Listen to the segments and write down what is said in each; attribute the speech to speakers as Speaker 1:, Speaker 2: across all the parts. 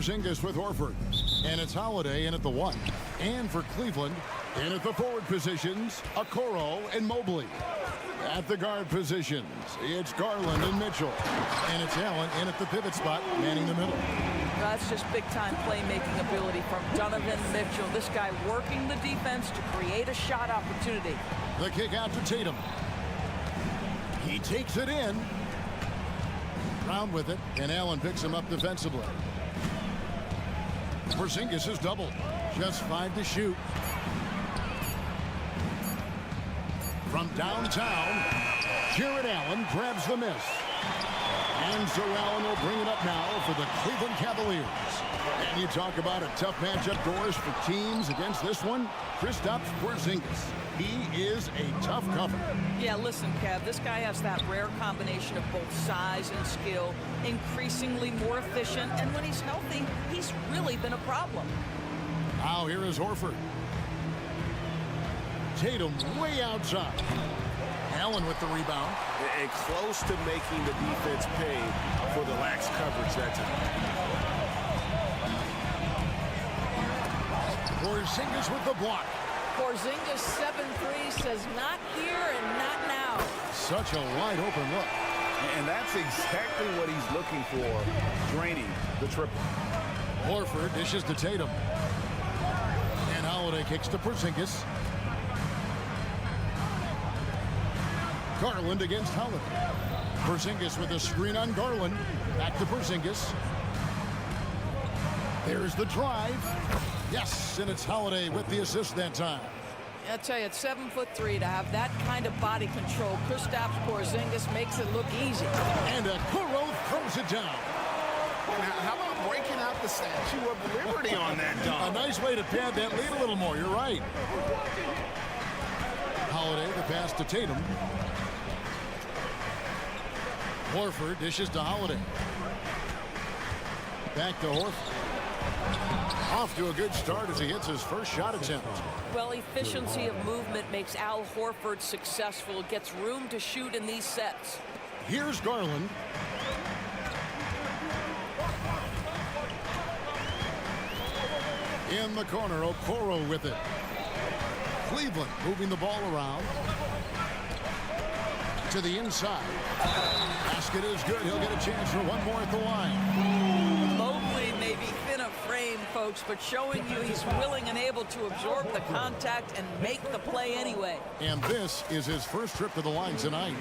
Speaker 1: Porzingis with Horford. And it's Holiday in at the 1. And for Cleveland, in at the forward positions, Okoro and Mobley. At the guard positions, it's Garland and Mitchell. And it's Allen in at the pivot spot, manning the middle.
Speaker 2: That's just big-time playmaking ability from Donovan Mitchell. This guy working the defense to create a shot opportunity.
Speaker 1: The kick out to Tatum. He takes it in. Brown with it, and Allen picks him up defensively. Porzingis is doubled. Just 5 to shoot. From downtown, Jared Allen grabs the miss. And so Allen will bring it up now for the Cleveland Cavaliers. And you talk about a tough matchup, Doris, for teams against this one. Kristaps Porzingis. He is a tough cover.
Speaker 2: Yeah, listen, Kev, this guy has that rare combination of both size and skill, increasingly more efficient, and when he's healthy, he's really been a problem.
Speaker 1: Now here is Horford. Tatum way outside. Allen with the rebound.
Speaker 3: And close to making the defense pay for the lax coverage that time.
Speaker 1: Porzingis with the block.
Speaker 2: Porzingis 7-3 says not here and not now.
Speaker 1: Such a wide open look.
Speaker 3: And that's exactly what he's looking for, draining the triple.
Speaker 1: Horford dishes to Tatum. And Holiday kicks to Porzingis. Garland against Holiday. Porzingis with a screen on Garland. Back to Porzingis. There's the drive. Yes, and it's Holiday with the assist that time.
Speaker 2: I tell you, at 7'3" to have that kind of body control, Kristaps Porzingis makes it look easy.
Speaker 1: And Okoro throws it down.
Speaker 3: Now, how about breaking out the Statue of Liberty on that dunk?
Speaker 1: A nice way to pad that lead a little more. You're right. Holiday, the pass to Tatum. Horford dishes to Holiday. Back to Horford. Off to a good start as he hits his first shot attempt.
Speaker 2: Well, efficiency of movement makes Al Horford successful. Gets room to shoot in these sets.
Speaker 1: Here's Garland. In the corner, Okoro with it. Cleveland moving the ball around. To the inside. Basket is good. He'll get a chance for one more at the line.
Speaker 2: Mobley may be thin of frame, folks, but showing you he's willing and able to absorb the contact and make the play anyway.
Speaker 1: And this is his first trip to the line tonight.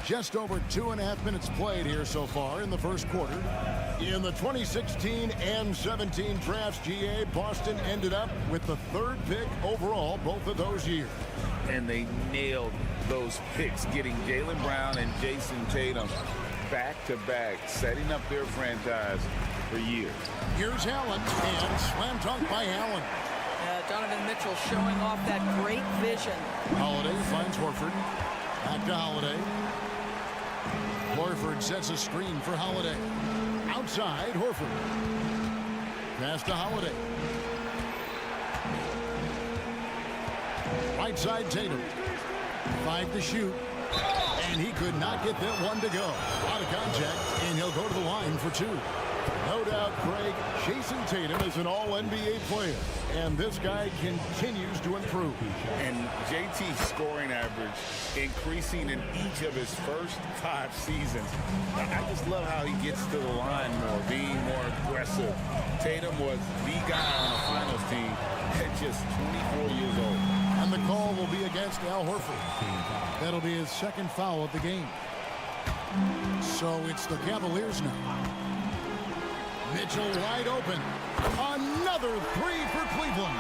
Speaker 1: Just over 2.5 minutes played here so far in the first quarter. In the 2016 and 17 drafts, GA, Boston ended up with the 3rd pick overall both of those years.
Speaker 3: And they nailed those picks, getting Jaylen Brown and Jason Tatum back-to-back, setting up their franchise for years.
Speaker 1: Here's Allen, and slam dunk by Allen.
Speaker 2: Donovan Mitchell showing off that great vision.
Speaker 1: Holiday finds Horford. Back to Holiday. Horford sets a screen for Holiday. Outside, Horford. Pass to Holiday. Right side, Tatum. 5 to shoot. And he could not get that one to go. Out of contact, and he'll go to the line for 2. No doubt, Craig, Jason Tatum is an all-NBA player. And this guy continues to improve.
Speaker 3: And JT's scoring average increasing in each of his first 5 seasons. I just love how he gets to the line more, being more aggressive. Tatum was the guy on the finals team at just 24 years old.
Speaker 1: And the call will be against Al Horford. That'll be his 2nd foul of the game. So it's the Cavaliers now. Mitchell wide open. Another 3 for Cleveland.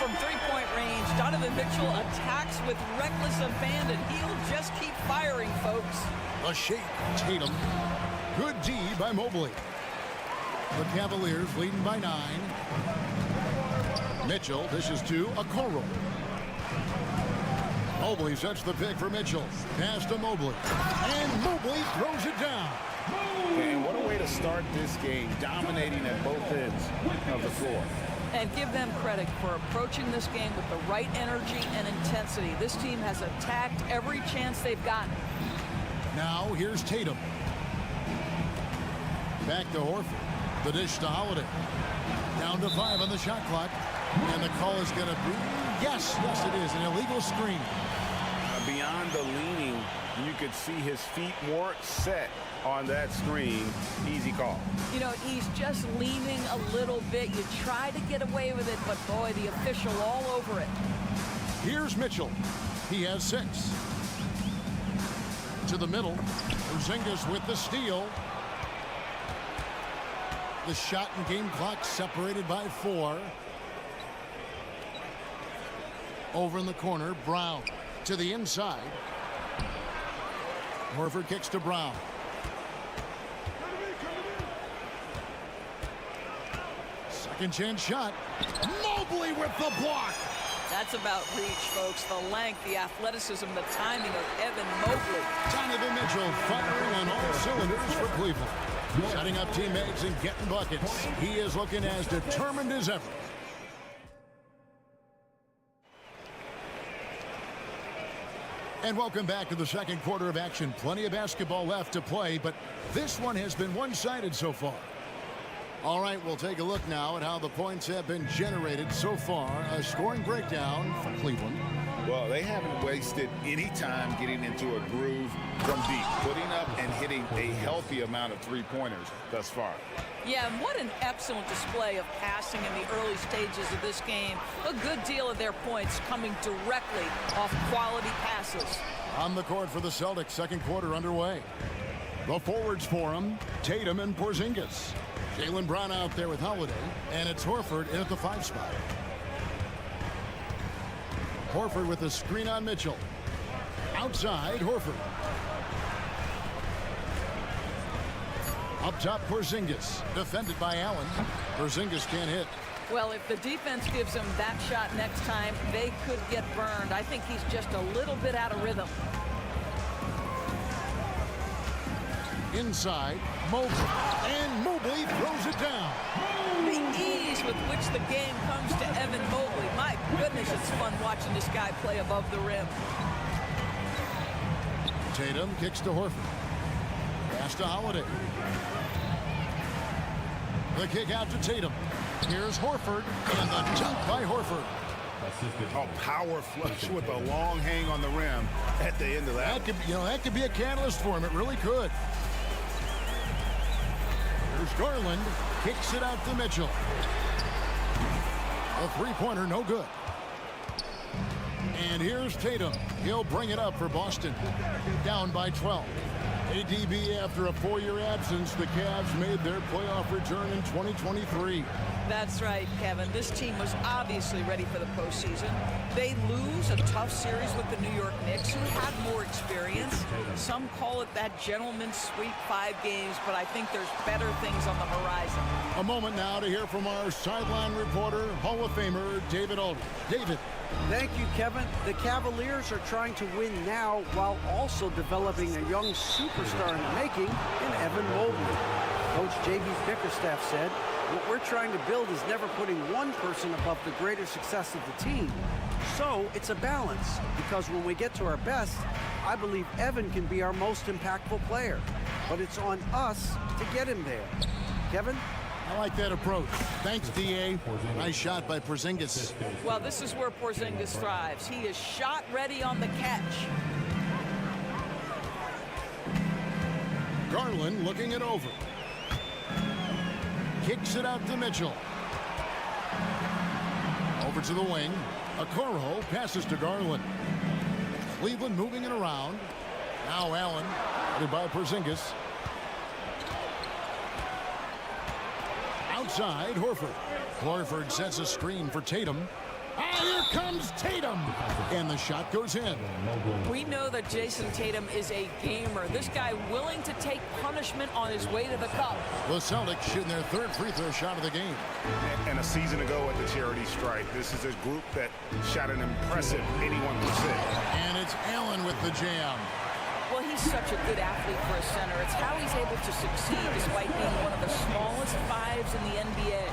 Speaker 2: From 3-point range, Donovan Mitchell attacks with reckless abandon. He'll just keep firing, folks.
Speaker 1: A shake, Tatum. Good D by Mobley. The Cavaliers leading by 9. Mitchell dishes to Okoro. Mobley sets the pick for Mitchell. Pass to Mobley. And Mobley throws it down.
Speaker 3: And what a way to start this game, dominating at both ends of the floor.
Speaker 2: And give them credit for approaching this game with the right energy and intensity. This team has attacked every chance they've gotten.
Speaker 1: Now here's Tatum. Back to Horford. The dish to Holiday. Down to 5 on the shot clock. And the call is going to be, yes, it is, an illegal screen.
Speaker 3: Beyond the leaning, you could see his feet more set on that screen. Easy call.
Speaker 2: You know, he's just leaning a little bit. You try to get away with it, but boy, the official all over it.
Speaker 1: Here's Mitchell. He has 6. To the middle. Porzingis with the steal. The shot and game clock separated by 4. Over in the corner, Brown to the inside. Horford kicks to Brown. Second chance shot. Mobley with the block.
Speaker 2: That's about reach, folks. The length, the athleticism, the timing of Evan Mobley.
Speaker 1: Donovan Mitchell firing on all cylinders for Cleveland. Setting up teammates and getting buckets. He is looking as determined as ever. And welcome back to the second quarter of action. Plenty of basketball left to play, but this one has been one-sided so far. All right, we'll take a look now at how the points have been generated so far. A scoring breakdown for Cleveland.
Speaker 3: Well, they haven't wasted any time getting into a groove from deep, putting up and hitting a healthy amount of three-pointers thus far.
Speaker 2: Yeah, and what an excellent display of passing in the early stages of this game. A good deal of their points coming directly off quality passes.
Speaker 1: On the court for the Celtics, second quarter underway. The forwards for him, Tatum and Porzingis. Jaylen Brown out there with Holiday, and it's Horford in at the 5 spot. Horford with the screen on Mitchell. Outside, Horford. Up top, Porzingis. Defended by Allen. Porzingis can't hit.
Speaker 2: Well, if the defense gives him that shot next time, they could get burned. I think he's just a little bit out of rhythm.
Speaker 1: Inside, Mobley. And Mobley throws it down.
Speaker 2: The ease with which the game comes to Evan Mobley. My goodness, it's fun watching this guy play above the rim.
Speaker 1: Tatum kicks to Horford. Pass to Holiday. The kick out to Tatum. Here's Horford, and the dunk by Horford.
Speaker 3: A power flush with a long hang on the rim at the end of that.
Speaker 1: That could be a catalyst for him. It really could. Here's Garland. Kicks it out to Mitchell. A three-pointer, no good. And here's Tatum. He'll bring it up for Boston. Down by 12. ADB, after a 4-year absence, the Cavs made their playoff return in 2023.
Speaker 2: That's right, Kevin. This team was obviously ready for the postseason. They lose a tough series with the New York Knicks, who had more experience. Some call it that gentleman's sweep, 5 games, but I think there's better things on the horizon.
Speaker 1: A moment now to hear from our sideline reporter, Hall of Famer David Aldridge. David.
Speaker 4: Thank you, Kevin. The Cavaliers are trying to win now while also developing a young superstar in the making in Evan Mobley. Coach J.B. Bickerstaff said, "What we're trying to build is never putting one person above the greater success of the team. So it's a balance, because when we get to our best, I believe Evan can be our most impactful player. But it's on us to get him there." Kevin?
Speaker 1: I like that approach. Thanks, D.A. Nice shot by Porzingis.
Speaker 2: Well, this is where Porzingis thrives. He is shot ready on the catch.
Speaker 1: Garland looking it over. Kicks it out to Mitchell. Over to the wing. Okoro passes to Garland. Cleveland moving it around. Now Allen, headed by Porzingis. Outside, Horford. Horford sets a screen for Tatum. Here comes Tatum. And the shot goes in.
Speaker 2: We know that Jason Tatum is a gamer. This guy willing to take punishment on his way to the cup.
Speaker 1: The Celtics shooting their 3rd free throw shot of the game.
Speaker 3: And a season ago at the charity stripe, this is a group that shot an impressive 81%.
Speaker 1: And it's Allen with the jam.
Speaker 2: Well, he's such a good athlete for a center. It's how he's able to succeed despite being one of the smallest 5s in the NBA.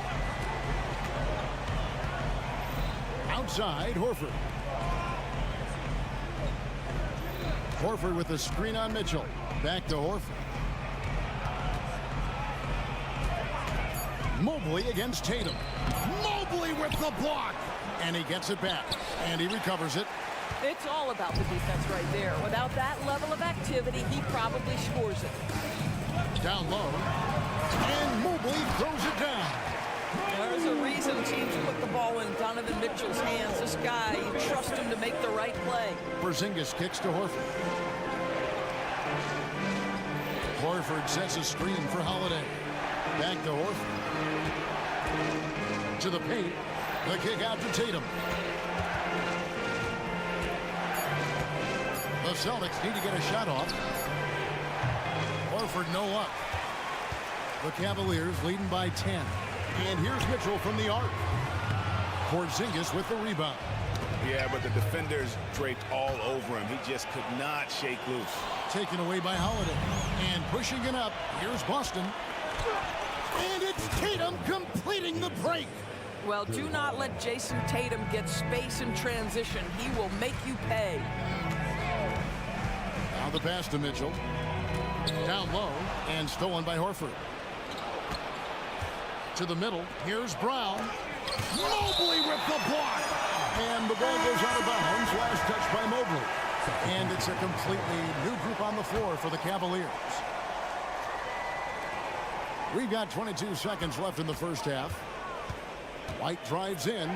Speaker 1: Outside, Horford. Horford with the screen on Mitchell. Back to Horford. Mobley against Tatum. Mobley with the block. And he gets it back. And he recovers it.
Speaker 2: It's all about the defense right there. Without that level of activity, he probably scores it.
Speaker 1: Down low. And Mobley throws it down.
Speaker 2: There's a reason teams put the ball in Donovan Mitchell's hands. This guy, you trust him to make the right play.
Speaker 1: Porzingis kicks to Horford. Horford sets a screen for Holiday. Back to Horford. To the paint. The kick out to Tatum. The Celtics need to get a shot off. Horford no up. The Cavaliers leading by 10. And here's Mitchell from the arc. Porzingis with the rebound.
Speaker 3: Yeah, but the defenders draped all over him. He just could not shake loose.
Speaker 1: Taken away by Holiday. And pushing it up. Here's Boston. And it's Tatum completing the break.
Speaker 2: Well, do not let Jason Tatum get space in transition. He will make you pay.
Speaker 1: Now the pass to Mitchell. Down low and stolen by Horford. To the middle. Here's Brown. Mobley with the block. And the ball goes out of bounds. Last touch by Mobley. And it's a completely new group on the floor for the Cavaliers. We've got 22 seconds left in the first half. White drives in.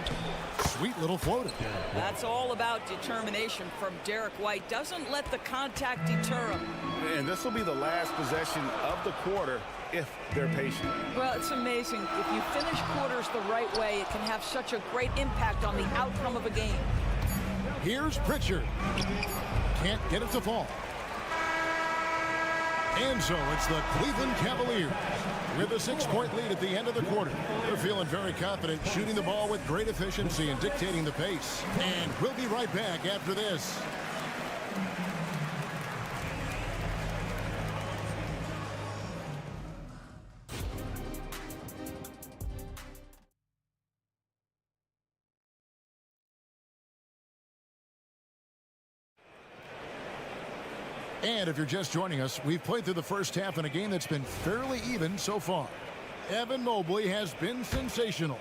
Speaker 1: Sweet little floater.
Speaker 2: That's all about determination from Derek White. Doesn't let the contact deter him.
Speaker 3: And this will be the last possession of the quarter if they're patient.
Speaker 2: Well, it's amazing. If you finish quarters the right way, it can have such a great impact on the outcome of a game.
Speaker 1: Here's Pritchard. Can't get it to fall. And so it's the Cleveland Cavaliers with a 6-point lead at the end of the quarter. They're feeling very confident, shooting the ball with great efficiency and dictating the pace. And we'll be right back after this. And if you're just joining us, we've played through the first half in a game that's been fairly even so far. Evan Mobley has been sensational.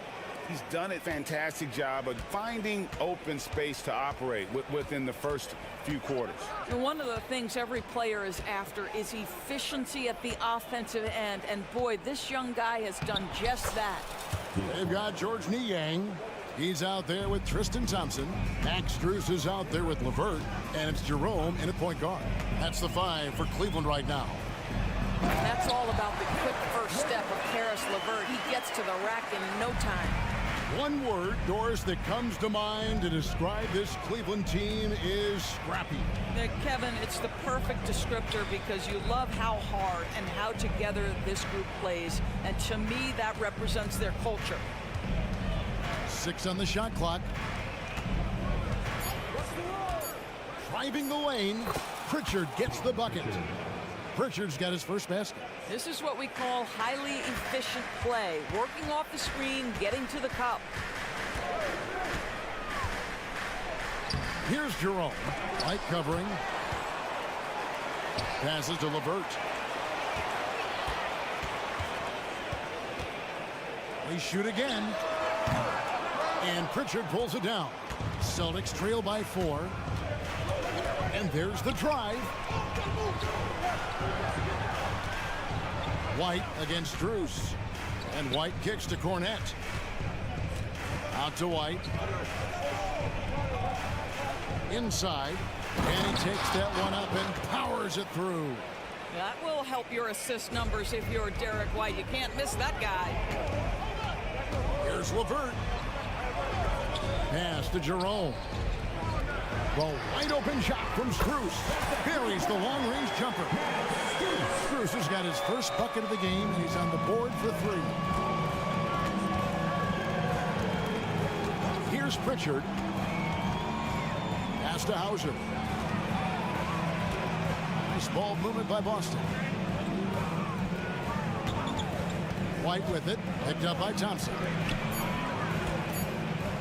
Speaker 3: He's done a fantastic job of finding open space to operate within the first few quarters.
Speaker 2: And one of the things every player is after is efficiency at the offensive end. And boy, this young guy has done just that.
Speaker 1: They've got George Niang. He's out there with Tristan Thompson. Max Strus is out there with LeVert. And it's Jerome in at point guard. That's the 5 for Cleveland right now.
Speaker 2: That's all about the quick first step of Karis LeVert. He gets to the rack in no time.
Speaker 1: One word, Doris, that comes to mind to describe this Cleveland team is scrappy.
Speaker 2: Kevin, it's the perfect descriptor because you love how hard and how together this group plays. And to me, that represents their culture.
Speaker 1: 6 on the shot clock. Driving the lane. Pritchard gets the bucket. Pritchard's got his first basket.
Speaker 2: This is what we call highly efficient play. Working off the screen, getting to the cup.
Speaker 1: Here's Jerome. Light covering. Passes to LeVert. They shoot again. And Pritchard pulls it down. Celtics trail by 4. And there's the drive. White against Strus. And White kicks to Cornette. Out to White. Inside. And he takes that one up and powers it through.
Speaker 2: That will help your assist numbers if you're Derek White. You can't miss that guy.
Speaker 1: Here's LeVert. Pass to Jerome. The wide open shot from Strus. Buries the long-range jumper. Strus has got his first bucket of the game, and he's on the board for 3. Here's Pritchard. Pass to Hauser. Nice ball movement by Boston. White with it. Picked up by Thompson.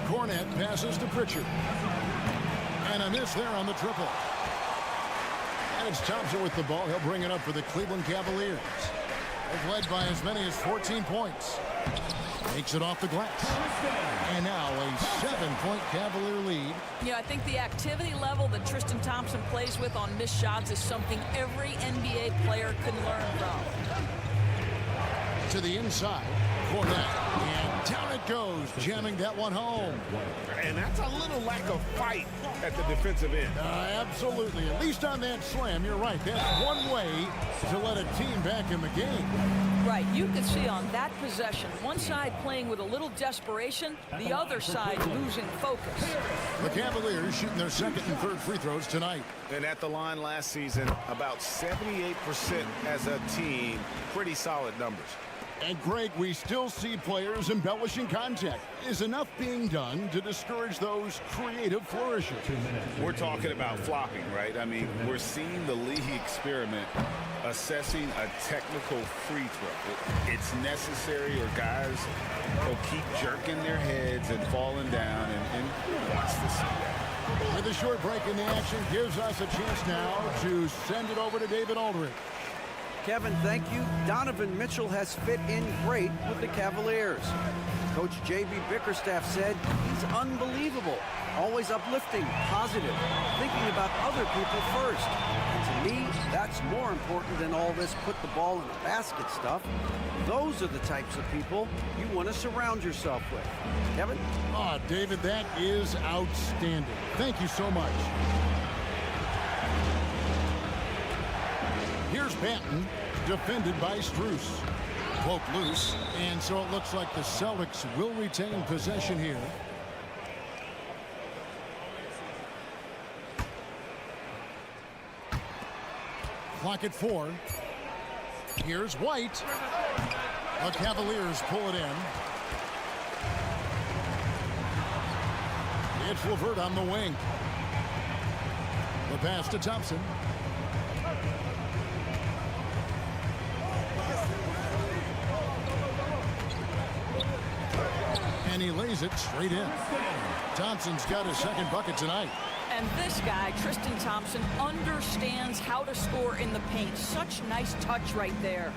Speaker 1: Cornette passes to Pritchard. And a miss there on the triple. And it's Thompson with the ball. He'll bring it up for the Cleveland Cavaliers. They've led by as many as 14 points. Takes it off the glass. And now a 7-point Cavalier lead.
Speaker 2: Yeah, I think the activity level that Tristan Thompson plays with on missed shots is something every NBA player can learn from.
Speaker 1: To the inside, Fournette, and down it goes, jamming that one home.
Speaker 3: And that's a little lack of fight at the defensive end.
Speaker 1: Absolutely. At least on that slam, you're right. That's one way to let a team back in the game.
Speaker 2: Right, you can see on that possession, one side playing with a little desperation, the other side losing focus.
Speaker 1: The Cavaliers shooting their second and third free throws tonight.
Speaker 3: And at the line last season, about 78% as a team. Pretty solid numbers.
Speaker 1: And Greg, we still see players embellishing contact. Is enough being done to discourage those creative flourishes?
Speaker 3: We're talking about flopping, right? I mean, we're seeing the league experiment assessing a technical free throw. It's necessary, or guys will keep jerking their heads and falling down, and who wants to see that?
Speaker 1: With a short break in the action gives us a chance now to send it over to David Aldridge.
Speaker 4: Kevin, thank you. Donovan Mitchell has fit in great with the Cavaliers. Coach J.B. Bickerstaff said he's unbelievable, always uplifting, positive, thinking about other people first. And to me, that's more important than all this put the ball in the basket stuff. Those are the types of people you want to surround yourself with. Kevin?
Speaker 1: Oh, David, that is outstanding. Thank you so much. Here's Banton, defended by Strus. Poke loose, and so it looks like the Celtics will retain possession here. Clock at 4. Here's White. The Cavaliers pull it in. It's LeVert on the wing. The pass to Thompson. And he lays it straight in. Thompson's got his second bucket tonight.
Speaker 2: And this guy, Tristan Thompson, understands how to score in the paint. Such nice touch right there.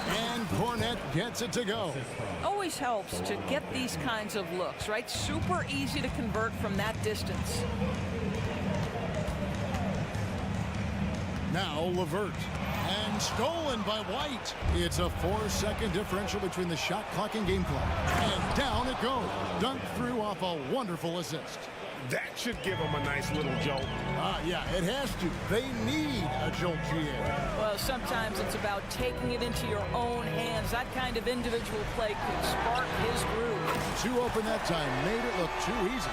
Speaker 1: And Fournette gets it to go.
Speaker 2: Always helps to get these kinds of looks, right? Super easy to convert from that distance.
Speaker 1: Now LeVert. And stolen by White. It's a 4-second differential between the shot clock and game clock. And down it goes. Dunked through off a wonderful assist.
Speaker 3: That should give them a nice little jolt.
Speaker 1: Yeah, it has to. They need a jolt, GM.
Speaker 2: Well, sometimes it's about taking it into your own hands. That kind of individual play could spark his groove.
Speaker 1: Too open that time. Made it look too easy.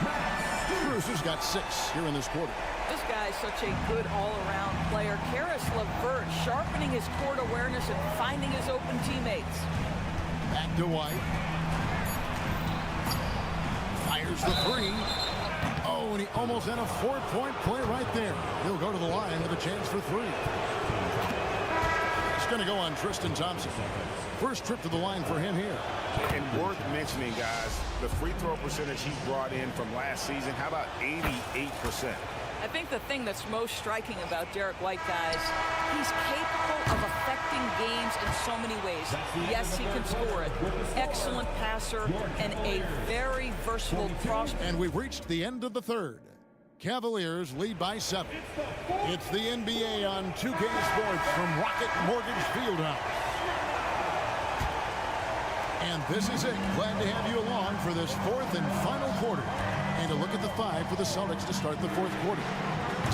Speaker 1: Cruz has got 6 here in this quarter.
Speaker 2: This guy's such a good all-around player. Caris LeVert sharpening his court awareness and finding his open teammates.
Speaker 1: Back to White. Fires the 3. Oh, and he almost had a 4-point play right there. He'll go to the line with a chance for 3. It's going to go on Tristan Thompson. First trip to the line for him here.
Speaker 3: And worth mentioning, guys, the free throw percentage he brought in from last season, how about 88%?
Speaker 2: I think the thing that's most striking about Derek White, guys, he's capable of affecting games in so many ways. Yes, he can score it. Excellent passer and a very versatile cross.
Speaker 1: And we've reached the end of the third. Cavaliers lead by 7. It's the NBA on 2K Sports from Rocket Mortgage Fieldhouse. And this is it. Glad to have you along for this 4th and final quarter. And a look at the 5 for the Celtics to start the 4th quarter.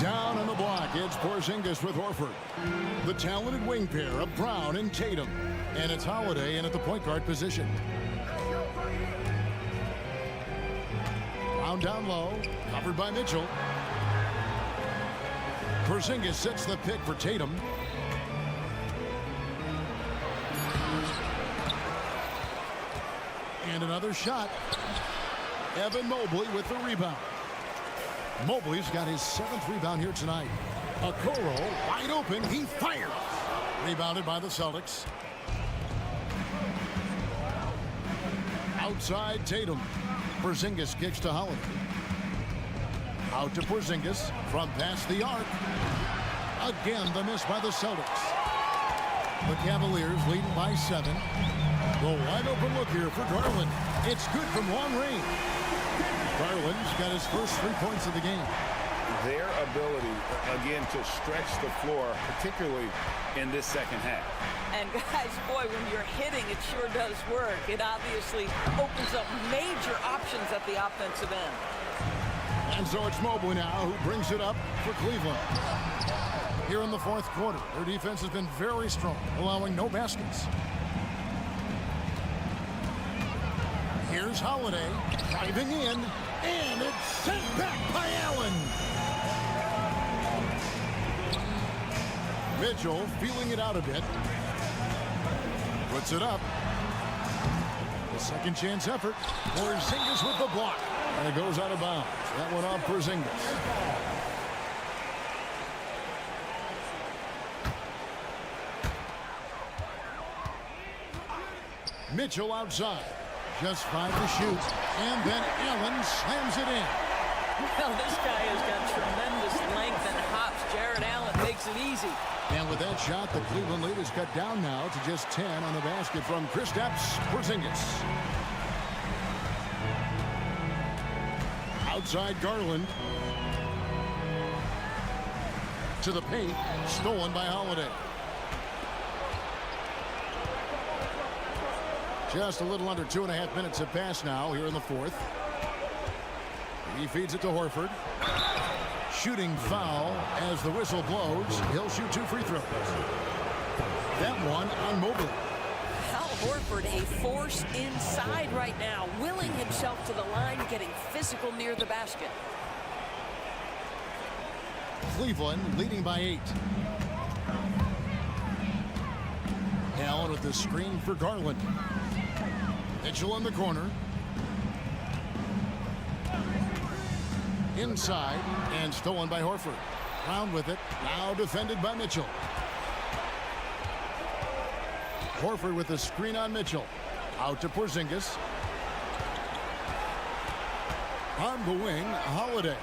Speaker 1: Down on the block, it's Porzingis with Horford. The talented wing pair of Brown and Tatum. And it's Holiday in at the point guard position. Brown down low, covered by Mitchell. Porzingis sets the pick for Tatum. And another shot. Evan Mobley with the rebound. Mobley's got his 7th rebound here tonight. Okoro wide open. He fires. Rebounded by the Celtics. Outside Tatum. Porzingis kicks to Holiday. Out to Porzingis from past the arc. Again, the miss by the Celtics. The Cavaliers leading by 7. The wide open look here for Garland. It's good from long range. Garland's got his first 3 points of the game.
Speaker 3: Their ability, again, to stretch the floor, particularly in this second half.
Speaker 2: And guys, boy, when you're hitting, it sure does work. It obviously opens up major options at the offensive end.
Speaker 1: And so it's Mobley now who brings it up for Cleveland. Here in the fourth quarter, their defense has been very strong, allowing no baskets. Here's Holiday driving in, and it's sent back by Allen. Mitchell feeling it out a bit. Puts it up. The second chance effort. Porzingis with the block. And it goes out of bounds. That one off Porzingis. Mitchell outside. Just 5 to shoot. And then Allen slams it in.
Speaker 2: Well, this guy has got tremendous length and hops. Jared Allen makes it easy.
Speaker 1: And with that shot, the Cleveland lead is cut down now to just 10 on the basket from Kristaps Porzingis. Outside Garland. To the paint. Stolen by Holiday. Just a little under 2.5 minutes have passed now here in the fourth. He feeds it to Horford. Shooting foul as the whistle blows. He'll shoot 2 free throws. That one on Mobley.
Speaker 5: Al Horford, a force inside right now, willing himself to the line, getting physical near the basket.
Speaker 1: Cleveland leading by 8. Allen with the screen for Garland. Mitchell in the corner. Inside and stolen by Horford. Brown with it. Now defended by Mitchell. Horford with the screen on Mitchell. Out to Porzingis. On the wing, Holiday.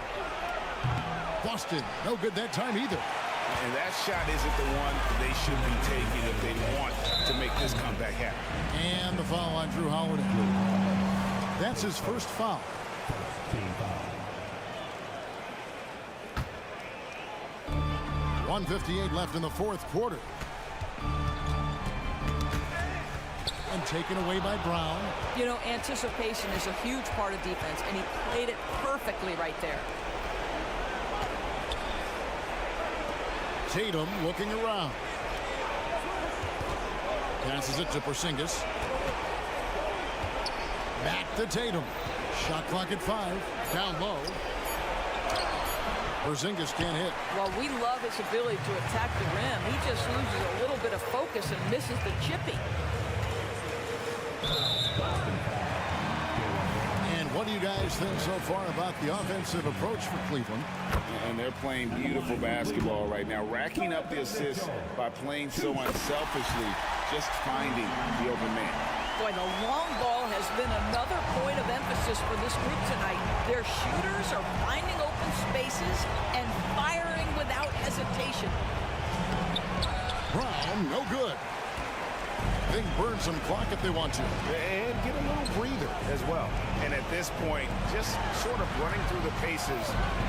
Speaker 1: Busted. No good that time either.
Speaker 3: And that shot isn't the one they should be taking if they want to make this comeback happen.
Speaker 1: And the foul on Drew Holiday. That's his first foul. .158 left in the fourth quarter. And taken away by Brown.
Speaker 2: You know, anticipation is a huge part of defense, and he played it perfectly right there.
Speaker 1: Tatum looking around. Passes it to Porzingis. Back to Tatum. Shot clock at 5. Down low. Porzingis can't hit.
Speaker 2: Well, we love his ability to attack the rim. He just loses a little bit of focus and misses the chipping.
Speaker 1: And what do you guys think so far about the offensive approach for Cleveland?
Speaker 3: And they're playing beautiful basketball right now, racking up the assists by playing so unselfishly, just finding the open man.
Speaker 2: Boy, the long ball has been another point of emphasis for this group tonight. Their shooters are finding open spaces and firing without hesitation.
Speaker 1: Brown, no good. They can burn some clock if they want to.
Speaker 3: And get a little breather as well. And at this point, just sort of running through the paces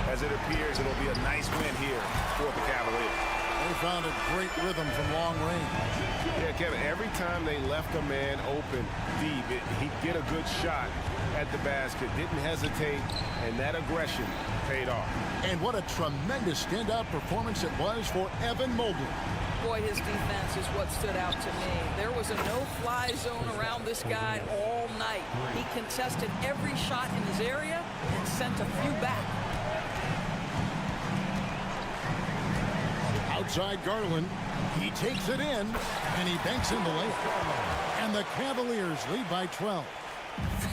Speaker 3: as it appears it'll be a nice win here for the Cavaliers.
Speaker 1: They found a great rhythm from long range.
Speaker 6: Yeah, Kevin, every time they left a man open deep, he'd get a good shot at the basket, didn't hesitate, and that aggression paid off.
Speaker 1: And what a tremendous standout performance it was for Evan Mobley.
Speaker 2: Boy, his defense is what stood out to me. There was a no-fly zone around this guy all night. He contested every shot in his area and sent a few back.
Speaker 1: Outside Garland, he takes it in, and he banks in the layup. And the Cavaliers lead by 12.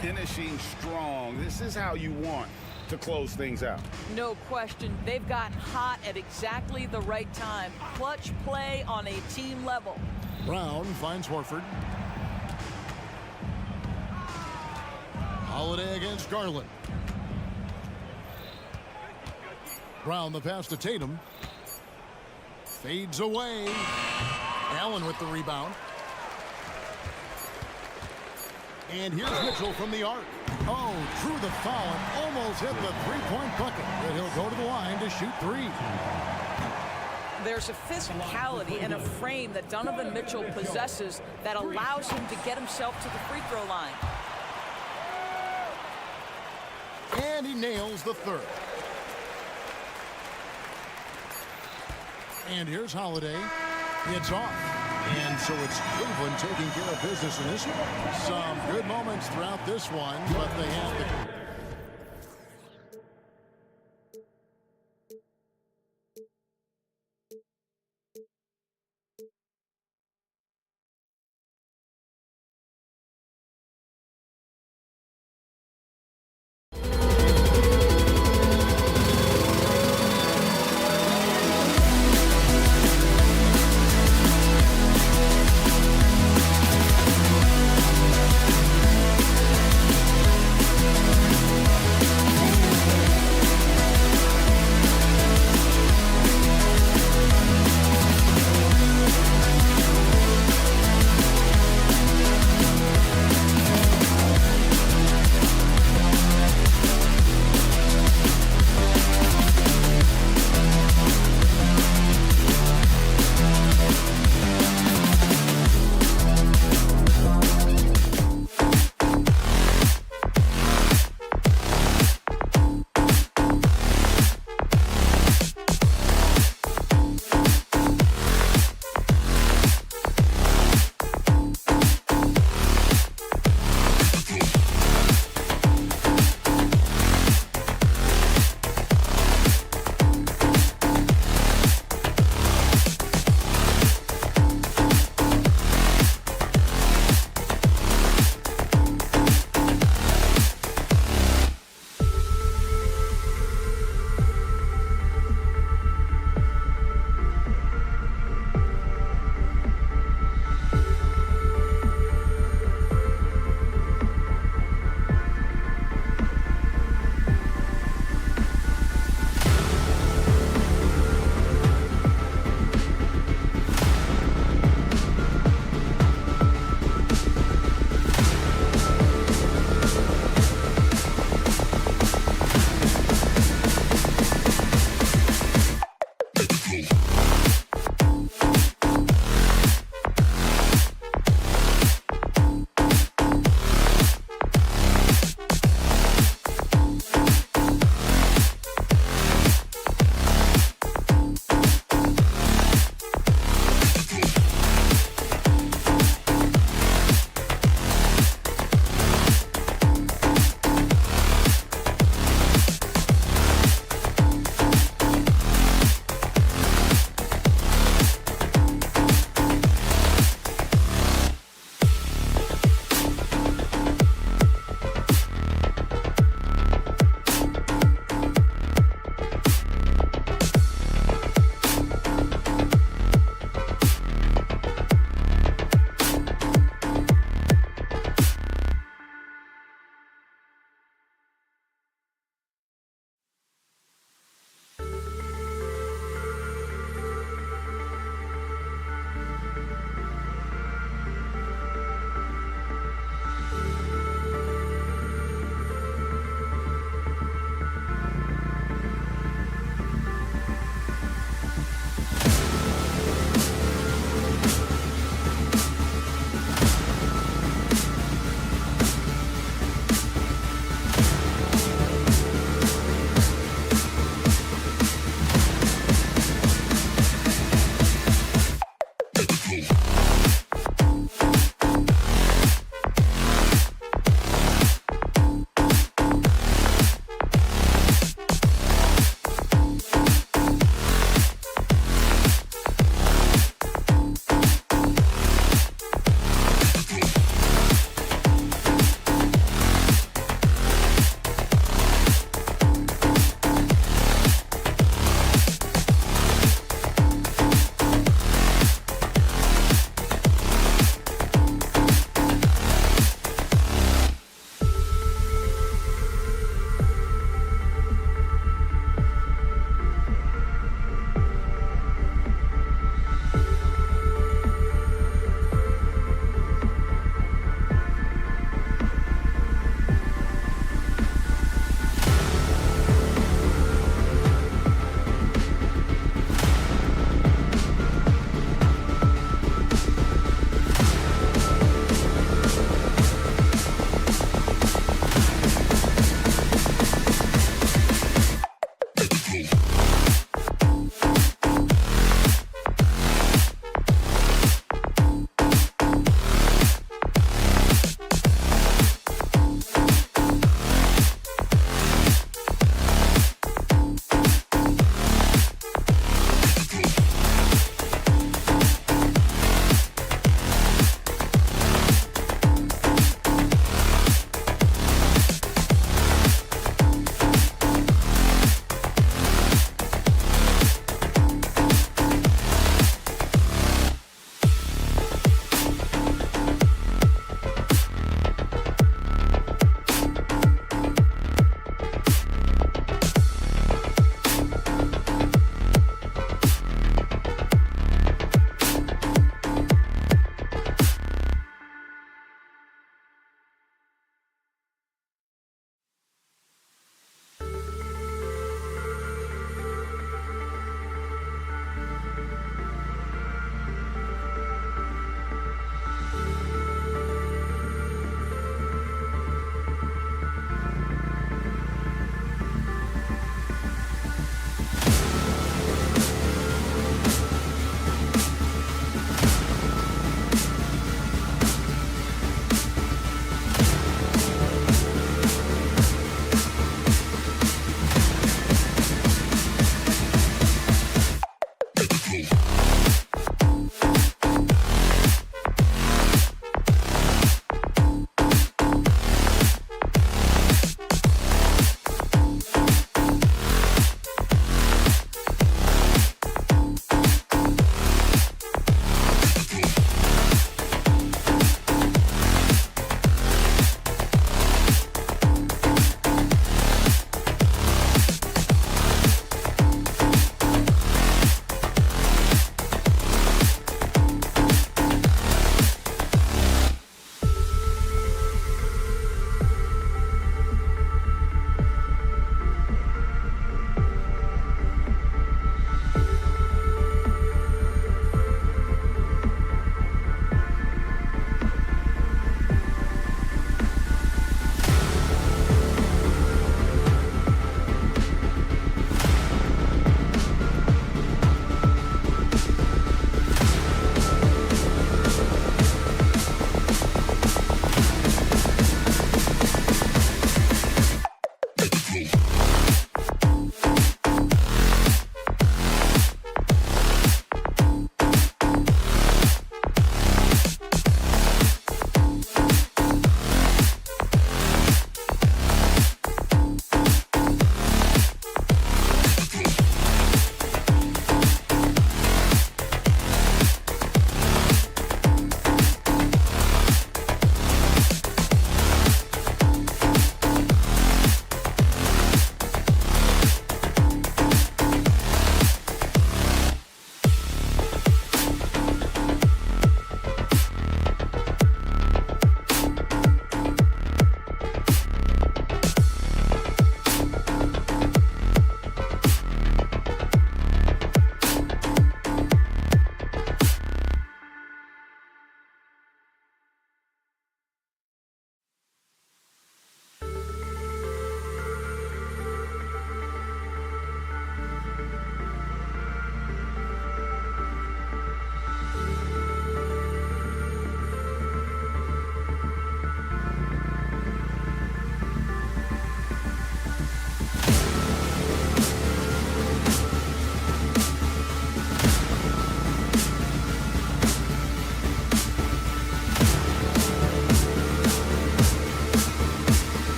Speaker 3: Finishing strong. This is how you want to close things out.
Speaker 2: No question. They've gotten hot at exactly the right time. Clutch play on a team level.
Speaker 1: Brown finds Horford. Holiday against Garland. Brown the pass to Tatum. Fades away. Allen with the rebound. And here's Mitchell from the arc. Oh, drew the foul and almost hit the three-point bucket. But he'll go to the line to shoot three.
Speaker 2: There's a physicality and a frame that Donovan Mitchell possesses that allows him to get himself to the free throw line.
Speaker 1: And he nails the third. And here's Holiday. It's off. And so it's Cleveland taking care of business in this one. Some good moments throughout this one, but they have the...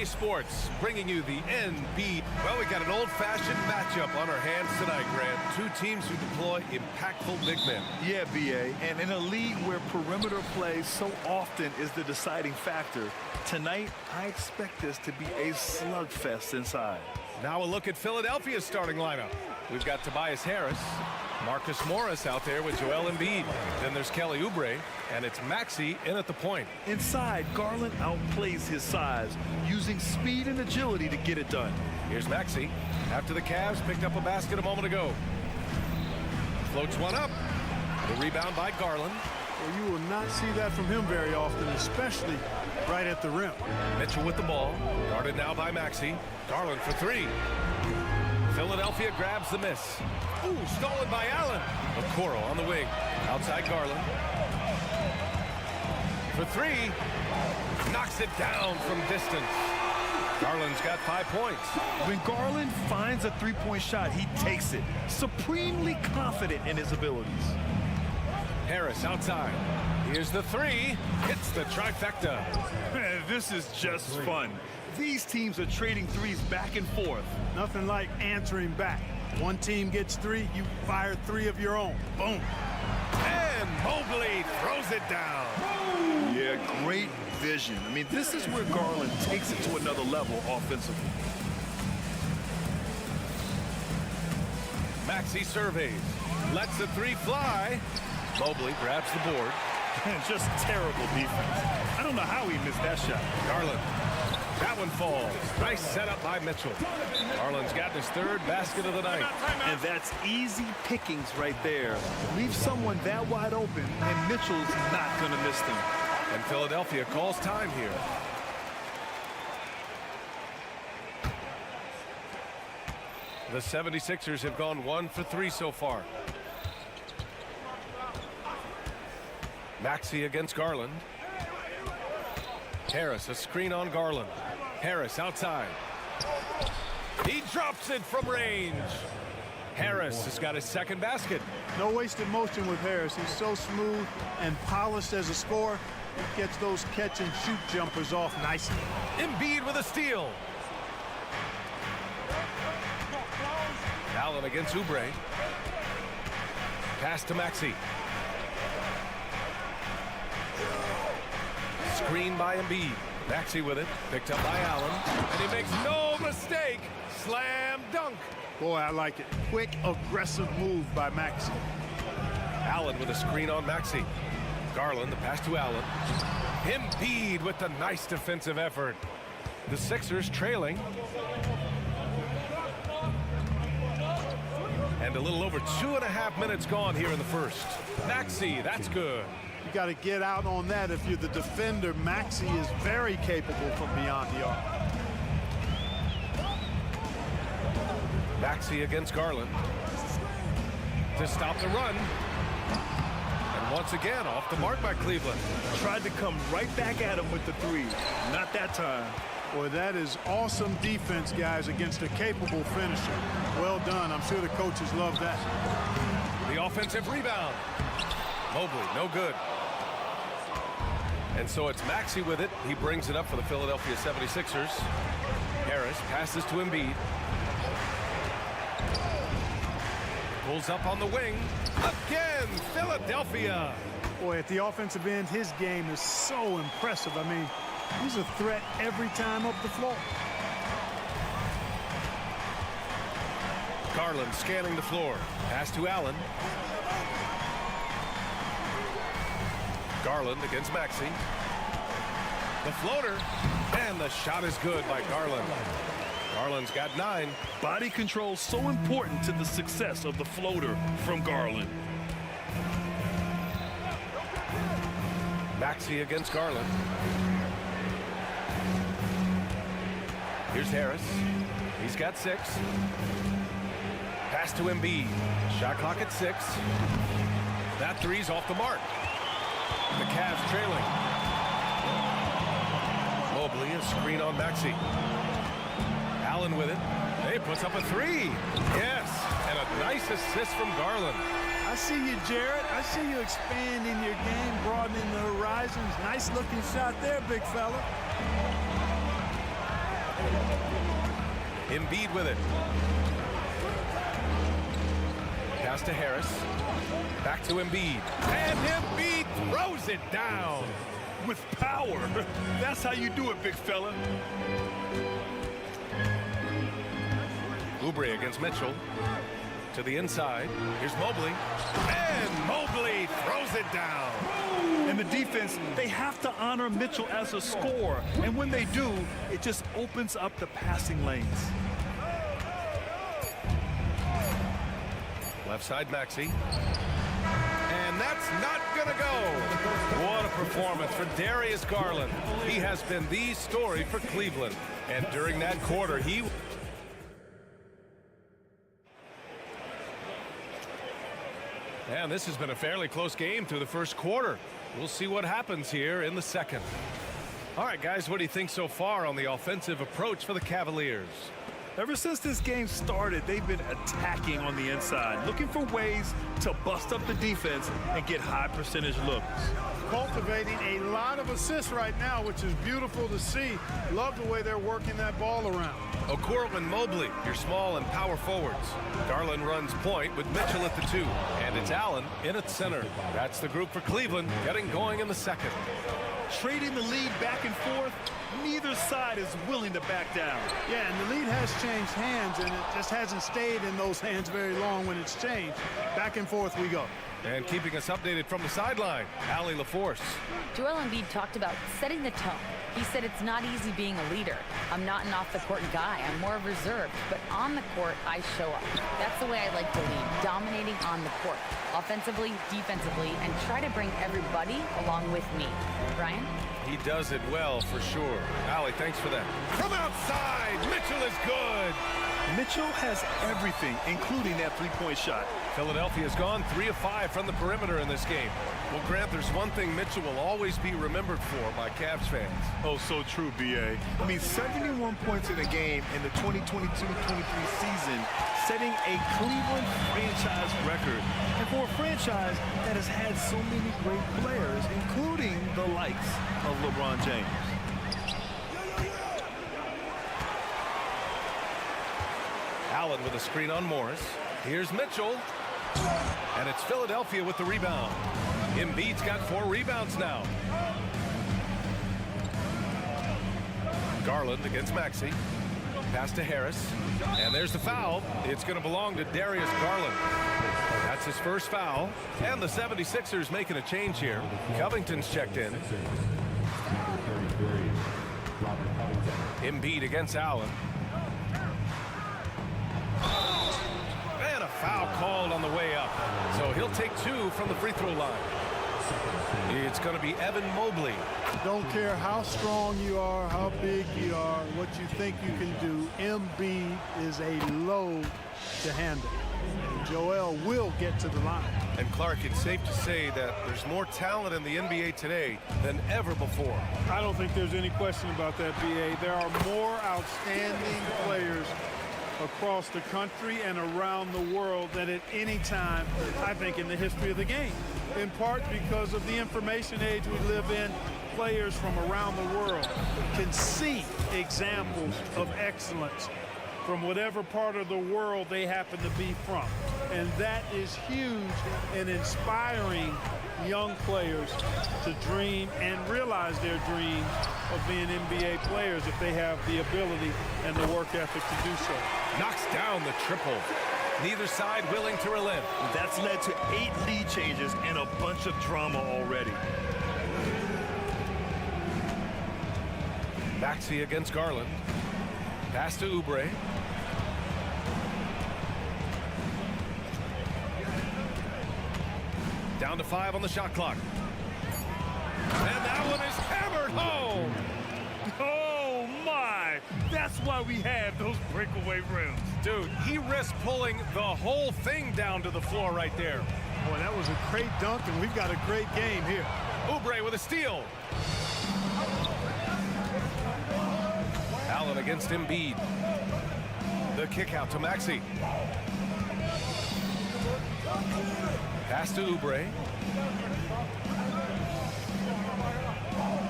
Speaker 7: Sports bringing you the NB. Well, we got an old-fashioned matchup on our hands tonight, Grant. Two teams who deploy impactful big men.
Speaker 8: Yeah, B.A. And in a league where perimeter play so often is the deciding factor, tonight I expect this to be a slugfest inside.
Speaker 7: Now a look at Philadelphia's starting lineup. We've got Tobias Harris, Marcus Morris out there with Joel Embiid. Then there's Kelly Oubre, and it's Maxey in at the point.
Speaker 8: Inside, Garland outplays his size, using speed and agility to get it done.
Speaker 7: Here's Maxey after the Cavs picked up a basket a moment ago. Floats one up. The rebound by Garland.
Speaker 9: Well, you will not see that from him very often, especially right at the rim.
Speaker 7: Mitchell with the ball. Guarded now by Maxey. Garland for three. Philadelphia grabs the miss. Ooh, stolen by Allen. Okoro on the wing. Outside Garland. For three. Knocks it down from distance. Garland's got 5 points.
Speaker 8: When Garland finds a three-point shot, he takes it. Supremely confident in his abilities.
Speaker 7: Harris outside. Here's the three. Hits the trifecta.
Speaker 8: This is just fun. These teams are trading threes back and forth.
Speaker 9: Nothing like answering back. One team gets three, you fire three of your own. Boom.
Speaker 7: And Mobley throws it down.
Speaker 8: Yeah, great vision. I mean, this is where Garland takes it to another level offensively.
Speaker 7: Maxey surveys. Lets the three fly. Mobley grabs the board.
Speaker 8: Just terrible defense. I don't know how he missed that shot.
Speaker 7: Garland. That one falls. Nice setup by Mitchell. Garland's got his third basket of the night.
Speaker 8: And that's easy pickings right there. Leave someone that wide open, and Mitchell's not going to miss them.
Speaker 7: And Philadelphia calls time here. The 76ers have gone 1 for 3 so far. Maxey against Garland. Harris, a screen on Garland. Harris outside. He drops it from range. Harris has got his second basket.
Speaker 9: No wasted motion with Harris. He's so smooth and polished as a scorer. He gets those catch and shoot jumpers off nicely.
Speaker 7: Embiid with a steal. Allen against Oubre. Pass to Maxey. Screen by Embiid. Maxey with it. Picked up by Allen. And he makes no mistake. Slam dunk.
Speaker 9: Boy, I like it. Quick, aggressive move by Maxey.
Speaker 7: Allen with a screen on Maxey. Garland, the pass to Allen. Embiid with the nice defensive effort. The Sixers trailing. And a little over 2.5 minutes gone here in the first. Maxey, that's good.
Speaker 9: You got to get out on that if you're the defender. Maxey is very capable from beyond the arc.
Speaker 7: Maxey against Garland to stop the run. And once again, off the mark by Cleveland.
Speaker 8: Tried to come right back at him with the three. Not that time.
Speaker 9: Boy, that is awesome defense, guys, against a capable finisher. Well done. I'm sure the coaches love that.
Speaker 7: The offensive rebound. Mobley, no good. And so it's Maxey with it. He brings it up for the Philadelphia 76ers. Harris passes to Embiid. Pulls up on the wing. Again, Philadelphia.
Speaker 9: Boy, at the offensive end, his game is so impressive. I mean, he's a threat every time up the floor.
Speaker 7: Garland scanning the floor. Pass to Allen. Garland against Maxey. The floater. And the shot is good by Garland. Garland's got 9.
Speaker 8: Body control so important to the success of the floater from Garland.
Speaker 7: Maxey against Garland. Here's Harris. He's got 6. Pass to Embiid. Shot clock at 6. That three's off the mark. The Cavs trailing. Mobley, a screen on Maxey. Allen with it. He puts up a 3. Yes, and a nice assist from Garland.
Speaker 9: I see you, Jared. I see you expanding your game, broadening the horizons. Nice looking shot there, big fella.
Speaker 7: Embiid with it. Pass to Harris. Back to Embiid. And Embiid throws it down.
Speaker 8: With power. That's how you do it, big fella.
Speaker 7: Oubre against Mitchell. To the inside. Here's Mobley. And Mobley throws it down.
Speaker 8: And the defense, they have to honor Mitchell as a scorer. And when they do, it just opens up the passing lanes.
Speaker 7: Left side, Maxey. And that's not going to go. What a performance for Darius Garland. He has been the story for Cleveland. And during that quarter, he... And this has been a fairly close game through the first quarter. We'll see what happens here in the second. All right, guys, what do you think so far on the offensive approach for the Cavaliers?
Speaker 8: Ever since this game started, they've been attacking on the inside, looking for ways to bust up the defense and get high percentage looks.
Speaker 9: Cultivating a lot of assists right now, which is beautiful to see. Love the way they're working that ball around.
Speaker 7: Okoro and Mobley, your small and power forwards. Garland runs point with Mitchell at the 2. And it's Allen in at center. That's the group for Cleveland getting going in the second.
Speaker 8: Trading the lead back and forth, neither side is willing to back down.
Speaker 9: Yeah, and the lead has changed hands, and it just hasn't stayed in those hands very long when it's changed. Back and forth we go.
Speaker 7: And keeping us updated from the sideline, Allie LaForce.
Speaker 10: Joel Embiid talked about setting the tone. He said it's not easy being a leader. I'm not an off-the-court guy. I'm more reserved. But on the court, I show up. That's the way I like to lead, dominating on the court, offensively, defensively, and try to bring everybody along with me. Brian?
Speaker 7: He does it well, for sure. Allie, thanks for that. From outside, Mitchell is good.
Speaker 8: Mitchell has everything, including that three-point shot.
Speaker 7: Philadelphia's gone 3 of 5 from the perimeter in this game. Well, Grant, there's one thing Mitchell will always be remembered for by Cavs fans.
Speaker 8: Oh, so true, B.A. I mean, 71 points in a game in the 2022-23 season, setting a Cleveland franchise record. And for a franchise that has had so many great players, including the likes of LeBron James.
Speaker 7: Allen with a screen on Morris. Here's Mitchell. And it's Philadelphia with the rebound. Embiid's got 4 rebounds now. Garland against Maxey. Pass to Harris. And there's the foul. It's going to belong to Darius Garland. That's his first foul. And the 76ers making a change here. Covington's checked in. Embiid against Allen. And a foul called on the way up. So he'll take 2 from the free throw line. It's going to be Evan Mobley.
Speaker 9: Don't care how strong you are, how big you are, what you think you can do. Embiid is a load to handle. And Joel will get to the line.
Speaker 7: And Clark, it's safe to say that there's more talent in the NBA today than ever before.
Speaker 9: I don't think there's any question about that, B.A. There are more outstanding players across the country and around the world than at any time, I think, in the history of the game. In part because of the information age we live in, players from around the world can see examples of excellence from whatever part of the world they happen to be from. And that is huge in inspiring young players to dream and realize their dreams of being NBA players if they have the ability and the work ethic to do so.
Speaker 7: Knocks down the triple. Neither side willing to relent.
Speaker 8: That's led to 8 lead changes and a bunch of drama already.
Speaker 7: Maxey against Garland. Pass to Oubre. Down to 5 on the shot clock. And that one is hammered home.
Speaker 8: Oh, my! That's why we have those breakaway rims.
Speaker 7: Dude, he risked pulling the whole thing down to the floor right there.
Speaker 9: Boy, that was a great dunk, and we've got a great game here.
Speaker 7: Oubre with a steal. Allen against Embiid. The kick out to Maxey. Pass to Oubre.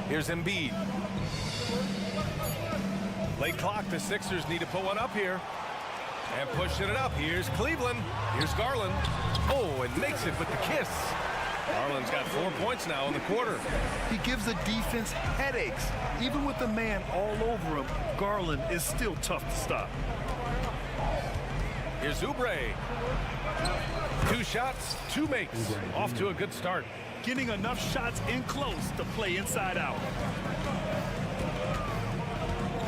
Speaker 7: Here's Embiid. Late clock, the Sixers need to put one up here. And pushing it up, here's Cleveland. Here's Garland. Oh, and makes it with the kiss. Garland's got 4 points now in the quarter.
Speaker 8: He gives the defense headaches. Even with the man all over him, Garland is still tough to stop.
Speaker 7: Here's Oubre. 2 shots, 2 makes. Off to a good start.
Speaker 8: Getting enough shots in close to play inside out.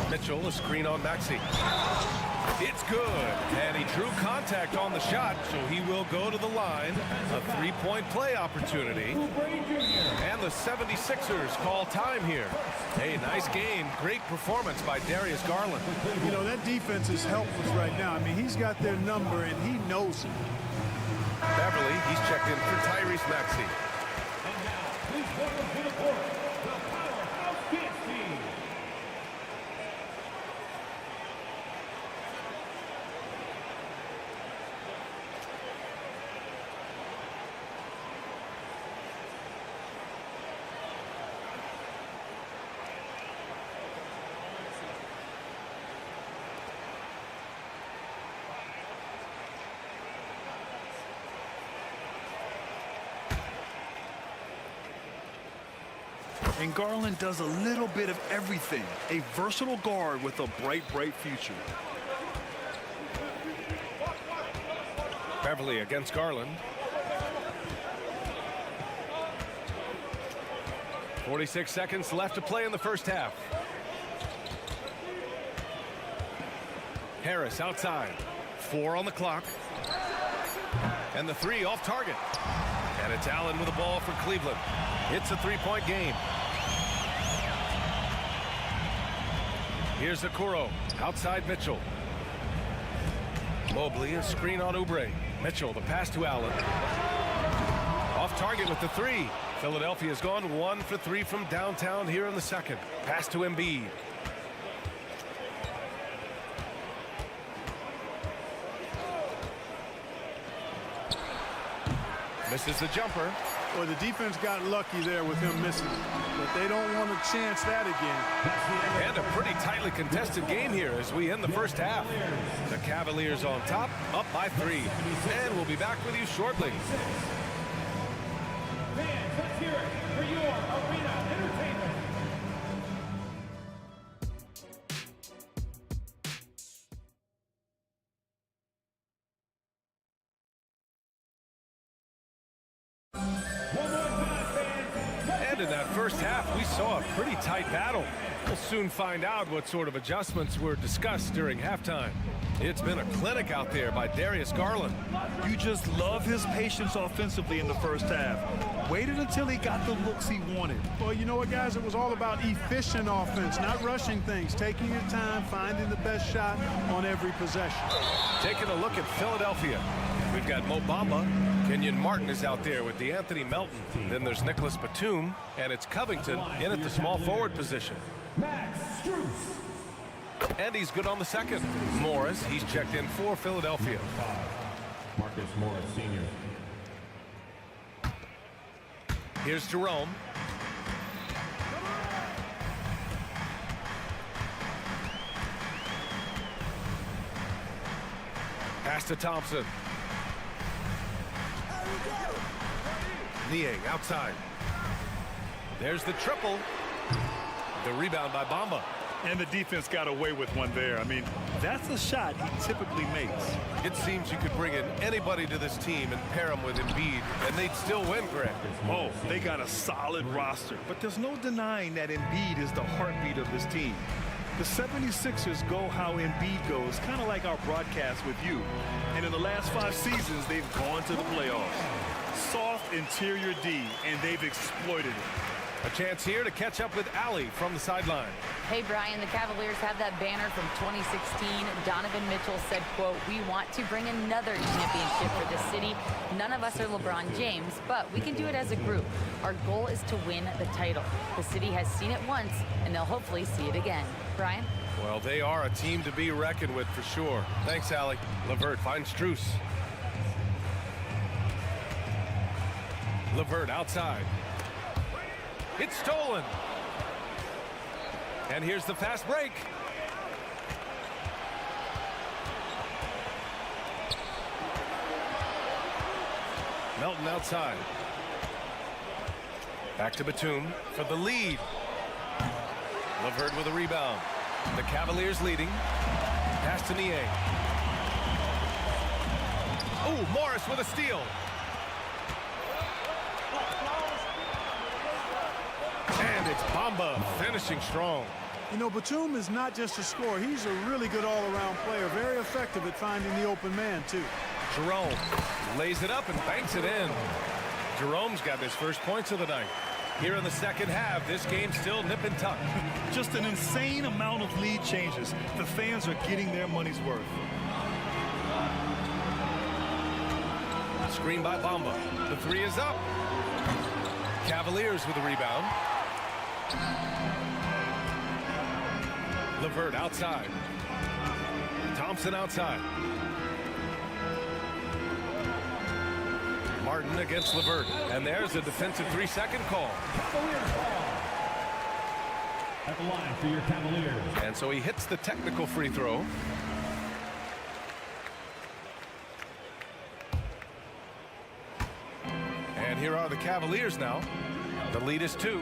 Speaker 7: Mitchell, a screen on Maxey. It's good. And he drew contact on the shot, so he will go to the line. A 3-point play opportunity. And the 76ers call time here. Hey, nice game. Great performance by Darius Garland.
Speaker 9: You know, that defense is helpless right now. I mean, he's got their number, and he knows it.
Speaker 7: Beverly, he's checked in for Tyrese Maxey.
Speaker 8: And Garland does a little bit of everything. A versatile guard with a bright, bright future.
Speaker 7: Beverly against Garland. 46 seconds left to play in the first half. Harris outside. 4 on the clock. And the 3 off target. And it's Allen with the ball for Cleveland. It's a 3-point game. Here's Okoro. Outside Mitchell. Mobley, a screen on Oubre. Mitchell, the pass to Allen. Off target with the 3. Philadelphia's gone 1 for 3 from downtown here in the second. Pass to Embiid. Misses the jumper.
Speaker 9: Well, the defense got lucky there with him missing, but they don't want to chance that again.
Speaker 7: And a pretty tightly contested game here as we end the first half. The Cavaliers on top, up by 3. And we'll be back with you shortly.
Speaker 11: Fans, let's hear it for your arena entertainment.
Speaker 7: And in that first half, we saw a pretty tight battle. We'll soon find out what sort of adjustments were discussed during halftime. It's been a clinic out there by Darius Garland.
Speaker 8: You just love his patience offensively in the first half. Waited until he got the looks he wanted.
Speaker 9: Well, you know what, guys? It was all about efficient offense, not rushing things, taking your time, finding the best shot on every possession.
Speaker 7: Taking a look at Philadelphia. We've got Mo Bamba. Kenyon Martin is out there with DeAnthony Melton. Then there's Nicholas Batum, and it's Covington in at the small forward position. And he's good on the second. Morris, he's checked in for Philadelphia.
Speaker 11: Marcus Morris, Sr.
Speaker 7: Here's Jerome. Pass to Thompson. Niang outside. There's the triple. The rebound by Bamba.
Speaker 8: And the defense got away with one there. I mean, that's a shot he typically makes.
Speaker 7: It seems you could bring in anybody to this team and pair them with Embiid, and they'd still win, Greg.
Speaker 8: Oh, they got a solid roster, but there's no denying that Embiid is the heartbeat of this team. The 76ers go how Embiid goes, kind of like our broadcast with you. And in the last 5 seasons, they've gone to the playoffs. Soft interior D, and they've exploited it.
Speaker 7: A chance here to catch up with Allie from the sideline.
Speaker 10: Hey, Brian, the Cavaliers have that banner from 2016. Donovan Mitchell said, quote, "We want to bring another championship for the city. None of us are LeBron James, but we can do it as a group. Our goal is to win the title. The city has seen it once, and they'll hopefully see it again." Brian?
Speaker 7: Well, they are a team to be reckoned with for sure. Thanks, Allie. LeVert finds Strus. LeVert outside. It's stolen. And here's the fast break. Melton outside. Back to Batum for the lead. LeVert with a rebound. The Cavaliers leading. Pass to Nie. Oh, Morris with a steal. And it's Bamba finishing strong.
Speaker 9: You know, Batum is not just a scorer. He's a really good all-around player. Very effective at finding the open man, too.
Speaker 7: Jerome lays it up and banks it in. Jerome's got his first points of the night. Here in the second half, this game's still nip and tuck.
Speaker 8: Just an insane amount of lead changes. The fans are getting their money's worth.
Speaker 7: Screen by Bamba. The three is up. Cavaliers with a rebound. LeVert outside. Thompson outside. Martin against LeVert. And there's a defensive 3-second call.
Speaker 11: At the line for your Cavaliers.
Speaker 7: And so he hits the technical free throw. And here are the Cavaliers now. The lead is 2.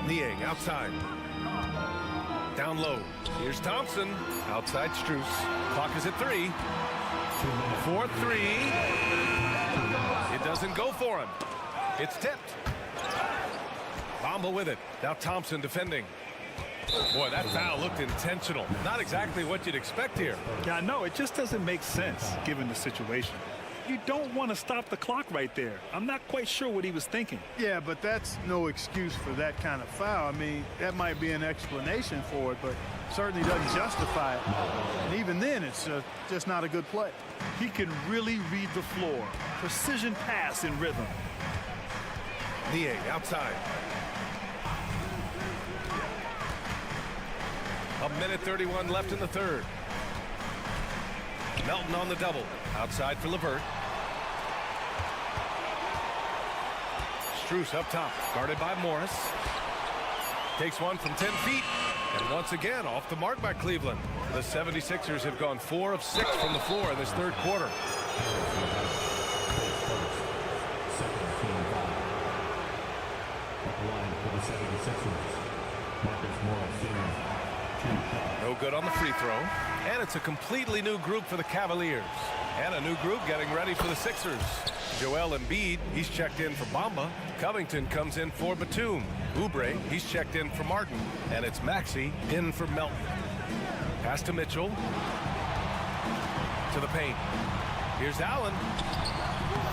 Speaker 7: Niang outside. Down low. Here's Thompson. Outside Strus. Clock is at 3. 4-3. It doesn't go for him. It's tipped. Bamba with it. Now Thompson defending. Boy, that foul looked intentional. Not exactly what you'd expect here.
Speaker 8: Yeah, no, it just doesn't make sense given the situation. You don't want to stop the clock right there. I'm not quite sure what he was thinking.
Speaker 9: Yeah, but that's no excuse for that kind of foul. I mean, that might be an explanation for it, but certainly doesn't justify it. And even then, it's just not a good play.
Speaker 8: He can really read the floor. Precision pass in rhythm.
Speaker 7: Niang outside. 1:31 left in the third. Melton on the double. Outside for LeVert. Strus up top. Guarded by Morris. Takes one from 10 feet. And once again, off the mark by Cleveland. The 76ers have gone 4 of 6 from the floor in this third quarter. No good on the free throw. And it's a completely new group for the Cavaliers. And a new group getting ready for the Sixers. Joel Embiid, he's checked in for Bamba. Covington comes in for Batum. Oubre, he's checked in for Martin. And it's Maxey in for Melton. Pass to Mitchell. To the paint. Here's Allen.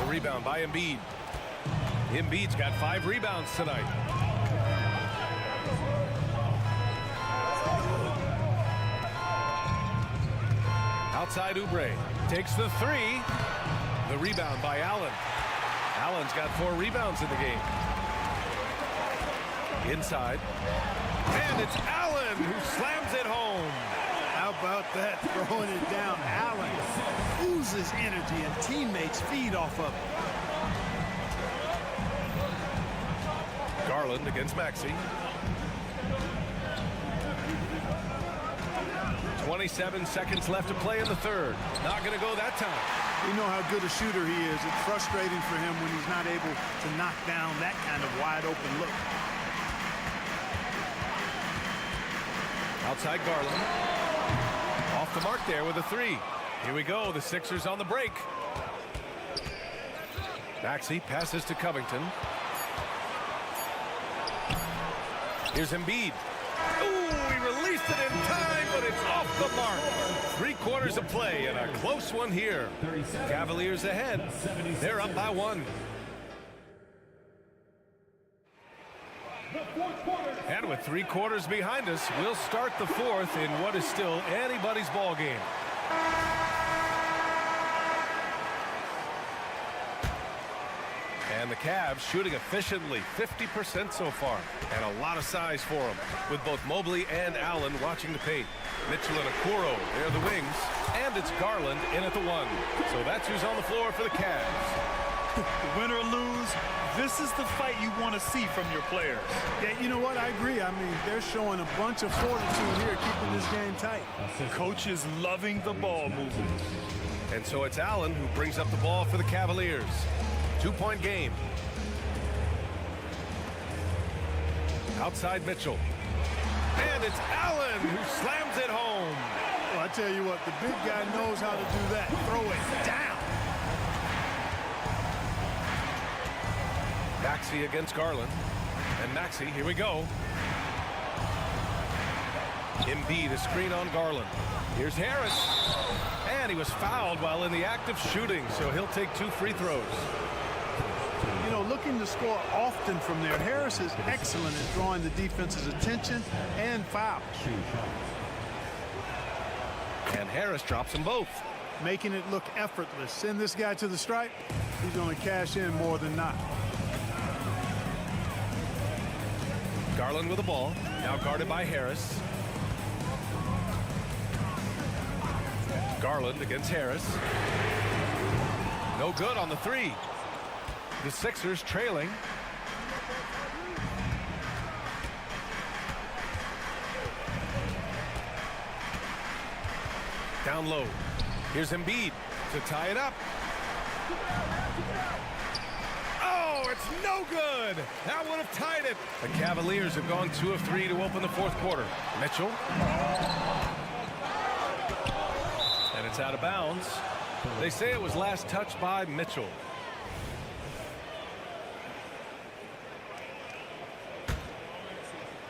Speaker 7: A rebound by Embiid. Embiid's got 5 rebounds tonight. Outside Oubre. Takes the 3. The rebound by Allen. Allen's got 4 rebounds in the game. Inside. And it's Allen who slams it home.
Speaker 9: How about that, throwing it down? Allen oozes energy and teammates feed off of it.
Speaker 7: Garland against Maxey. 27 seconds left to play in the third. Not going to go that time.
Speaker 9: We know how good a shooter he is. It's frustrating for him when he's not able to knock down that kind of wide open look.
Speaker 7: Outside Garland. Off the mark there with a 3. Here we go. The Sixers on the break. Maxey passes to Covington. Here's Embiid. Ooh, he released it in time, but it's off the mark. 3 quarters of play and a close one here. Cavaliers ahead. They're up by 1.
Speaker 11: The fourth quarter
Speaker 7: And with 3 quarters behind us, we'll start the 4th in what is still anybody's ball game. And the Cavs shooting efficiently, 50% so far. And a lot of size for them, with both Mobley and Allen watching the paint. Mitchell and Okoro, they're the wings. And it's Garland in at the 1. So that's who's on the floor for the Cavs.
Speaker 8: Win or lose, this is the fight you want to see from your players.
Speaker 9: Yeah, you know what? I agree. I mean, they're showing a bunch of fortitude here, keeping this game tight.
Speaker 8: Coach is loving the ball movement.
Speaker 7: And so it's Allen who brings up the ball for the Cavaliers. 2-point game. Outside Mitchell. And it's Allen who slams it home.
Speaker 9: Well, I tell you what, the big guy knows how to do that. Throw it down.
Speaker 7: Maxey against Garland. And Maxey, here we go. Embiid, a screen on Garland. Here's Harris. And he was fouled while in the act of shooting, so he'll take 2 free throws.
Speaker 9: You know, looking to score often from there. Harris is excellent at drawing the defense's attention and fouls.
Speaker 7: And Harris drops them both.
Speaker 9: Making it look effortless. Send this guy to the stripe. He's going to cash in more than not.
Speaker 7: Garland with the ball. Now guarded by Harris. Garland against Harris. No good on the 3. The Sixers trailing. Down low. Here's Embiid to tie it up. Oh, it's no good. That would have tied it. The Cavaliers have gone 2 of 3 to open the 4th quarter. Mitchell. And it's out of bounds. They say it was last touched by Mitchell.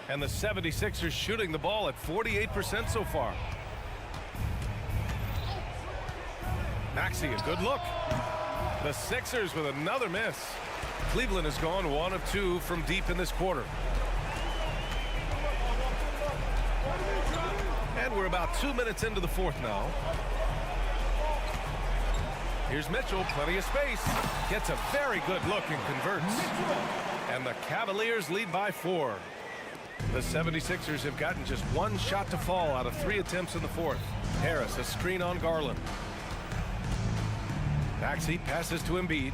Speaker 7: And the 76ers shooting the ball at 48% so far. Maxey, a good look. The Sixers with another miss. Cleveland has gone 1 of 2 from deep in this quarter. And we're about 2 minutes into the 4th now. Here's Mitchell, plenty of space. Gets a very good look and converts. And the Cavaliers lead by 4. The 76ers have gotten just 1 shot to fall out of 3 attempts in the 4th. Harris, a screen on Garland. Maxey passes to Embiid.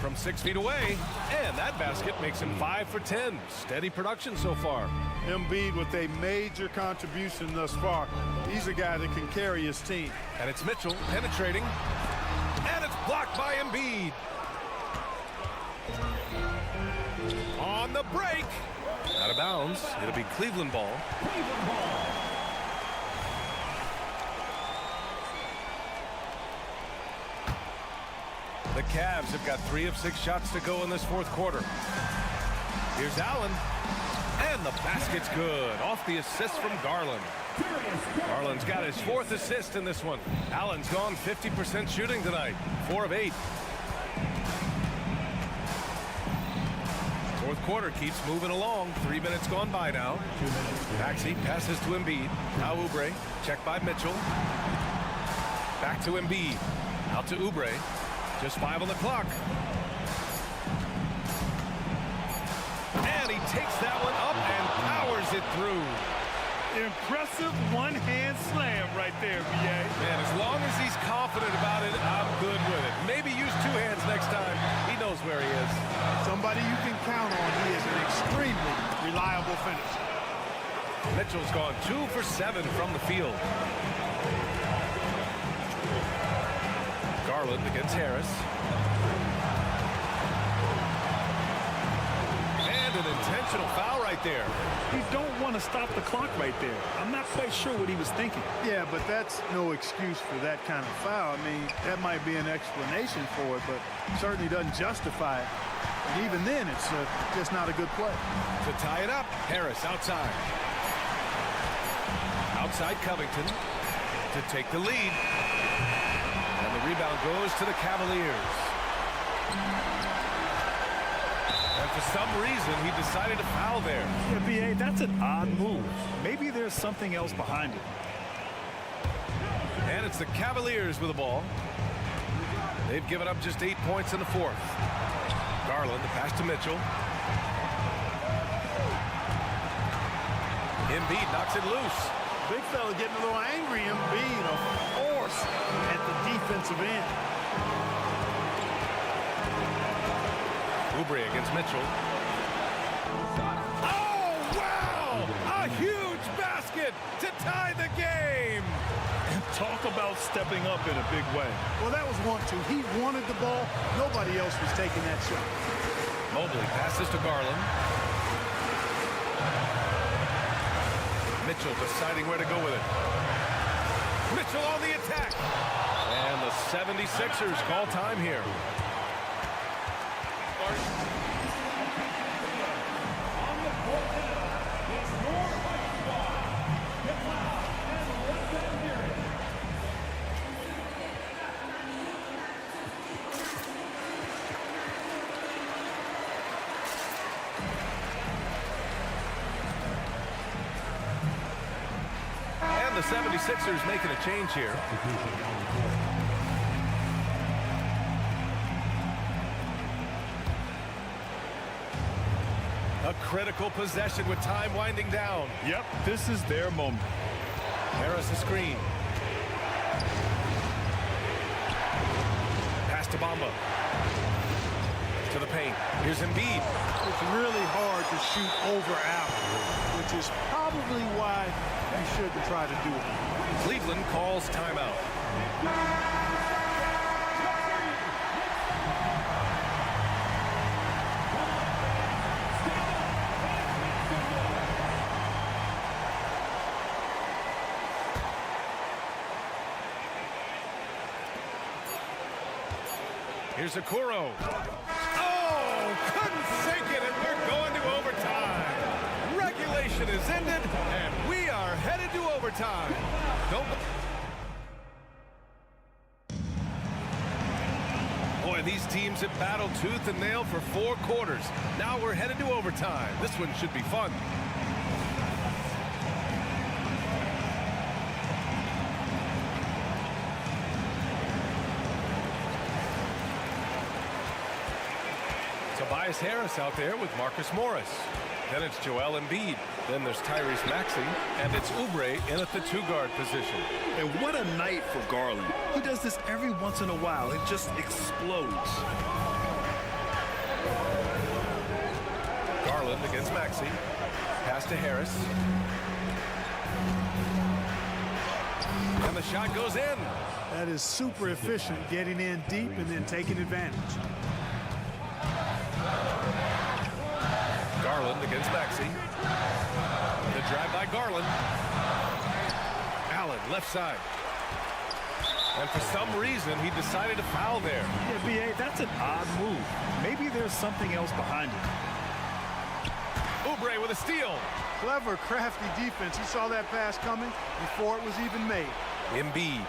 Speaker 7: From 6 feet away, and that basket makes him 5 for 10. Steady production so far.
Speaker 9: Embiid with a major contribution thus far. He's a guy that can carry his team.
Speaker 7: And it's Mitchell penetrating, and it's blocked by Embiid. On the break. Out of bounds. It'll be Cleveland ball. The Cavs have got 3 of 6 shots to go in this 4th quarter. Here's Allen. And the basket's good. Off the assist from Garland. Garland's got his 4th assist in this one. Allen's gone 50% shooting tonight. 4 of 8. 4th quarter keeps moving along. 3 minutes gone by now. Maxey passes to Embiid. Now Oubre. Checked by Mitchell. Back to Embiid. Out to Oubre. Just 5 on the clock. And he takes that one up and powers it through.
Speaker 8: Impressive one-hand slam right there, B.A.
Speaker 7: Man, as long as he's confident about it, I'm good with it. Maybe use 2 hands next time. He knows where he is.
Speaker 9: Somebody you can count on. He is an extremely reliable finisher.
Speaker 7: Mitchell's gone 2 for 7 from the field. Garland against Harris. And an intentional foul right there.
Speaker 8: You don't want to stop the clock right there. I'm not quite sure what he was thinking.
Speaker 9: Yeah, but that's no excuse for that kind of foul. I mean, that might be an explanation for it, but certainly doesn't justify it. And even then, it's just not a good play.
Speaker 7: To tie it up, Harris outside. Outside Covington to take the lead. And the rebound goes to the Cavaliers. And for some reason, he decided to foul there.
Speaker 8: Yeah, B.A., that's an odd move. Maybe there's something else behind it.
Speaker 7: And it's the Cavaliers with the ball. They've given up just 8 points in the fourth. Garland, the pass to Mitchell. Embiid knocks it loose.
Speaker 9: Big fella getting a little angry. Embiid, a force at the defensive end.
Speaker 7: Oubre against Mitchell. Oh, wow! A huge basket to tie the game.
Speaker 8: And talk about stepping up in a big way.
Speaker 9: Well, that was 1-2. He wanted the ball. Nobody else was taking that shot.
Speaker 7: Mobley passes to Garland. Mitchell deciding where to go with it. Mitchell on the attack. And the 76ers call time here. The 76ers making a change here. A critical possession with time winding down.
Speaker 8: Yep, this is their moment.
Speaker 7: Harris a screen. Pass to Bamba. To the paint. Here's Embiid.
Speaker 9: It's really hard to shoot over Allen, which is probably why you shouldn't try to do it.
Speaker 7: Cleveland calls timeout. Here's Okoro. Oh, couldn't sink it, and we're going to overtime. Regulation is ended, and we are headed to overtime. Boy, these teams have battled tooth and nail for 4 quarters. Now we're headed to overtime. This one should be fun. Tobias Harris out there with Marcus Morris. Then it's Joel Embiid. Then there's Tyrese Maxey. And it's Oubre in at the 2-guard position.
Speaker 8: And what a night for Garland. He does this every once in a while. It just explodes.
Speaker 7: Garland against Maxey. Pass to Harris. And the shot goes in.
Speaker 9: That is super efficient, getting in deep and then taking advantage.
Speaker 7: Garland against Maxey. The drive by Garland. Allen, left side. And for some reason, he decided to foul there.
Speaker 8: Yeah, B.A., that's an odd move. Maybe there's something else behind it.
Speaker 7: Oubre with a steal.
Speaker 9: Clever, crafty defense. He saw that pass coming before it was even made.
Speaker 7: Embiid.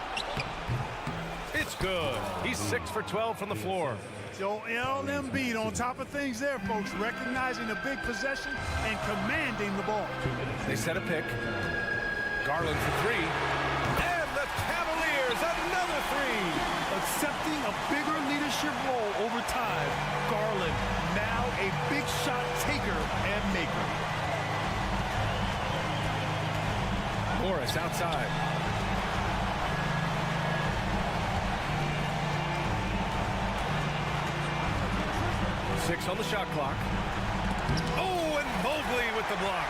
Speaker 7: It's good. He's 6 for 12 from the floor.
Speaker 9: Joel Embiid on top of things there, folks, recognizing a big possession and commanding the ball.
Speaker 7: They set a pick. Garland for 3. And the Cavaliers, another 3.
Speaker 8: Accepting a bigger leadership role over time, Garland now a big shot taker and maker.
Speaker 7: Morris outside. Six on the shot clock. Oh, and Mobley with the block.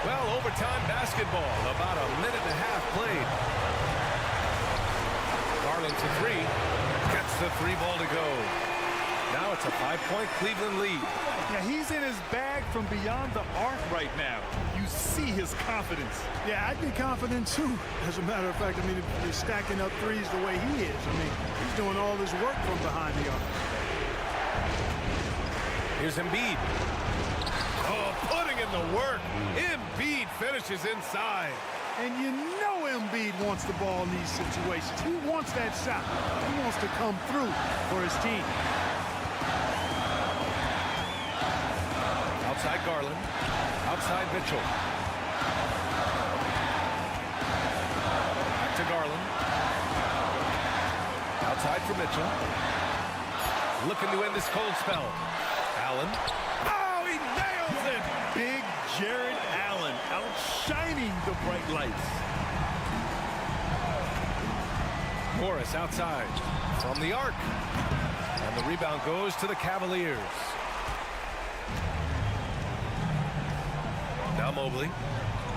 Speaker 7: Well, overtime basketball. About a minute and a half played. Garland to 3. Gets the 3 ball to go. Now it's a 5-point Cleveland lead.
Speaker 8: Yeah, he's in his bag from beyond the arc right now. You see his confidence.
Speaker 9: Yeah, I'd be confident too. As a matter of fact, I mean, if he's stacking up threes the way he is. I mean, he's doing all this work from behind the arc.
Speaker 7: Here's Embiid. Oh, putting in the work. Embiid finishes inside.
Speaker 9: And you know Embiid wants the ball in these situations. He wants that shot. He wants to come through for his team.
Speaker 7: Outside Garland. Outside Mitchell. Back to Garland. Outside for Mitchell. Looking to end this cold spell. Allen.
Speaker 8: Oh, he nails it! Big Jared Allen outshining the bright lights.
Speaker 7: Morris outside from the arc. And the rebound goes to the Cavaliers. Now Mobley.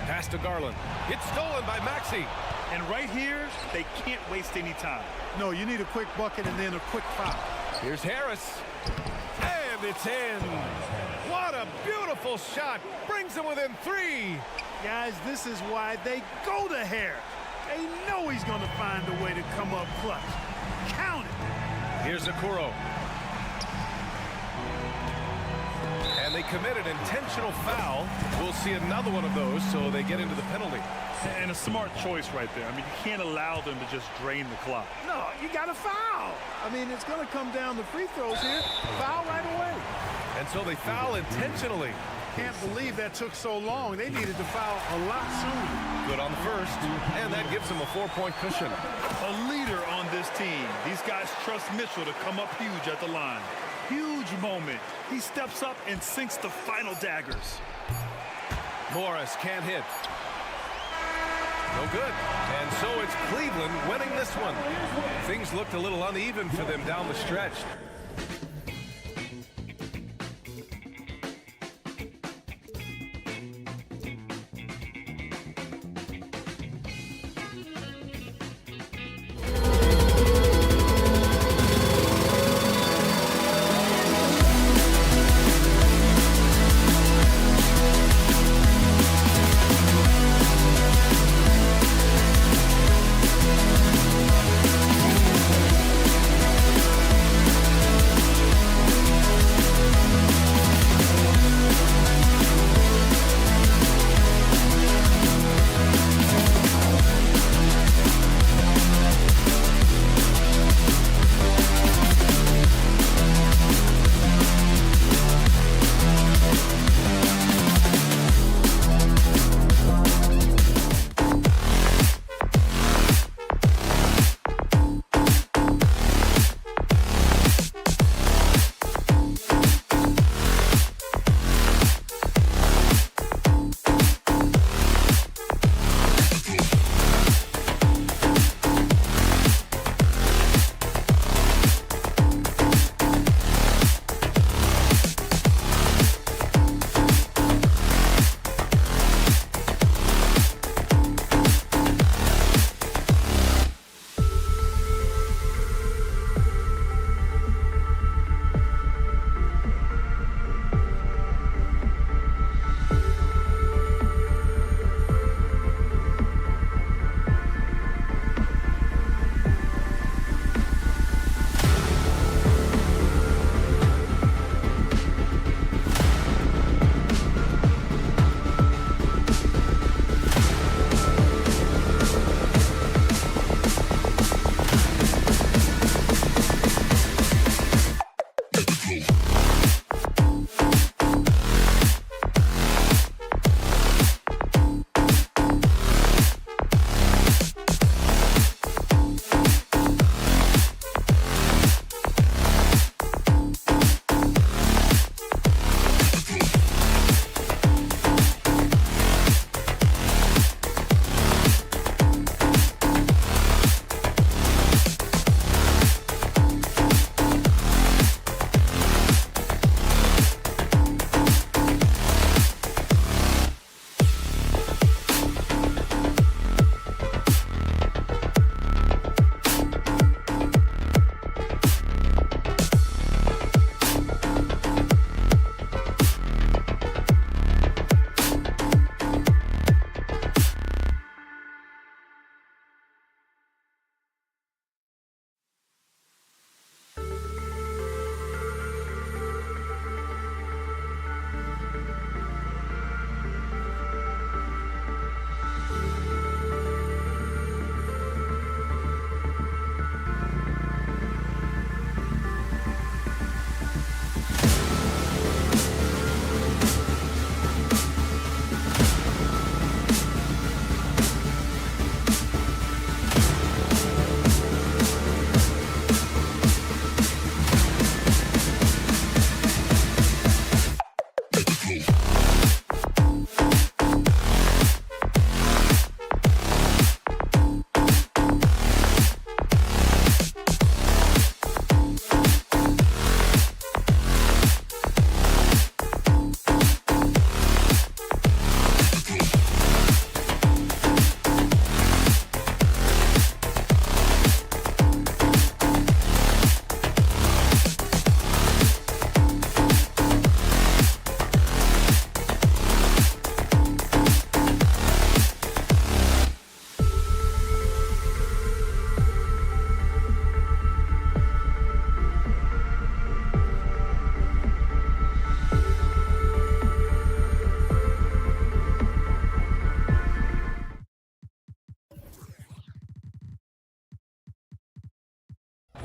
Speaker 7: Pass to Garland. It's stolen by Maxey.
Speaker 8: And right here, they can't waste any time.
Speaker 9: No, you need a quick bucket and then a quick foul.
Speaker 7: Here's Harris. And it's in. What a beautiful shot. Brings him within 3.
Speaker 9: Guys, this is why they go to Harris. They know he's going to find a way to come up clutch. Count it.
Speaker 7: Here's Okoro. And they commit an intentional foul. We'll see another one of those, so they get into the penalty.
Speaker 8: And a smart choice right there. I mean, you can't allow them to just drain the clock.
Speaker 9: No, you got to foul. I mean, it's going to come down to free throws here. Foul right away.
Speaker 7: And so they foul intentionally.
Speaker 9: Can't believe that took so long. They needed to foul a lot sooner.
Speaker 7: Good on the first, and that gives them a 4-point cushion.
Speaker 8: A leader on this team. These guys trust Mitchell to come up huge at the line. Huge moment. He steps up and sinks the final daggers.
Speaker 7: Morris can't hit. No good. And so it's Cleveland winning this one. Things looked a little uneven for them down the stretch.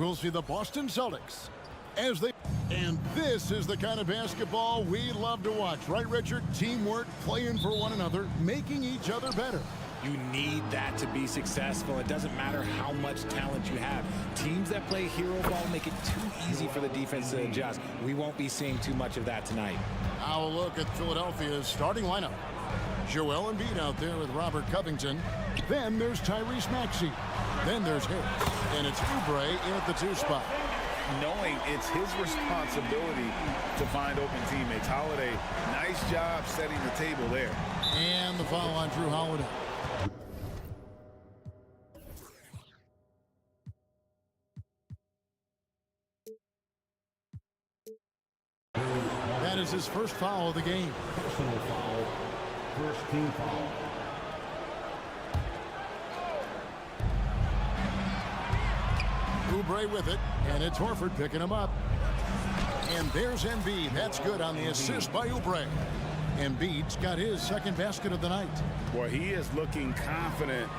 Speaker 1: we'll see the Boston Celtics as they... And this is the kind of basketball we love to watch, right, Richard? Teamwork, playing for one another, making each other better.
Speaker 12: You need that to be successful. It doesn't matter how much talent you have. Teams that play hero ball make it too easy for the defense to adjust. We won't be seeing too much of that tonight.
Speaker 1: Now a look at Philadelphia's starting lineup. Joel Embiid out there with Robert Covington. Then there's Tyrese Maxey. Then there's Harris. And it's Oubre in at the 2 spot.
Speaker 3: Knowing it's his responsibility to find open teammates. Holiday, nice job setting the table there.
Speaker 1: And the foul on Drew Holiday. That is his first foul of the game.
Speaker 11: Personal foul. First team foul.
Speaker 1: Oubre with it, and it's Horford picking him up. And there's Embiid. That's good on the assist by Oubre. Embiid's got his second basket of the night.
Speaker 3: Boy, he is looking confident.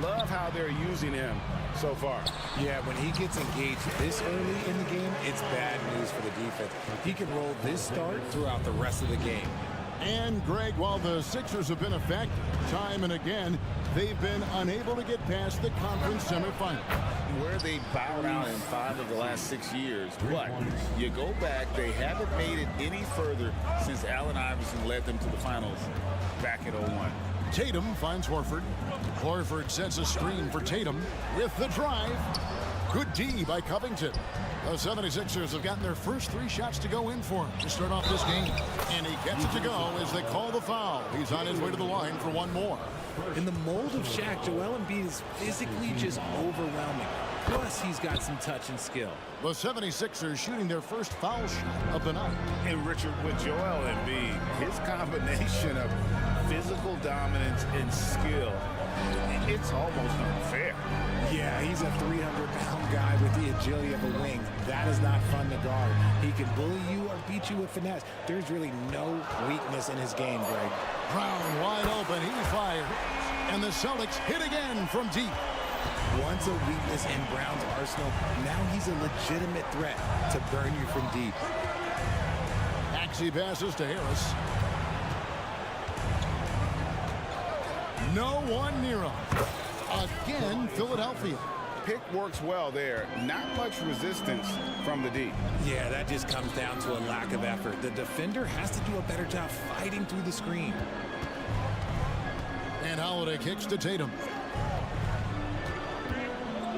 Speaker 3: Love how they're using him so far.
Speaker 12: Yeah, when he gets engaged this early in the game, it's bad news for the defense. He can roll this start throughout the rest of the game.
Speaker 1: And, Greg, while the Sixers have been effective time and again, they've been unable to get past the conference semifinals.
Speaker 3: Where they bowed out in 5 of the last 6 years. But you go back, they haven't made it any further since Allen Iverson led them to the finals back in 01.
Speaker 1: Tatum finds Horford. Horford sets a screen for Tatum with the drive. Good D by Covington. The 76ers have gotten their first 3 shots to go in for him to start off this game. And he gets it to go as they call the foul. He's on his way to the line for one more.
Speaker 12: In the mold of Shaq, Joel Embiid is physically just overwhelming. Plus, he's got some touch and skill.
Speaker 1: The 76ers shooting their first foul shot of the night.
Speaker 3: And Richard, with Joel Embiid, his combination of physical dominance and skill, it's almost unfair.
Speaker 12: Yeah, he's a 300-pound guy with the agility of a wing. That is not fun to guard. He can bully you or beat you with finesse. There's really no weakness in his game, Greg.
Speaker 1: Brown wide open. He fires. And the Celtics hit again from deep.
Speaker 12: Once a weakness in Brown's arsenal, now he's a legitimate threat to burn you from deep.
Speaker 1: Maxey passes to Harris. No one near him. Again, Philadelphia.
Speaker 3: Pick works well there. Not much resistance from the D.
Speaker 12: Yeah, that just comes down to a lack of effort. The defender has to do a better job fighting through the screen.
Speaker 1: And Holiday kicks to Tatum.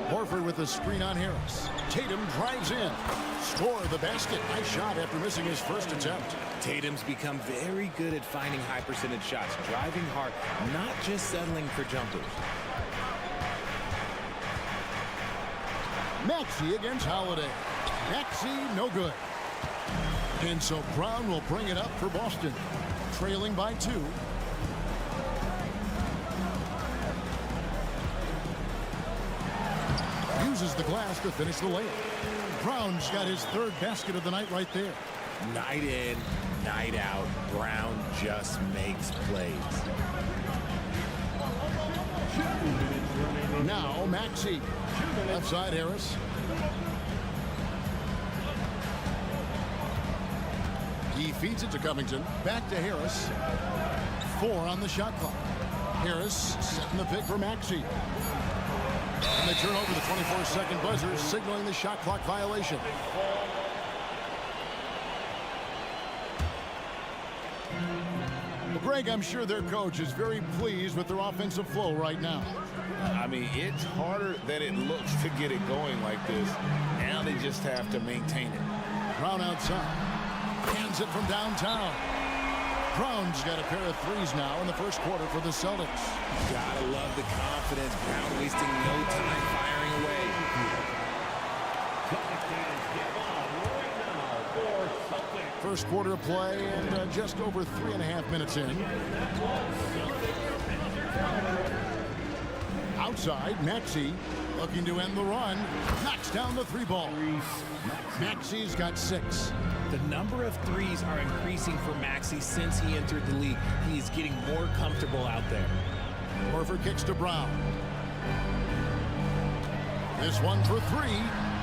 Speaker 1: Horford with the screen on Harris. Tatum drives in. Score the basket. Nice shot after missing his first attempt.
Speaker 12: Tatum's become very good at finding high percentage shots, driving hard, not just settling for jumpers.
Speaker 1: Maxey against Holiday. Maxey, no good. And so Brown will bring it up for Boston. Trailing by 2. Uses the glass to finish the layup. Brown's got his 3rd basket of the night right there.
Speaker 12: Night in, night out, Brown just makes plays.
Speaker 1: Now Maxey. Left side Harris. He feeds it to Covington. Back to Harris. 4 on the shot clock. Harris setting the pick for Maxey. And they turn over the 24-second buzzer, signaling the shot clock violation. Well, Greg, I'm sure their coach is very pleased with their offensive flow right now.
Speaker 3: I mean, it's harder than it looks to get it going like this. Now they just have to maintain it.
Speaker 1: Brown outside. Hands it from downtown. Brown's got a pair of 3s now in the first quarter for the Celtics.
Speaker 12: Gotta love the confidence. Brown wasting no time firing away.
Speaker 1: First quarter of play and just over 3.5 minutes in. Outside, Maxey looking to end the run. Knocks down the 3-ball. Maxey's got 6.
Speaker 12: The number of 3s are increasing for Maxey since he entered the league. He is getting more comfortable out there.
Speaker 1: Horford kicks to Brown. This one for 3.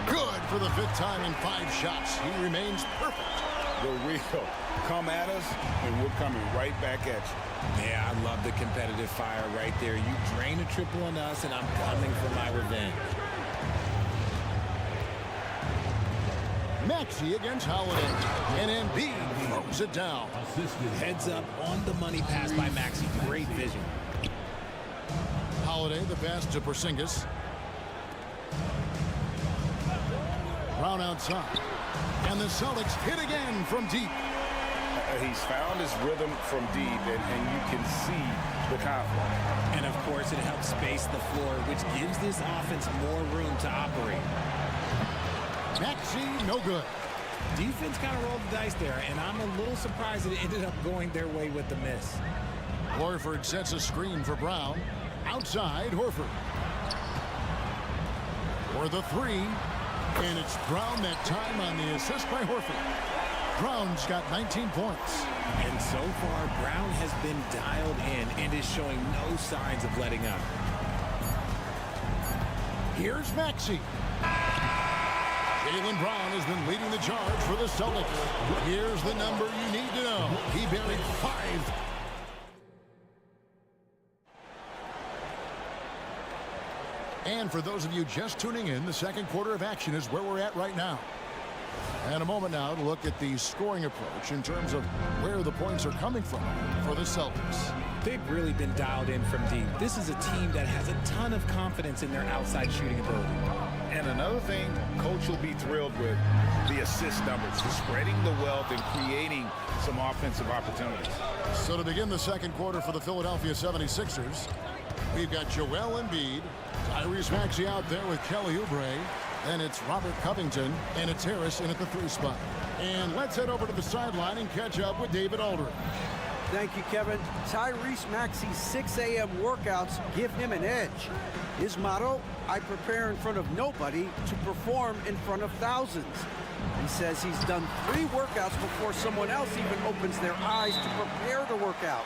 Speaker 1: Good. For the 5th time in 5 shots, he remains perfect.
Speaker 3: The real. Come at us, and we're coming right back at you.
Speaker 12: Yeah, I love the competitive fire right there. You drain a triple on us, and I'm coming for my revenge.
Speaker 1: Maxey against Holiday. And Embiid throws it down.
Speaker 12: Heads up on the money pass by Maxey. Great vision.
Speaker 1: Holiday, the pass to Porzingis. Brown outside. And the Celtics hit again from deep.
Speaker 3: He's found his rhythm from deep, and you can see the confidence.
Speaker 12: And, of course, it helps space the floor, which gives this offense more room to operate.
Speaker 1: Maxey, no good.
Speaker 12: Defense kind of rolled the dice there, and I'm a little surprised that it ended up going their way with the miss.
Speaker 1: Horford sets a screen for Brown. Outside, Horford. For the 3. And it's Brown that time on the assist by Horford. Brown's got 19 points.
Speaker 12: And so far, Brown has been dialed in and is showing no signs of letting up.
Speaker 1: Here's Maxey. Jaylen Brown has been leading the charge for the Celtics. Here's the number you need to know. He buried 5. And for those of you just tuning in, the second quarter of action is where we're at right now. And a moment now to look at the scoring approach in terms of where the points are coming from for the Celtics.
Speaker 12: They've really been dialed in from deep. This is a team that has a ton of confidence in their outside shooting ability.
Speaker 3: And another thing, Coach will be thrilled with the assist numbers, spreading the wealth and creating some offensive opportunities.
Speaker 1: So to begin the second quarter for the Philadelphia 76ers, we've got Joel Embiid, Tyrese Maxey out there with Kelly Oubre. Then it's Robert Covington, and it's Harris in at the 3 spot. And let's head over to the sideline and catch up with David Aldridge.
Speaker 4: Thank you, Kevin. Tyrese Maxey's 6 a.m. workouts give him an edge. His motto, I prepare in front of nobody to perform in front of thousands. He says he's done 3 workouts before someone else even opens their eyes to prepare to work out.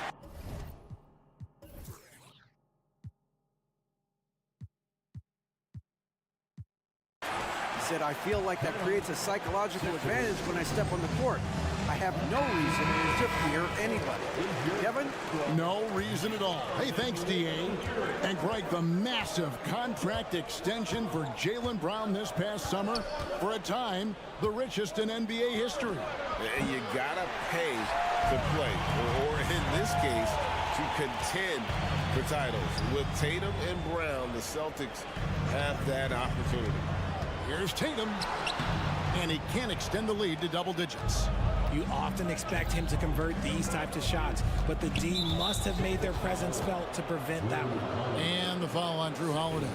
Speaker 4: He said, I feel like that creates a psychological advantage when I step on the court. I have no reason to fear anybody. Kevin?
Speaker 1: No reason at all. Hey, thanks, D.A. And Greg, the massive contract extension for Jaylen Brown this past summer, for a time, the richest in NBA history.
Speaker 3: You gotta pay to play, or in this case, to contend for titles. With Tatum and Brown, the Celtics have that opportunity.
Speaker 1: Here's Tatum, and he can't extend the lead to double digits.
Speaker 12: You often expect him to convert these types of shots, but the D must have made their presence felt to prevent that one.
Speaker 1: And the foul on Drew Holiday.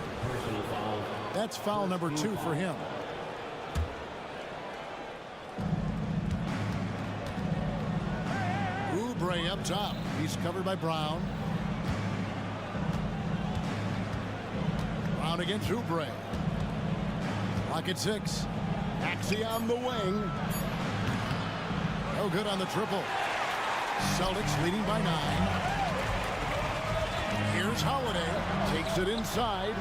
Speaker 1: That's foul number 2 for him. Oubre up top. He's covered by Brown. Brown against Oubre. Lock at 6. Maxey on the wing. No good on the triple. Celtics leading by 9. Here's Holiday. Takes it inside.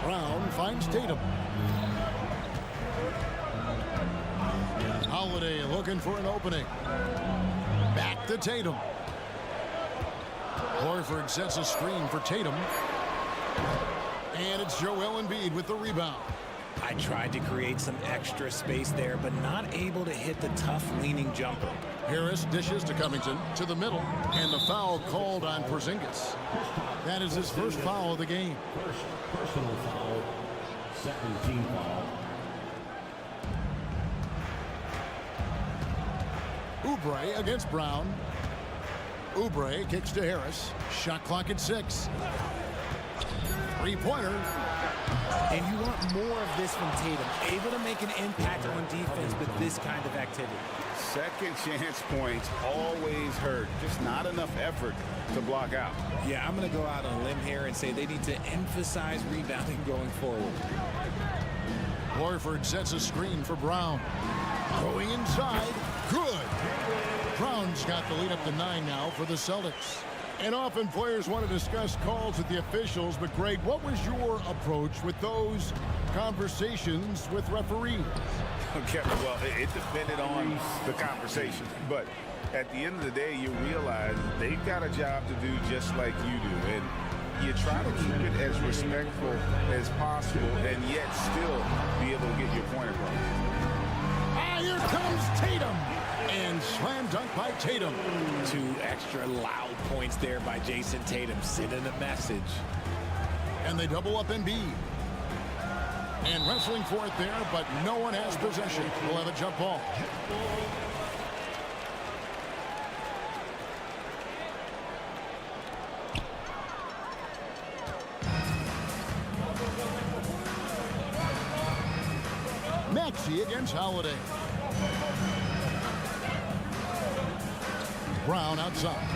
Speaker 1: Brown finds Tatum. Holiday looking for an opening. Back to Tatum. Horford sets a screen for Tatum. And it's Joel Embiid with the rebound.
Speaker 12: I tried to create some extra space there, but not able to hit the tough leaning jumper.
Speaker 1: Harris dishes to Covington to the middle, and the foul called on Porzingis. That is his first foul of the game.
Speaker 11: First personal foul, second team foul.
Speaker 1: Oubre against Brown. Oubre kicks to Harris. Shot clock at 6. Three-pointer.
Speaker 12: And you want more of this from Tatum, able to make an impact on defense with this kind of activity.
Speaker 3: Second chance points always hurt. Just not enough effort to block out.
Speaker 12: Yeah, I'm going to go out on a limb here and say they need to emphasize rebounding going forward.
Speaker 1: Horford sets a screen for Brown. Going inside. Good. Brown's got the lead up to 9 now for the Celtics. And often players want to discuss calls with the officials, but Greg, what was your approach with those conversations with referees?
Speaker 3: Okay, well, it depended on the conversation, but at the end of the day, you realize they've got a job to do just like you do, and you try to keep it as respectful as possible and yet still be able to get your point across.
Speaker 1: Ah, here comes Tatum. And slam dunk by Tatum.
Speaker 12: 2 extra loud points there by Jason Tatum, sending a message.
Speaker 1: And they double up Embiid. And wrestling for it there, but no one has possession. We'll have a jump ball. Maxey against Holiday. Brown outside.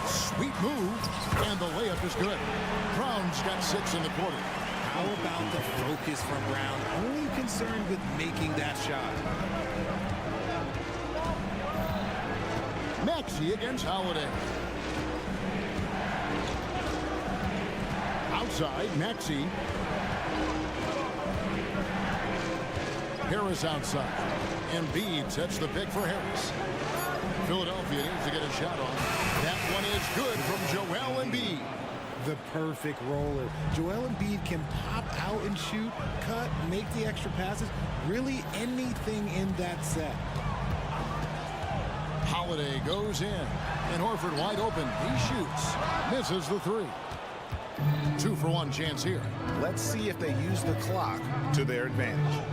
Speaker 1: Sweet move, and the layup is good. Brown's got 6 in the quarter.
Speaker 12: How about the focus from Brown? Only concerned with making that shot.
Speaker 1: Maxey against Holiday. Outside, Maxey. Harris outside. Embiid sets the pick for Harris. Philadelphia needs to get a shot on. That one is good from Joel Embiid.
Speaker 12: The perfect roller. Joel Embiid can pop out and shoot, cut, make the extra passes, really anything in that set.
Speaker 1: Holiday goes in, and Horford wide open. He shoots, misses the 3. 2-for-1 chance here.
Speaker 6: Let's see if they use the clock to their advantage.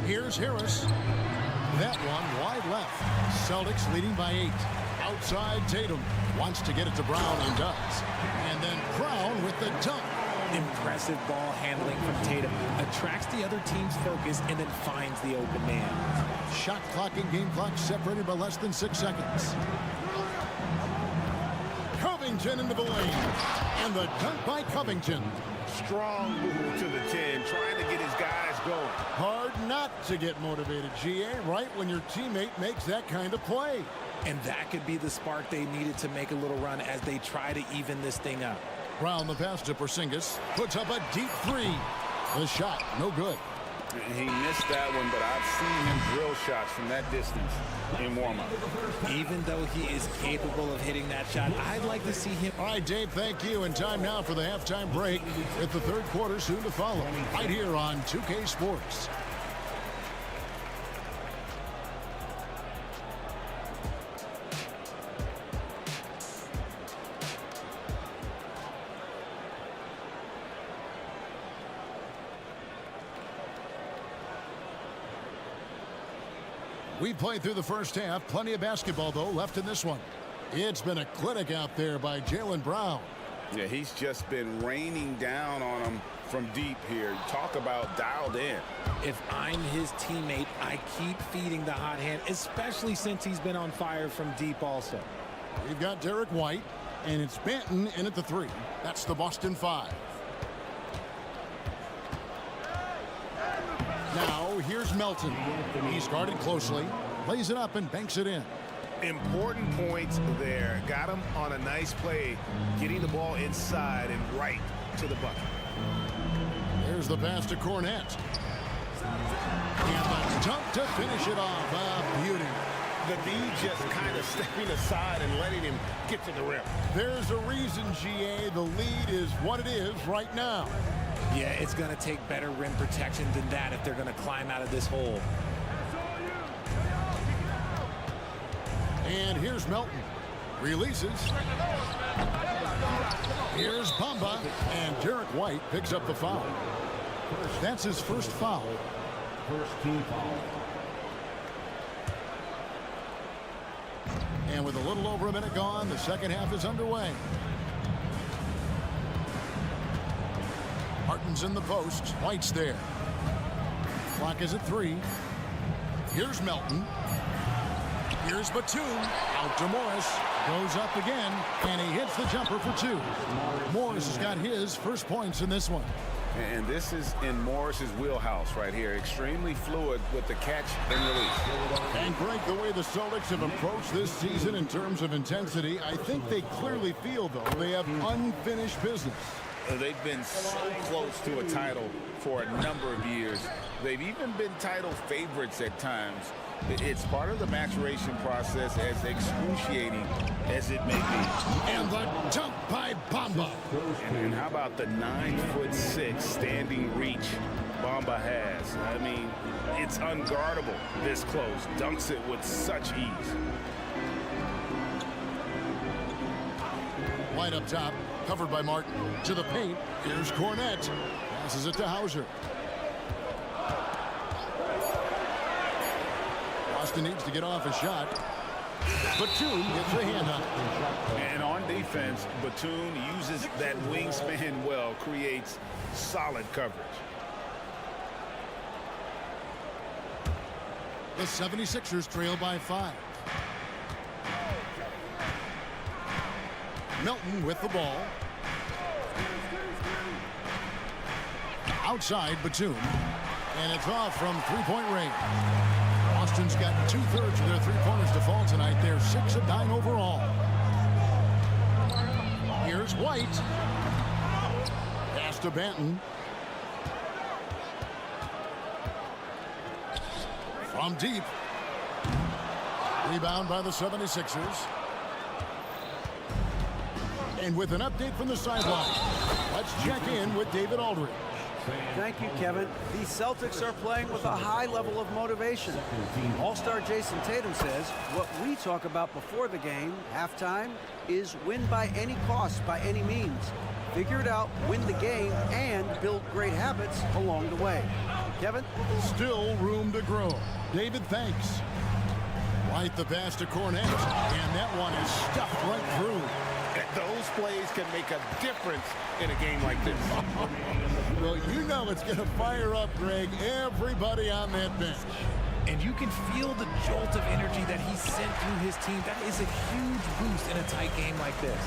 Speaker 1: Here's Harris. That one wide left. Celtics leading by 8. Outside, Tatum wants to get it to Brown and does. And then Brown with the dunk.
Speaker 12: Impressive ball handling from Tatum. Attracts the other team's focus and then finds the open man.
Speaker 1: Shot clock and game clock separated by less than 6 seconds. Covington into the lane. And the dunk by Covington.
Speaker 6: Strong move to the 10, trying to get his guys going.
Speaker 1: Hard not to get motivated, GA, right when your teammate makes that kind of play.
Speaker 12: And that could be the spark they needed to make a little run as they try to even this thing up.
Speaker 1: Brown the pass to Porzingis. Puts up a deep 3. The shot, no good.
Speaker 3: He missed that one, but I've seen him drill shots from that distance in warm-up.
Speaker 12: Even though he is capable of hitting that shot, I'd like to see him.
Speaker 1: All right, Dave, thank you. And time now for the halftime break with the third quarter soon to follow. Right here on 2K Sports. We played through the first half. Plenty of basketball, though, left in this one. It's been a clinic out there by Jaylen Brown.
Speaker 3: Yeah, he's just been raining down on him from deep here. Talk about dialed in.
Speaker 12: If I'm his teammate, I keep feeding the hot hand, especially since he's been on fire from deep also.
Speaker 1: We've got Derek White, and it's Banton in at the 3. That's the Boston 5. Now, here's Melton. He's guarded closely, lays it up and banks it in.
Speaker 6: Important points there. Got him on a nice play, getting the ball inside and right to the bucket.
Speaker 1: There's the pass to Cornette. And the dunk to finish it off. A beauty.
Speaker 6: The D just kind of stepping aside and letting him get to the rim.
Speaker 1: There's a reason, GA. The lead is what it is right now.
Speaker 12: Yeah, it's going to take better rim protection than that if they're going to climb out of this hole.
Speaker 1: And here's Melton. Releases. Here's Bamba. And Derek White picks up the foul. That's his first foul.
Speaker 11: First team foul.
Speaker 1: And with a little over a minute gone, the second half is underway. Martin's in the post. White's there. Clock is at 3. Here's Melton. Here's Batum. Out to Morris. Goes up again. And he hits the jumper for 2. Morris has got his first points in this one.
Speaker 3: And this is in Morris's wheelhouse right here. Extremely fluid with the catch and release.
Speaker 1: And Greg, the way the Celtics have approached this season in terms of intensity, I think they clearly feel, though, they have unfinished business.
Speaker 3: They've been so close to a title for a number of years. They've even been title favorites at times. It's part of the maturation process, as excruciating as it may be.
Speaker 1: And the dunk by Bamba.
Speaker 3: And how about the 9'6" standing reach Bamba has? I mean, it's unguardable this close. Dunks it with such ease.
Speaker 1: White up top, covered by Martin. To the paint, here's Cornette. Passes it to Hauser. Boston needs to get off a shot. Batum gets a hand up.
Speaker 3: And on defense, Batum uses that wingspan well, creates solid coverage.
Speaker 1: The 76ers trail by 5. Melton with the ball. Outside Batum. And it's off from three-point range. Boston's got 2/3 of their three-pointers to fall tonight. They're 6 of 9 overall. Here's White. Pass to Banton. From deep. Rebound by the 76ers. And with an update from the sideline, let's check in with David Aldridge.
Speaker 4: Thank you, Kevin. The Celtics are playing with a high level of motivation. All-star Jason Tatum says what we talk about before the game, halftime, is win by any cost, by any means. Figure it out, win the game, and build great habits along the way. Kevin?
Speaker 1: Still room to grow. David, thanks. White the pass to Cornette, and that one is stuffed right through.
Speaker 3: Those plays can make a difference in a game like this.
Speaker 1: Well, you know it's going to fire up, Greg, everybody on that bench.
Speaker 12: And you can feel the jolt of energy that he sent through his team. That is a huge boost in a tight game like this.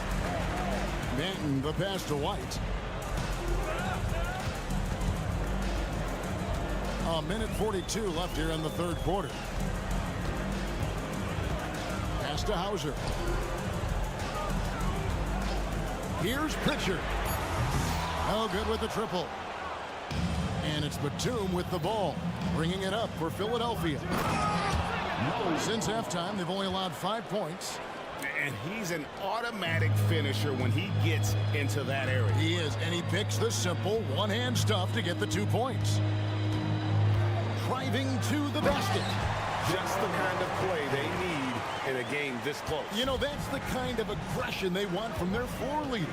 Speaker 1: Banton the pass to White. A minute 42 left here in the third quarter. Pass to Hauser. Here's Pritchard. No good with the triple. And it's Batum with the ball, bringing it up for Philadelphia. Since halftime, they've only allowed 5 points.
Speaker 3: And he's an automatic finisher when he gets into that area.
Speaker 1: He is, and he picks the simple one-hand stuff to get the 2 points. Driving to the basket.
Speaker 3: Just the kind of play they need in a game this close.
Speaker 1: You know, that's the kind of aggression they want from their floor leader.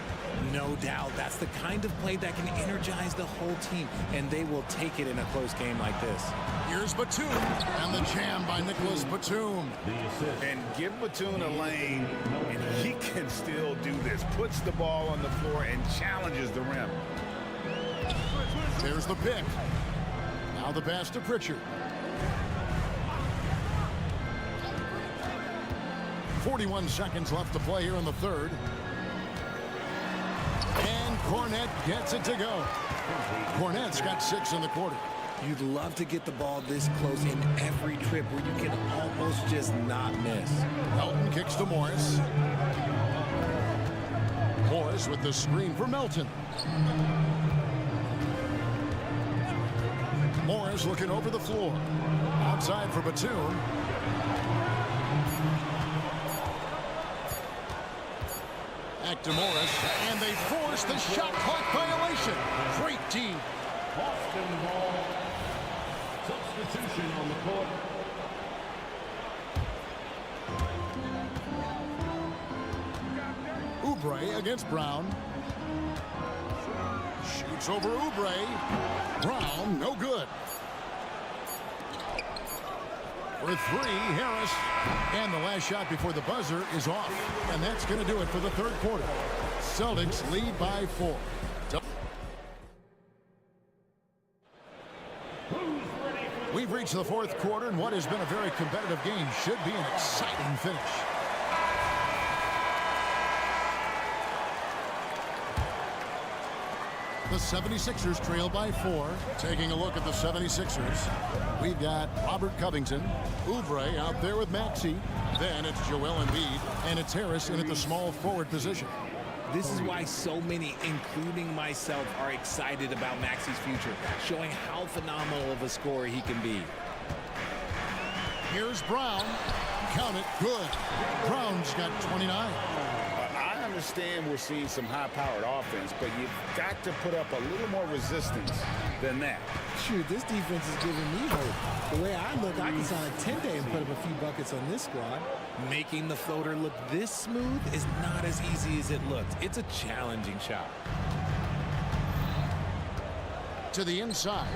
Speaker 12: No doubt. That's the kind of play that can energize the whole team, and they will take it in a close game like this.
Speaker 1: Here's Batum, and the jam by Nicholas Batum.
Speaker 3: And give Batum a lane, and he can still do this. Puts the ball on the floor and challenges the rim.
Speaker 1: There's the pick. Now the pass to Pritchard. 41 seconds left to play here in the third. And Cornette gets it to go. Cornette's got 6 in the quarter.
Speaker 12: You'd love to get the ball this close in every trip where you can almost just not miss.
Speaker 1: Melton kicks to Morris. Morris with the screen for Melton. Morris looking over the floor. Outside for Batum. Back to Morris, and they force the shot clock violation. Great team.
Speaker 11: Boston ball. Substitution on the court.
Speaker 1: Oubre against Brown. Shoots over Oubre. Brown, no good. For 3, Harris. And the last shot before the buzzer is off. And that's going to do it for the third quarter. Celtics lead by 4. We've reached the fourth quarter, and what has been a very competitive game should be an exciting finish. The 76ers trail by 4. Taking a look at the 76ers, we've got Robert Covington, Oubre out there with Maxey. Then it's Joel Embiid, and it's Harris in at the small forward position.
Speaker 12: This is why so many, including myself, are excited about Maxey's future, showing how phenomenal of a scorer he can be.
Speaker 1: Here's Brown. Count it. Good. Brown's got 29.
Speaker 3: I understand we're seeing some high-powered offense, but you've got to put up a little more resistance than that.
Speaker 12: Shoot, this defense is giving me hope. The way I look, I can sign a 10-day and put up a few buckets on this squad. Making the floater look this smooth is not as easy as it looks. It's a challenging shot.
Speaker 1: To the inside.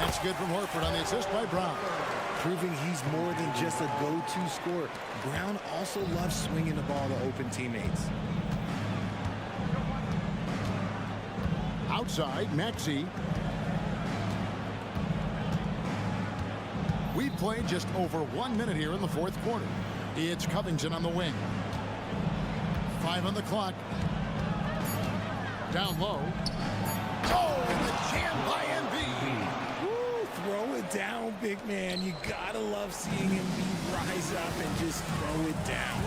Speaker 1: That's good from Horford on the assist by Brown.
Speaker 12: Proving he's more than just a go-to scorer. Brown also loves swinging the ball to open teammates.
Speaker 1: Outside, Maxey. We've played just over 1 minute here in the fourth quarter. It's Covington on the wing. 5 on the clock. Down low. Oh, and the jam by Embiid.
Speaker 12: Throw it down, big man. You gotta love seeing him rise up and just throw it down.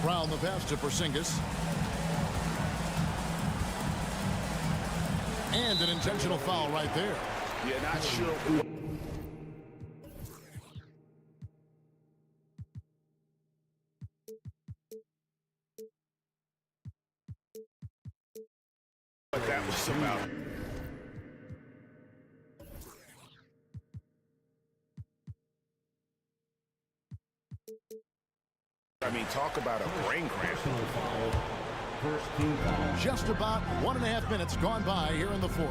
Speaker 1: Brown the pass to Porzingis. And an intentional foul right there.
Speaker 3: You're not sure. What that was about. I mean, talk about a brain cramp.
Speaker 1: Just about 1.5 minutes gone by here in the fourth.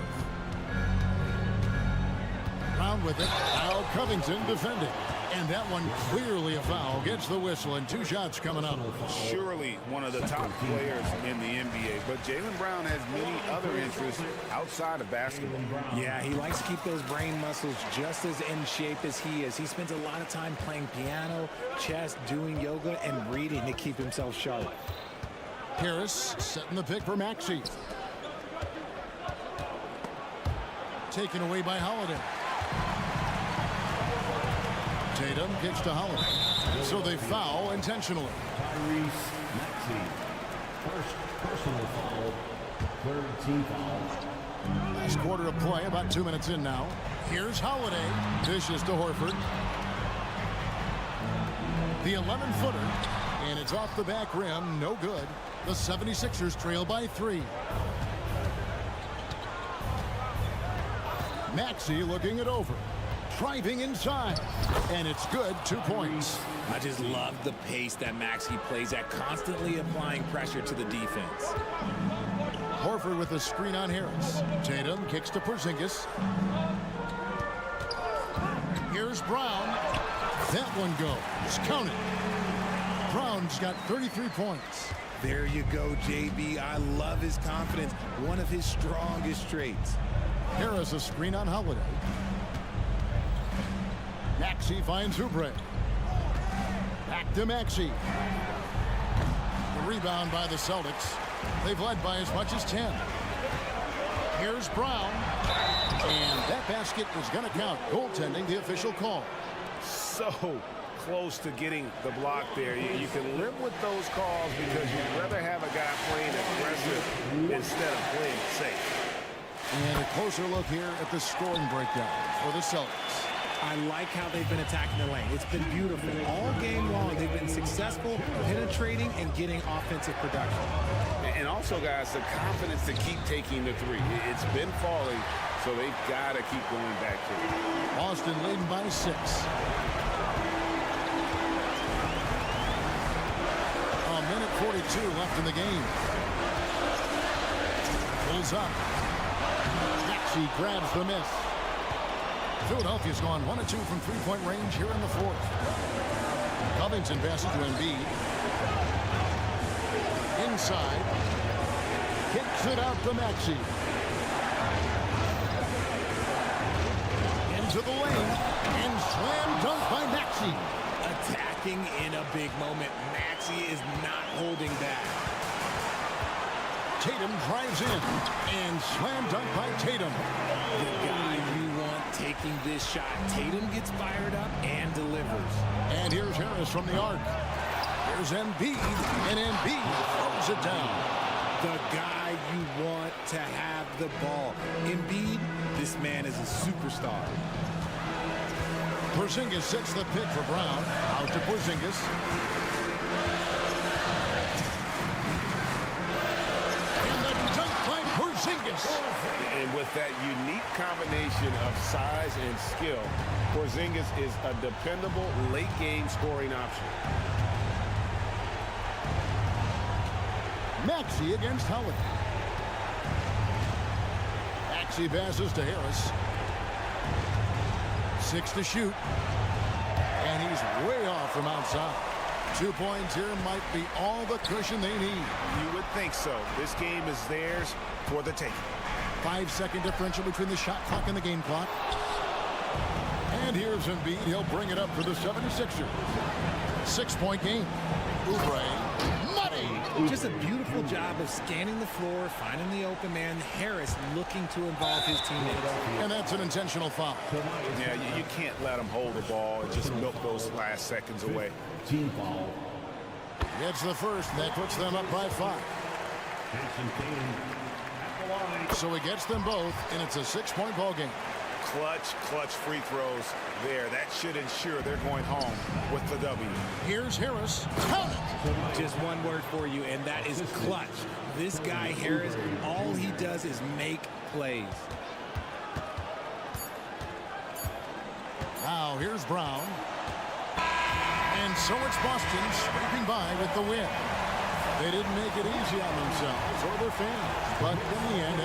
Speaker 1: Brown with it. Now Covington defending. And that one clearly a foul. Gets the whistle and 2 shots coming up.
Speaker 3: Surely one of the top players in the NBA, but Jaylen Brown has many other interests outside of basketball.
Speaker 12: Yeah, he likes to keep those brain muscles just as in shape as he is. He spends a lot of time playing piano, chess, doing yoga, and reading to keep himself sharp.
Speaker 1: Harris setting the pick for Maxey. Taken away by Holiday. Tatum kicks to Holiday. So they foul intentionally.
Speaker 13: First personal foul, 3rd team foul.
Speaker 1: Last quarter of play, about 2 minutes in now. Here's Holiday. Dishes to Horford. The 11-footer. And it's off the back rim. No good. The 76ers trail by 3. Maxey looking it over. Driving inside. And it's good. 2 points.
Speaker 12: I just love the pace that Maxey plays at, constantly applying pressure to the defense.
Speaker 1: Horford with a screen on Harris. Tatum kicks to Porzingis. Here's Brown. That one goes. Count it. Brown's got 33 points.
Speaker 12: There you go, JB. I love his confidence. One of his strongest traits.
Speaker 1: Harris a screen on Holiday. Maxey finds Oubre. Back to Maxey. The rebound by the Celtics. They've led by as much as 10. Here's Brown. And that basket is going to count. Goaltending, the official call.
Speaker 3: So close to getting the block there. You can live with those calls because you'd rather have a guy playing aggressive instead of playing safe.
Speaker 1: And a closer look here at the scoring breakdown for the Celtics.
Speaker 12: I like how they've been attacking the lane. It's been beautiful. All game long, they've been successful, penetrating and getting offensive production.
Speaker 3: And also, guys, the confidence to keep taking the 3. It's been falling, so they've got to keep going back to it.
Speaker 1: Boston leading by 6. A minute 42 left in the game. Pulls up. Maxey grabs the miss. Philadelphia's gone 1-2 from 3-point range here in the fourth. Covington passes to Embiid. Inside. Kicks it out to Maxey. Into the lane. And slam dunk by Maxey.
Speaker 12: Attacking in a big moment. Maxey is not holding back.
Speaker 1: Tatum drives in. And slam dunk by Tatum.
Speaker 12: The guy you want taking this shot. Tatum gets fired up and delivers.
Speaker 1: And here's Harris from the arc. Here's Embiid, and Embiid throws it down.
Speaker 12: The guy you want to have the ball. Embiid, this man is a superstar.
Speaker 1: Porzingis sets the pick for Brown. Out to Porzingis. And the dunk by Porzingis.
Speaker 3: And with that unique combination of size and skill, Porzingis is a dependable late-game scoring option.
Speaker 1: Maxey against Howard. Maxey passes to Harris. 6 to shoot. And he's way off from outside. 2 points here might be all the cushion they need.
Speaker 3: You would think so. This game is theirs for the taking.
Speaker 1: 5-second differential between the shot clock and the game clock. And here's Embiid. He'll bring it up for the 76ers. 6-point game. Oubre. Money.
Speaker 12: Just a beautiful job of scanning the floor, finding the open man. Harris looking to involve his teammates.
Speaker 1: And that's an intentional foul.
Speaker 3: Yeah, you can't let him hold the ball and just milk those last seconds away.
Speaker 13: Team foul.
Speaker 1: Gets the first, and that puts them up by 5. So he gets them both, and it's a 6-point ball game.
Speaker 3: Clutch free throws there. That should ensure they're going home with the W.
Speaker 1: Here's Harris. Count it.
Speaker 12: Just one word for you, and that is clutch. This guy, Harris, all he does is make plays.
Speaker 1: Now here's Brown. And so it's Boston scraping by with the win. They didn't make it easy on themselves or their fans, but in the end,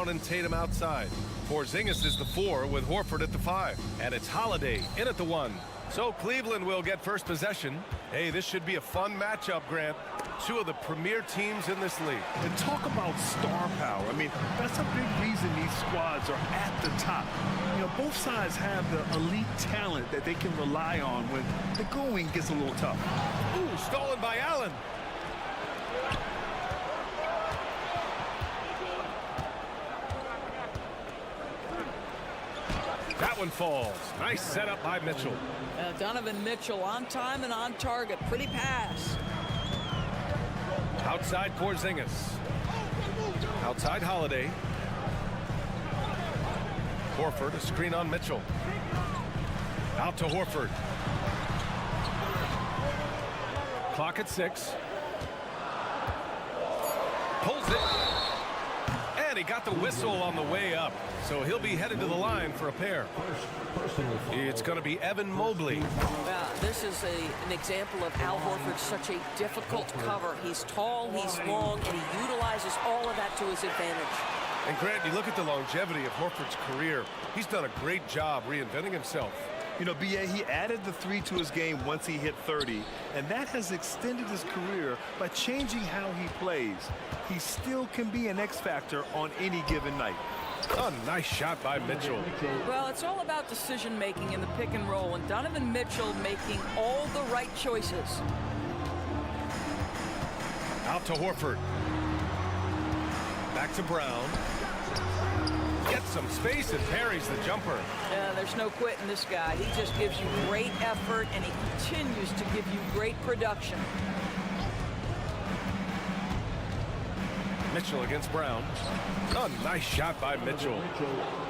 Speaker 7: Brown and Tatum outside. Porzingis is the 4 with Horford at the 5. And it's Holiday in at the 1. So Cleveland will get first possession. Hey, this should be a fun matchup, Grant. Two of the premier teams in this league.
Speaker 8: And talk about star power. I mean, that's a big reason these squads are at the top. You know, both sides have the elite talent that they can rely on when the going gets a little tough.
Speaker 7: Ooh, stolen by Allen. That one falls. Nice setup by Mitchell.
Speaker 2: Donovan Mitchell on time and on target. Pretty pass.
Speaker 7: Outside Porzingis. Outside Holiday. Horford, a screen on Mitchell. Out to Horford. Clock at 6. Pulls it. And he got the whistle on the way up. So he'll be headed to the line for a pair. It's going to be Evan Mobley.
Speaker 5: Yeah, this is an example of Al Horford's such a difficult cover. He's tall, he's long, and he utilizes all of that to his advantage.
Speaker 7: And Grant, you look at the longevity of Horford's career. He's done a great job reinventing himself.
Speaker 8: You know, B.A., he added the 3 to his game once he hit 30, and that has extended his career by changing how he plays. He still can be an X factor on any given night.
Speaker 7: A nice shot by Mitchell.
Speaker 2: Well, it's all about decision-making in the pick and roll, and Donovan Mitchell making all the right choices.
Speaker 7: Out to Horford. Back to Brown. Gets some space and parries the jumper.
Speaker 2: Yeah, there's no quitting this guy. He just gives you great effort, and he continues to give you great production.
Speaker 7: Mitchell against Brown. A nice shot by Mitchell.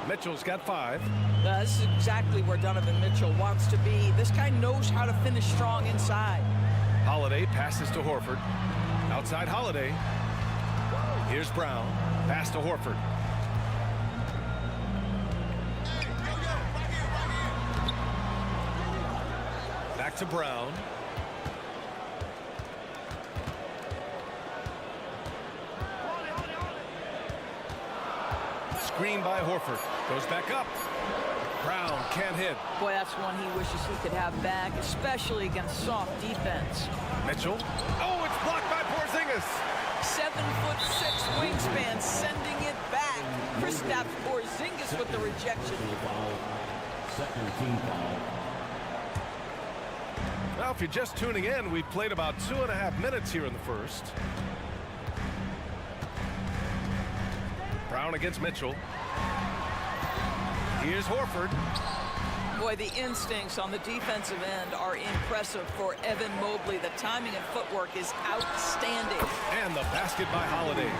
Speaker 7: Mitchell's got 5.
Speaker 2: This is exactly where Donovan Mitchell wants to be. This guy knows how to finish strong inside.
Speaker 7: Holiday passes to Horford. Outside Holiday. Here's Brown. Pass to Horford. Back to Brown. Screen by Horford. Goes back up. Brown can't hit.
Speaker 2: Boy, that's one he wishes he could have back, especially against soft defense.
Speaker 7: Mitchell. Oh, it's blocked by Porzingis.
Speaker 2: 7'6" wingspan, sending it back. Kristaps Porzingis with the rejection.
Speaker 13: Second team foul.
Speaker 7: Now, if you're just tuning in, we've played about 2.5 minutes here in the first. Brown against Mitchell. Here's Horford.
Speaker 2: Boy, the instincts on the defensive end are impressive for Evan Mobley. The timing and footwork is outstanding.
Speaker 7: And the basket by Holiday.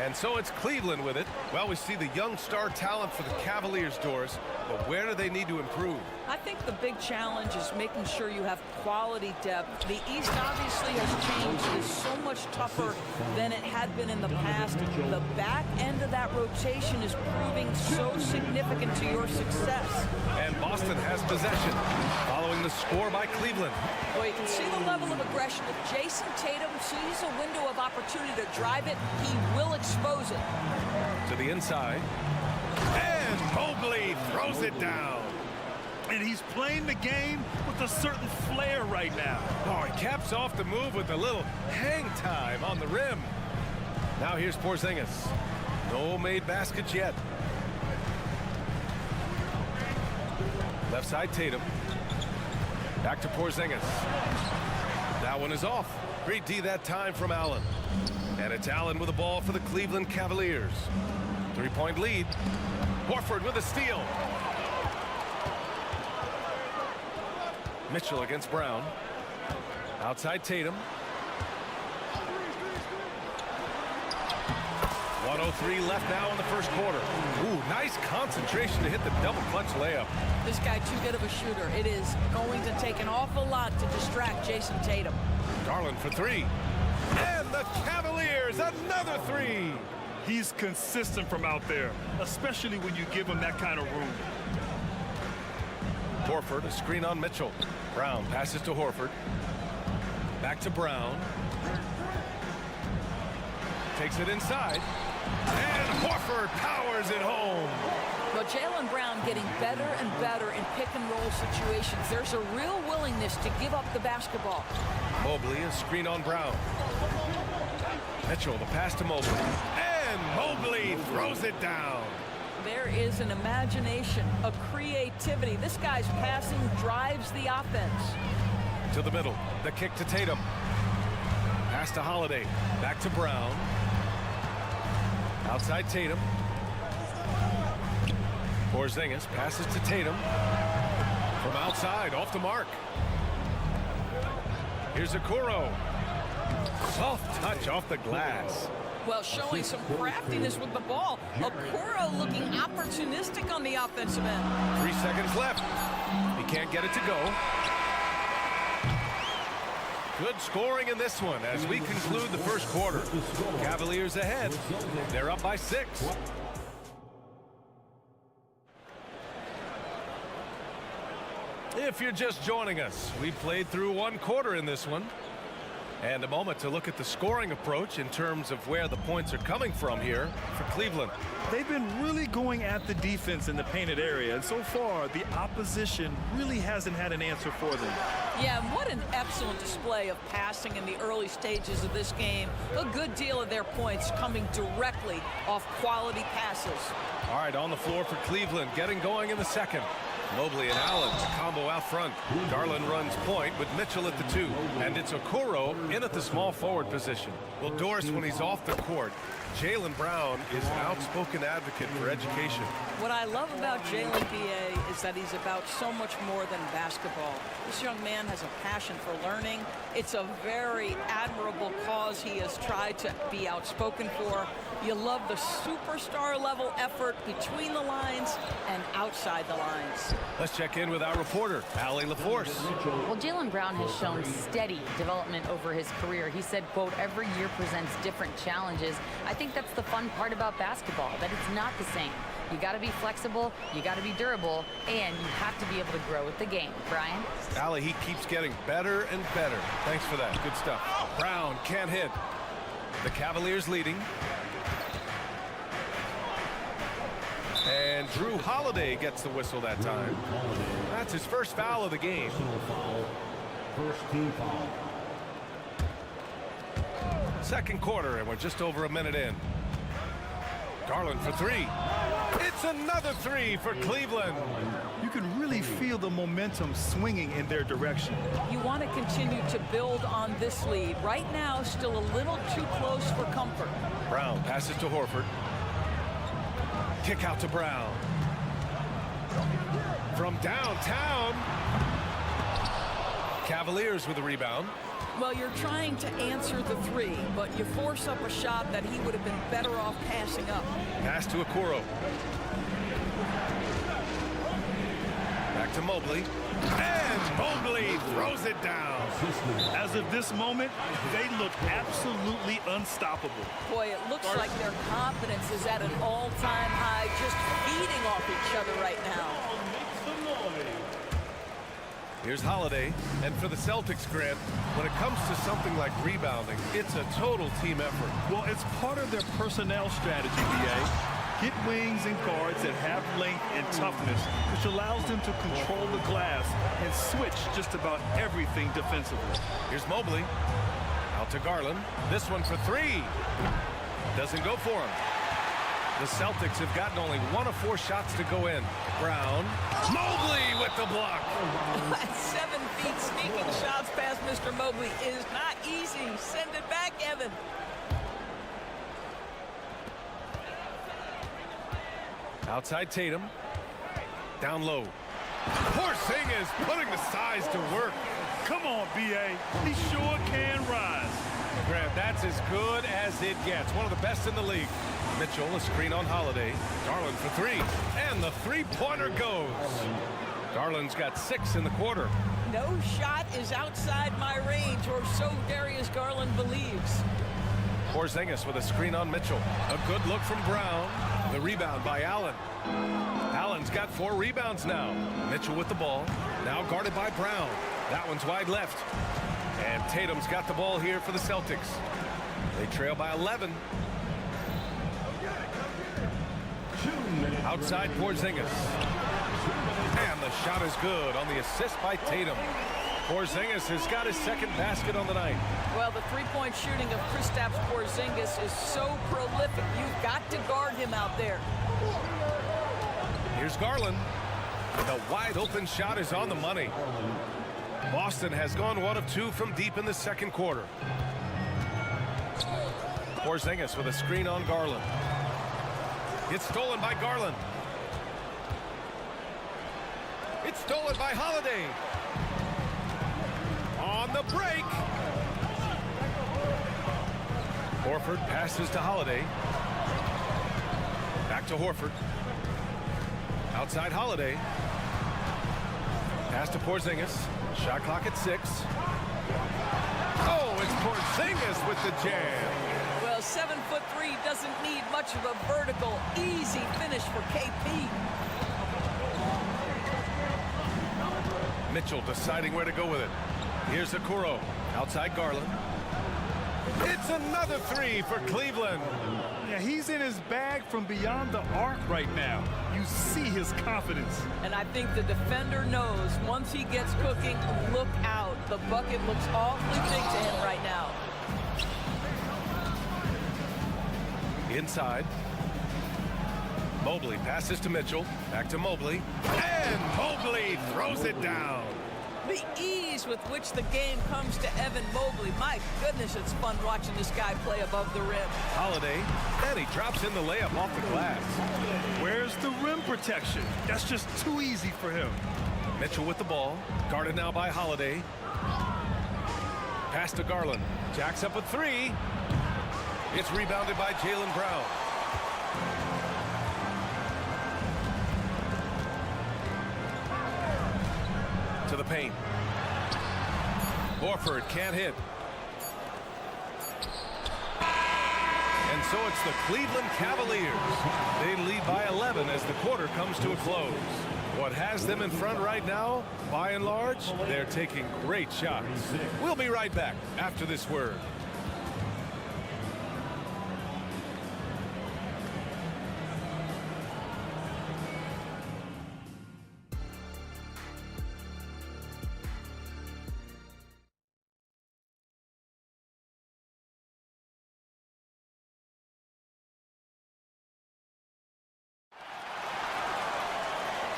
Speaker 7: And so it's Cleveland with it. Well, we see the young star talent for the Cavaliers, Doris, but where do they need to improve?
Speaker 2: I think the big challenge is making sure you have quality depth. The East obviously has changed. It's so much tougher than it had been in the past. The back end of that rotation is proving so significant to your success.
Speaker 7: And Boston has possession, following the score by Cleveland.
Speaker 2: Well, you can see the level of aggression. If Jason Tatum sees a window of opportunity to drive it, he will expose it.
Speaker 7: To the inside. And Mobley throws it down.
Speaker 8: And he's playing the game with a certain flair right now.
Speaker 7: Oh, he caps off the move with a little hang time on the rim. Now here's Porzingis. No made baskets yet. Left side Tatum. Back to Porzingis. That one is off. Great D that time from Allen. And it's Allen with the ball for the Cleveland Cavaliers. 3-point lead. Horford with a steal. Mitchell against Brown. Outside Tatum. 1:03 left now in the first quarter. Ooh, nice concentration to hit the double clutch layup.
Speaker 2: This guy too good of a shooter. It is going to take an awful lot to distract Jason Tatum.
Speaker 7: Garland for 3. And the Cavaliers, another 3.
Speaker 8: He's consistent from out there, especially when you give him that kind of room.
Speaker 7: Horford, a screen on Mitchell. Brown passes to Horford. Back to Brown. Takes it inside. And Horford powers it home.
Speaker 2: Well, Jaylen Brown getting better and better in pick-and-roll situations. There's a real willingness to give up the basketball.
Speaker 7: Mobley, a screen on Brown. Mitchell, the pass to Mobley. And Mobley throws it down.
Speaker 2: There is an imagination, a creativity. This guy's passing drives the offense.
Speaker 7: To the middle, the kick to Tatum. Pass to Holiday, back to Brown. Outside Tatum. Porzingis passes to Tatum. From outside, off the mark. Here's Okoro. Soft touch off the glass.
Speaker 2: Well, showing some craftiness with the ball. Okoro looking opportunistic on the offensive end.
Speaker 7: 3 seconds left. He can't get it to go. Good scoring in this one as we conclude the first quarter. Cavaliers ahead. They're up by 6. If you're just joining us, we played through 1 quarter in this one. And a moment to look at the scoring approach in terms of where the points are coming from here for Cleveland.
Speaker 8: They've been really going at the defense in the painted area, and so far the opposition really hasn't had an answer for them.
Speaker 2: Yeah, and what an excellent display of passing in the early stages of this game. A good deal of their points coming directly off quality passes.
Speaker 7: All right, on the floor for Cleveland, getting going in the second. Mobley and Allen, combo out front. Garland runs point with Mitchell at the 2. And it's Okoro in at the small forward position. Well, Doris, when he's off the court, Jaylen Brown is an outspoken advocate for education.
Speaker 2: What I love about Jaylen, B.A., is that he's about so much more than basketball. This young man has a passion for learning. It's a very admirable cause he has tried to be outspoken for. You love the superstar level effort between the lines and outside the lines.
Speaker 7: Let's check in with our reporter, Allie LaForce.
Speaker 10: Well, Jaylen Brown has shown steady development over his career. He said, quote, every year presents different challenges. I think that's the fun part about basketball, that it's not the same. You got to be flexible, you got to be durable, and you have to be able to grow with the game. Brian?
Speaker 7: Allie, he keeps getting better and better. Thanks for that. Good stuff. Brown can't hit. The Cavaliers leading. And Drew Holiday gets the whistle that time. That's his first foul of the game.
Speaker 13: First team foul.
Speaker 7: Second quarter, and we're just over a minute in. Garland for 3. It's another 3 for Cleveland.
Speaker 8: You can really feel the momentum swinging in their direction.
Speaker 2: You want to continue to build on this lead. Right now, still a little too close for comfort.
Speaker 7: Brown passes to Horford. Kick out to Brown. From downtown. Cavaliers with a rebound.
Speaker 2: Well, you're trying to answer the 3, but you force up a shot that he would have been better off passing up.
Speaker 7: Pass to Okoro. Back to Mobley. And Mobley throws it down.
Speaker 8: As of this moment, they look absolutely unstoppable.
Speaker 2: Boy, it looks like their confidence is at an all-time high, just feeding off each other right now.
Speaker 7: Here's Holiday. And for the Celtics, Grant, when it comes to something like rebounding, it's a total team effort.
Speaker 8: Well, it's part of their personnel strategy, B.A. Get wings and guards that have length and toughness, which allows them to control the glass and switch just about everything defensively.
Speaker 7: Here's Mobley. Out to Garland. This one for 3. Doesn't go for him. The Celtics have gotten only 1 of 4 shots to go in. Brown. Mobley with the block.
Speaker 2: 7 feet sneaking shots past Mr. Mobley is not easy. Send it back, Evan.
Speaker 7: Outside Tatum. Down low. Porzingis putting the size to work.
Speaker 8: Come on, B.A. He sure can rise.
Speaker 7: Grant, that's as good as it gets. One of the best in the league. Mitchell, a screen on Holiday. Garland for 3. And the three-pointer goes. Garland's got 6 in the quarter.
Speaker 2: No shot is outside my range, or so Darius Garland believes.
Speaker 7: Porzingis with a screen on Mitchell. A good look from Brown. The rebound by Allen. Allen's got 4 rebounds now. Mitchell with the ball. Now guarded by Brown. That one's wide left. And Tatum's got the ball here for the Celtics. They trail by 11. Outside Porzingis. And the shot is good on the assist by Tatum. Porzingis has got his second basket on the night.
Speaker 2: Well, the three-point shooting of Kristaps Porzingis is so prolific. You've got to guard him out there.
Speaker 7: Here's Garland. The wide open shot is on the money. Boston has gone 1 of 2 from deep in the second quarter. Porzingis with a screen on Garland. It's stolen by Garland. It's stolen by Holiday. On the break. Horford passes to Holiday. Back to Horford. Outside Holiday. Pass to Porzingis. Shot clock at 6. Oh, it's Porzingis with the jam.
Speaker 2: Well, 7'3" doesn't need much of a vertical, easy finish for KP.
Speaker 7: Mitchell deciding where to go with it. Here's Okoro. Outside Garland. It's another 3 for Cleveland.
Speaker 8: Yeah, he's in his bag from beyond the arc right now. You see his confidence.
Speaker 2: And I think the defender knows once he gets cooking, look out. The bucket looks awfully big to him right now.
Speaker 7: Inside. Mobley passes to Mitchell. Back to Mobley. And Mobley throws it down.
Speaker 2: The ease with which the game comes to Evan Mobley. My goodness, it's fun watching this guy play above the rim.
Speaker 7: Holiday. And he drops in the layup off the glass.
Speaker 8: Where's the rim protection? That's just too easy for him.
Speaker 7: Mitchell with the ball. Guarded now by Holiday. Pass to Garland. Jacks up a 3. It's rebounded by Jaylen Brown. To the paint. Horford can't hit. And so it's the Cleveland Cavaliers. They lead by 11 as the quarter comes to a close. What has them in front right now, by and large, they're taking great shots. We'll be right back after this word.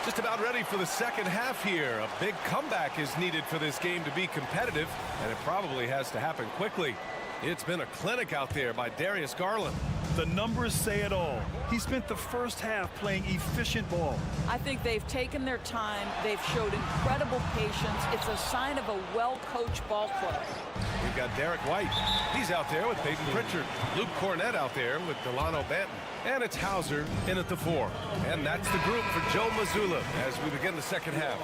Speaker 7: Just about ready for the second half here. A big comeback is needed for this game to be competitive, and it probably has to happen quickly. It's been a clinic out there by Darius Garland.
Speaker 8: The numbers say it all. He spent the first half playing efficient ball.
Speaker 2: I think they've taken their time. They've showed incredible patience. It's a sign of a well-coached ball club.
Speaker 7: We've got Derek White. He's out there with Peyton Pritchard. Luke Cornett out there with Delano Banton. And it's Hauser in at the 4. And that's the group for Joe Mazzulla as we begin the second half.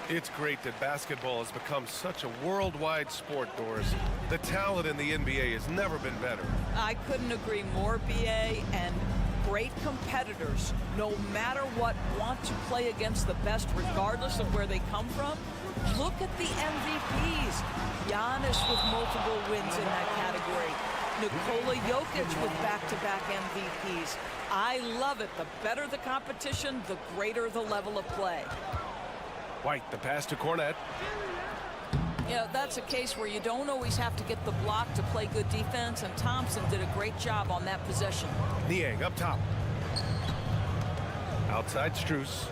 Speaker 7: It's great that basketball has become such a worldwide sport, Doris. The talent in the NBA has never been better.
Speaker 2: I couldn't agree more, B.A., and great competitors, no matter what, want to play against the best regardless of where they come from. Look at the MVPs. Giannis with multiple wins in that category. Nikola Jokic with back-to-back MVPs. I love it. The better the competition, the greater the level of play.
Speaker 7: White, the pass to Cornett.
Speaker 2: Yeah, that's a case where you don't always have to get the block to play good defense, and Thompson did a great job on that possession.
Speaker 7: Niang up top. Outside Strus.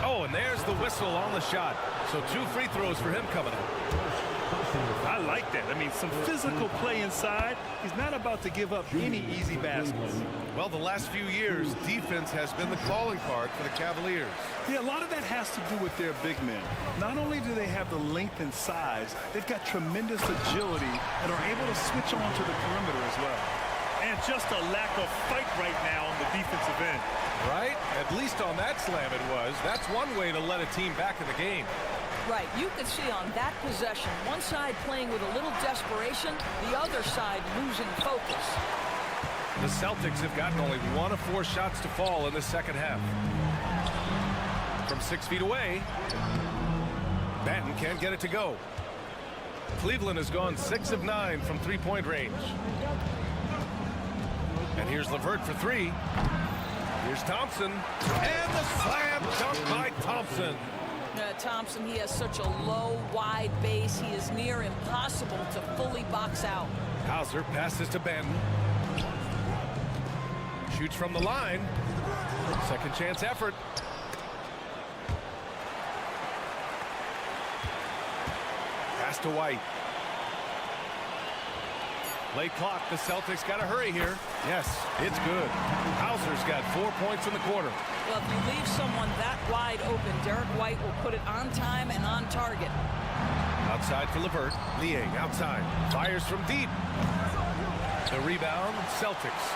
Speaker 7: Oh, and there's the whistle on the shot. So 2 free throws for him coming up.
Speaker 8: I like that. I mean, some physical play inside. He's not about to give up any easy baskets.
Speaker 7: Well, the last few years, defense has been the calling card for the Cavaliers.
Speaker 8: Yeah, a lot of that has to do with their big men. Not only do they have the length and size, they've got tremendous agility and are able to switch on to the perimeter as well. And just a lack of fight right now on the defensive end.
Speaker 7: Right? At least on that slam it was. That's one way to let a team back in the game.
Speaker 2: Right, you could see on that possession, one side playing with a little desperation, the other side losing focus.
Speaker 7: The Celtics have gotten only 1 of 4 shots to fall in the second half. From 6 feet away, Banton can't get it to go. Cleveland has gone 6 of 9 from 3-point range. And here's LeVert for three. Here's Thompson. And the slam dunk by Thompson.
Speaker 2: Thompson, he has such a low, wide base. He is near impossible to fully box out.
Speaker 7: Hauser passes to Benton. Shoots from the line. Second chance effort. Pass to White. Late clock. The Celtics got to hurry here. Yes, it's good. Hauser's got 4 points in the quarter.
Speaker 2: Well, if you leave someone that wide open, Derek White will put it on time and on target.
Speaker 7: Outside for LeVert. Liang outside. Fires from deep. The rebound, Celtics.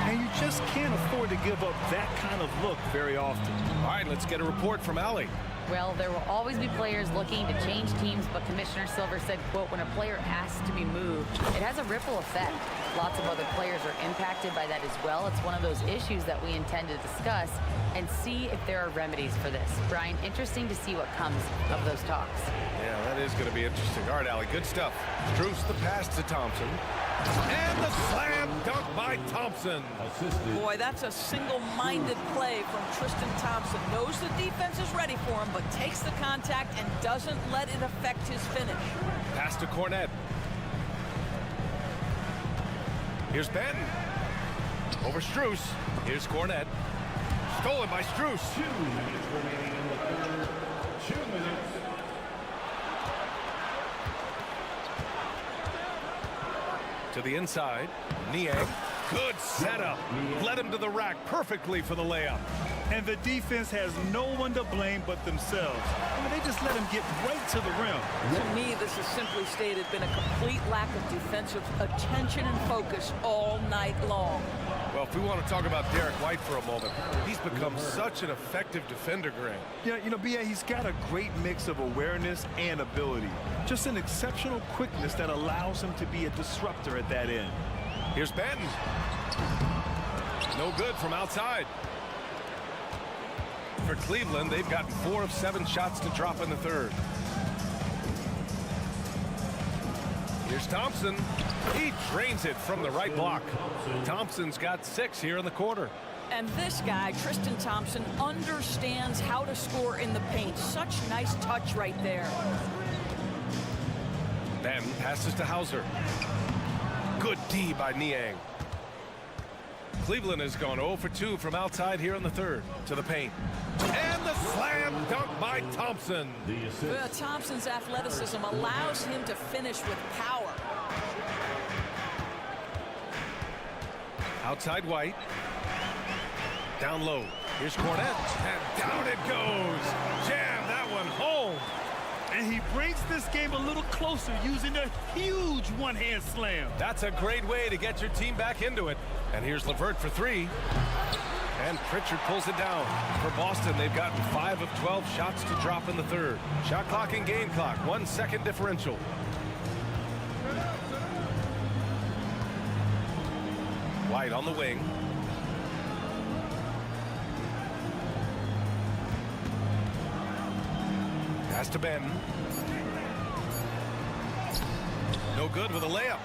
Speaker 8: And you just can't afford to give up that kind of look very often.
Speaker 7: All right, let's get a report from Allie.
Speaker 10: Well, there will always be players looking to change teams, but Commissioner Silver said, quote, when a player asks to be moved, it has a ripple effect. Lots of other players are impacted by that as well. It's one of those issues that we intend to discuss and see if there are remedies for this. Brian, interesting to see what comes of those talks.
Speaker 7: Yeah, that is going to be interesting. All right, Allie, good stuff. Struce the pass to Thompson. And the slam dunk by Thompson.
Speaker 2: Boy, that's a single-minded play from Tristan Thompson. Knows the defense is ready for him, but takes the contact and doesn't let it affect his finish.
Speaker 7: Pass to Cornette. Here's Benton. Over Struce. Here's Cornette. Stolen by Struce.
Speaker 13: 2 minutes remaining in the third. 2 minutes.
Speaker 7: To the inside. Niang. Good setup. Led him to the rack perfectly for the layup.
Speaker 8: And the defense has no one to blame but themselves. I mean, they just let him get right to the rim.
Speaker 2: To me, this has simply stated been a complete lack of defensive attention and focus all night long.
Speaker 7: Well, if we want to talk about Derek White for a moment, he's become such an effective defender, Grant.
Speaker 8: Yeah, you know, B.A., he's got a great mix of awareness and ability. Just an exceptional quickness that allows him to be a disruptor at that end.
Speaker 7: Here's Benton. No good from outside. For Cleveland, they've gotten 4 of 7 shots to drop in the third. Here's Thompson. He drains it from the right block. Thompson's got 6 here in the quarter.
Speaker 2: And this guy, Tristan Thompson, understands how to score in the paint. Such nice touch right there.
Speaker 7: Then passes to Hauser. Good D by Niang. Cleveland has gone 0 for 2 from outside here in the third. To the paint. And the slam dunk by Thompson.
Speaker 2: Thompson's athleticism allows him to finish with power.
Speaker 7: Outside White. Down low. Here's Cornette. And down it goes. Jam that one home.
Speaker 8: And he brings this game a little closer using a huge one-hand slam.
Speaker 7: That's a great way to get your team back into it. And here's LeVert for 3. And Pritchard pulls it down. For Boston, they've gotten 5 of 12 shots to drop in the third. Shot clock and game clock, 1 second differential. White on the wing. Pass to Benton. No good with a layup.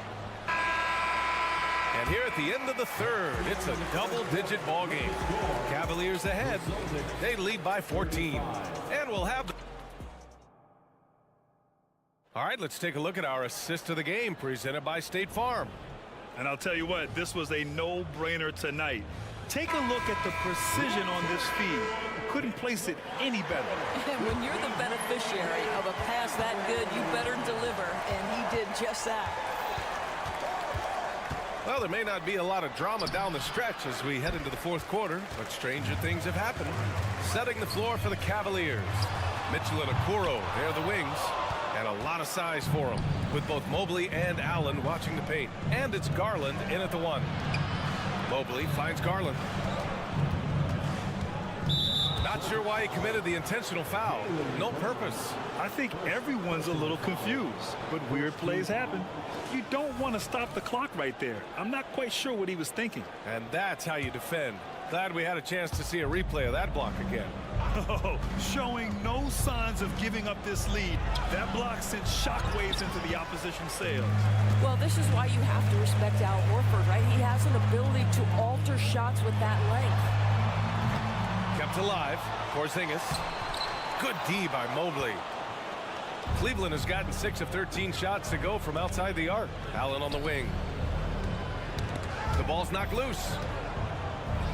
Speaker 7: And here at the end of the third, it's a double-digit ball game. Cavaliers ahead. They lead by 14. And we'll have... All right, let's take a look at our assist of the game presented by State Farm.
Speaker 8: And I'll tell you what, this was a no-brainer tonight. Take a look at the precision on this feed. Couldn't place it any better.
Speaker 2: And when you're the beneficiary of a pass that good, you better deliver, and he did just that.
Speaker 7: Well, there may not be a lot of drama down the stretch as we head into the fourth quarter, but stranger things have happened. Setting the floor for the Cavaliers. Mitchell and Okoro, they're the wings. And a lot of size for them, with both Mobley and Allen watching the paint. And it's Garland in at the 1. Mobley finds Garland. Not sure why he committed the intentional foul. No purpose.
Speaker 8: I think everyone's a little confused, but weird plays happen. You don't want to stop the clock right there. I'm not quite sure what he was thinking.
Speaker 7: And that's how you defend. Glad we had a chance to see a replay of that block again.
Speaker 8: Oh, showing no signs of giving up this lead. That block sent shockwaves into the opposition sails.
Speaker 5: Well, this is why you have to respect Al Horford, right? He has an ability to alter shots with that length.
Speaker 7: Kept alive. Porzingis. Good D by Mobley. Cleveland has gotten 6 of 13 shots to go from outside the arc. Allen on the wing. The ball's knocked loose.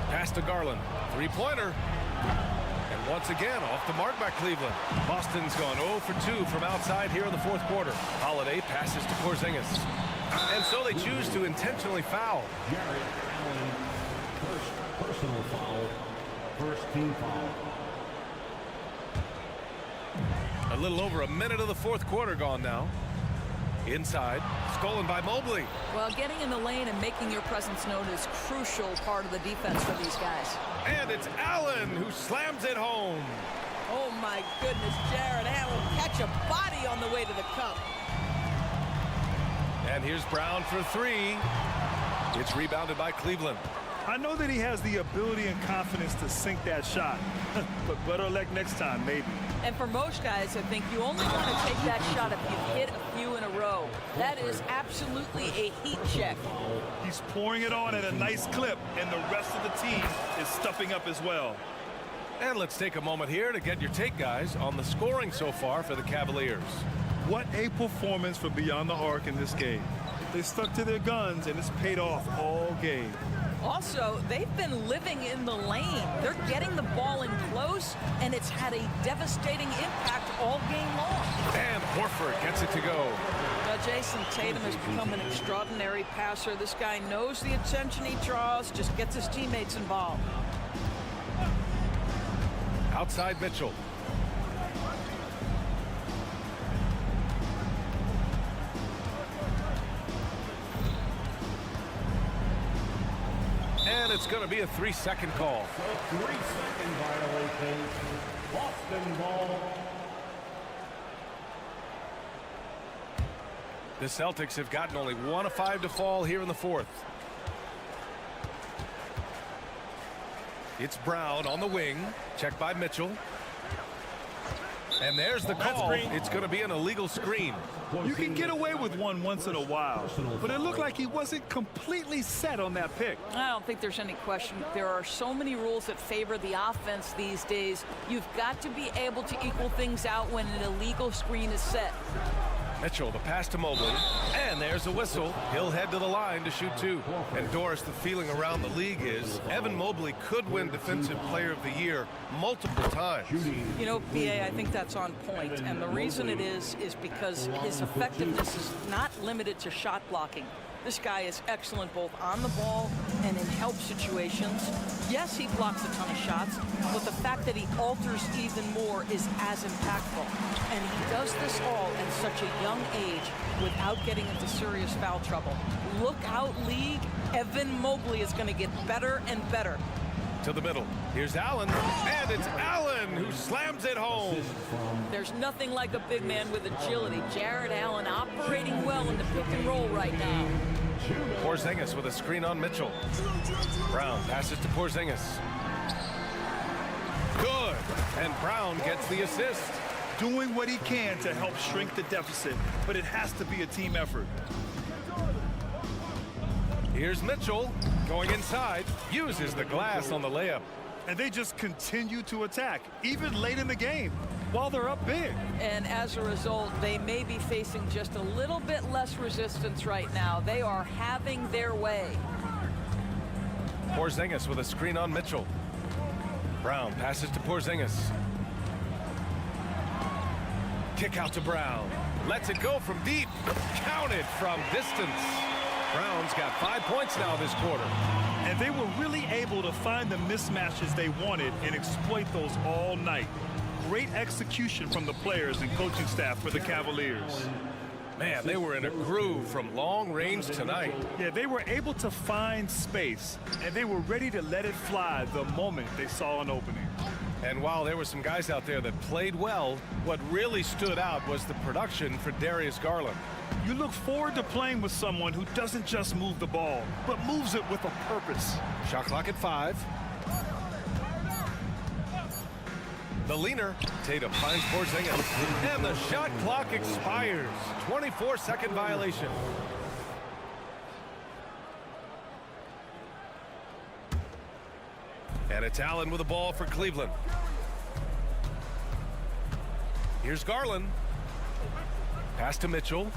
Speaker 7: Pass to Garland. Three-pointer. And once again, off the mark by Cleveland. Boston's gone 0 for 2 from outside here in the fourth quarter. Holiday passes to Porzingis. And so they choose to intentionally foul.
Speaker 13: Jarrett Allen, first personal foul, first team foul.
Speaker 7: A little over a minute of the fourth quarter gone now. Inside, stolen by Mobley.
Speaker 2: Well, getting in the lane and making your presence known is crucial part of the defense for these guys.
Speaker 7: And it's Allen who slams it home.
Speaker 2: Oh, my goodness, Jarrett Allen catch a body on the way to the cup.
Speaker 7: And here's Brown for 3. It's rebounded by Cleveland.
Speaker 8: I know that he has the ability and confidence to sink that shot, but better luck next time, maybe.
Speaker 2: And for most guys, I think you only want to take that shot if you've hit a few in a row. That is absolutely a heat check.
Speaker 8: He's pouring it on at a nice clip, and the rest of the team is stepping up as well.
Speaker 7: And let's take a moment here to get your take, guys, on the scoring so far for the Cavaliers.
Speaker 8: What a performance for Beyond the Arc in this game. They stuck to their guns, and it's paid off all game.
Speaker 2: Also, they've been living in the lane. They're getting the ball in close, and it's had a devastating impact all game long.
Speaker 7: And Horford gets it to go.
Speaker 2: Now, Jason Tatum has become an extraordinary passer. This guy knows the attention he draws, just gets his teammates involved.
Speaker 7: Outside Mitchell. And it's going to be a 3-second call.
Speaker 13: 3-second violation. Boston ball.
Speaker 7: The Celtics have gotten only 1 of 5 to fall here in the fourth. It's Brown on the wing. Checked by Mitchell. And there's the call. It's going to be an illegal screen.
Speaker 8: You can get away with one once in a while, but it looked like he wasn't completely set on that pick.
Speaker 2: I don't think there's any question. There are so many rules that favor the offense these days. You've got to be able to equal things out when an illegal screen is set.
Speaker 7: Mitchell, the pass to Mobley, and there's a whistle. He'll head to the line to shoot 2. And Doris, the feeling around the league is Evan Mobley could win Defensive Player of the Year multiple times.
Speaker 2: You know, B.A., I think that's on point, and the reason it is because his effectiveness is not limited to shot blocking. This guy is excellent both on the ball and in help situations. Yes, he blocks a ton of shots, but the fact that he alters even more is as impactful. And he does this all at such a young age without getting into serious foul trouble. Look out, league. Evan Mobley is going to get better and better.
Speaker 7: To the middle. Here's Allen, and it's Allen who slams it home.
Speaker 2: There's nothing like a big man with agility. Jarrett Allen operating well in the pick and roll right now.
Speaker 7: Porzingis with a screen on Mitchell. Brown passes to Porzingis. Good. And Brown gets the assist.
Speaker 8: Doing what he can to help shrink the deficit, but it has to be a team effort.
Speaker 7: Here's Mitchell going inside, uses the glass on the layup.
Speaker 8: And they just continue to attack, even late in the game, while they're up big.
Speaker 2: And as a result, they may be facing just a little bit less resistance right now. They are having their way.
Speaker 7: Porzingis with a screen on Mitchell. Brown passes to Porzingis. Kick out to Brown. Lets it go from deep. Counted from distance. Brown's got 5 points now this quarter.
Speaker 8: And they were really able to find the mismatches they wanted and exploit those all night. Great execution from the players and coaching staff for the Cavaliers.
Speaker 7: Man, they were in a groove from long range tonight.
Speaker 8: Yeah, they were able to find space, and they were ready to let it fly the moment they saw an opening.
Speaker 7: And while there were some guys out there that played well, what really stood out was the production for Darius Garland.
Speaker 8: You look forward to playing with someone who doesn't just move the ball, but moves it with a purpose.
Speaker 7: Shot clock at 5. The leaner, Tatum finds Porzingis, and the shot clock expires. 24-second violation. And it's Allen with the ball for Cleveland. Here's Garland. Pass to Mitchell.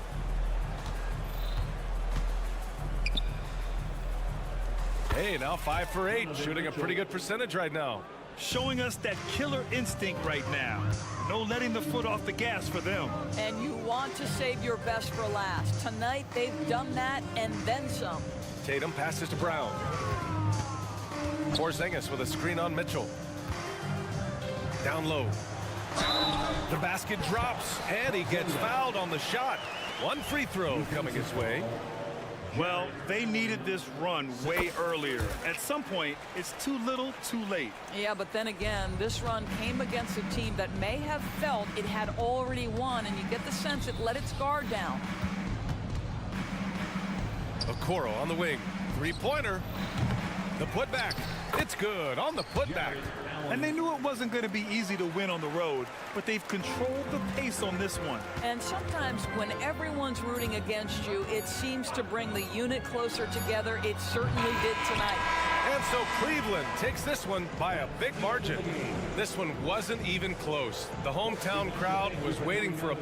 Speaker 7: Hey, now 5 for 8, shooting a pretty good percentage right now.
Speaker 8: Showing us that killer instinct right now. No letting the foot off the gas for them.
Speaker 2: And you want to save your best for last. Tonight, they've done that and then some.
Speaker 7: Tatum passes to Brown. Porzingis with a screen on Mitchell. Down low. The basket drops, and he gets fouled on the shot. One free throw coming his way.
Speaker 8: Well, they needed this run way earlier. At some point, it's too little, too late.
Speaker 2: Yeah, but then again, this run came against a team that may have felt it had already won, and you get the sense it let its guard down.
Speaker 7: Okoro on the wing. Three-pointer. The putback. It's good on the putback.
Speaker 8: And they knew it wasn't going to be easy to win on the road, but they've controlled the pace on this one.
Speaker 2: And sometimes when everyone's rooting against you, it seems to bring the unit closer together. It certainly did tonight.
Speaker 7: And so Cleveland takes this one by a big margin. This one wasn't even close. The hometown crowd was waiting for a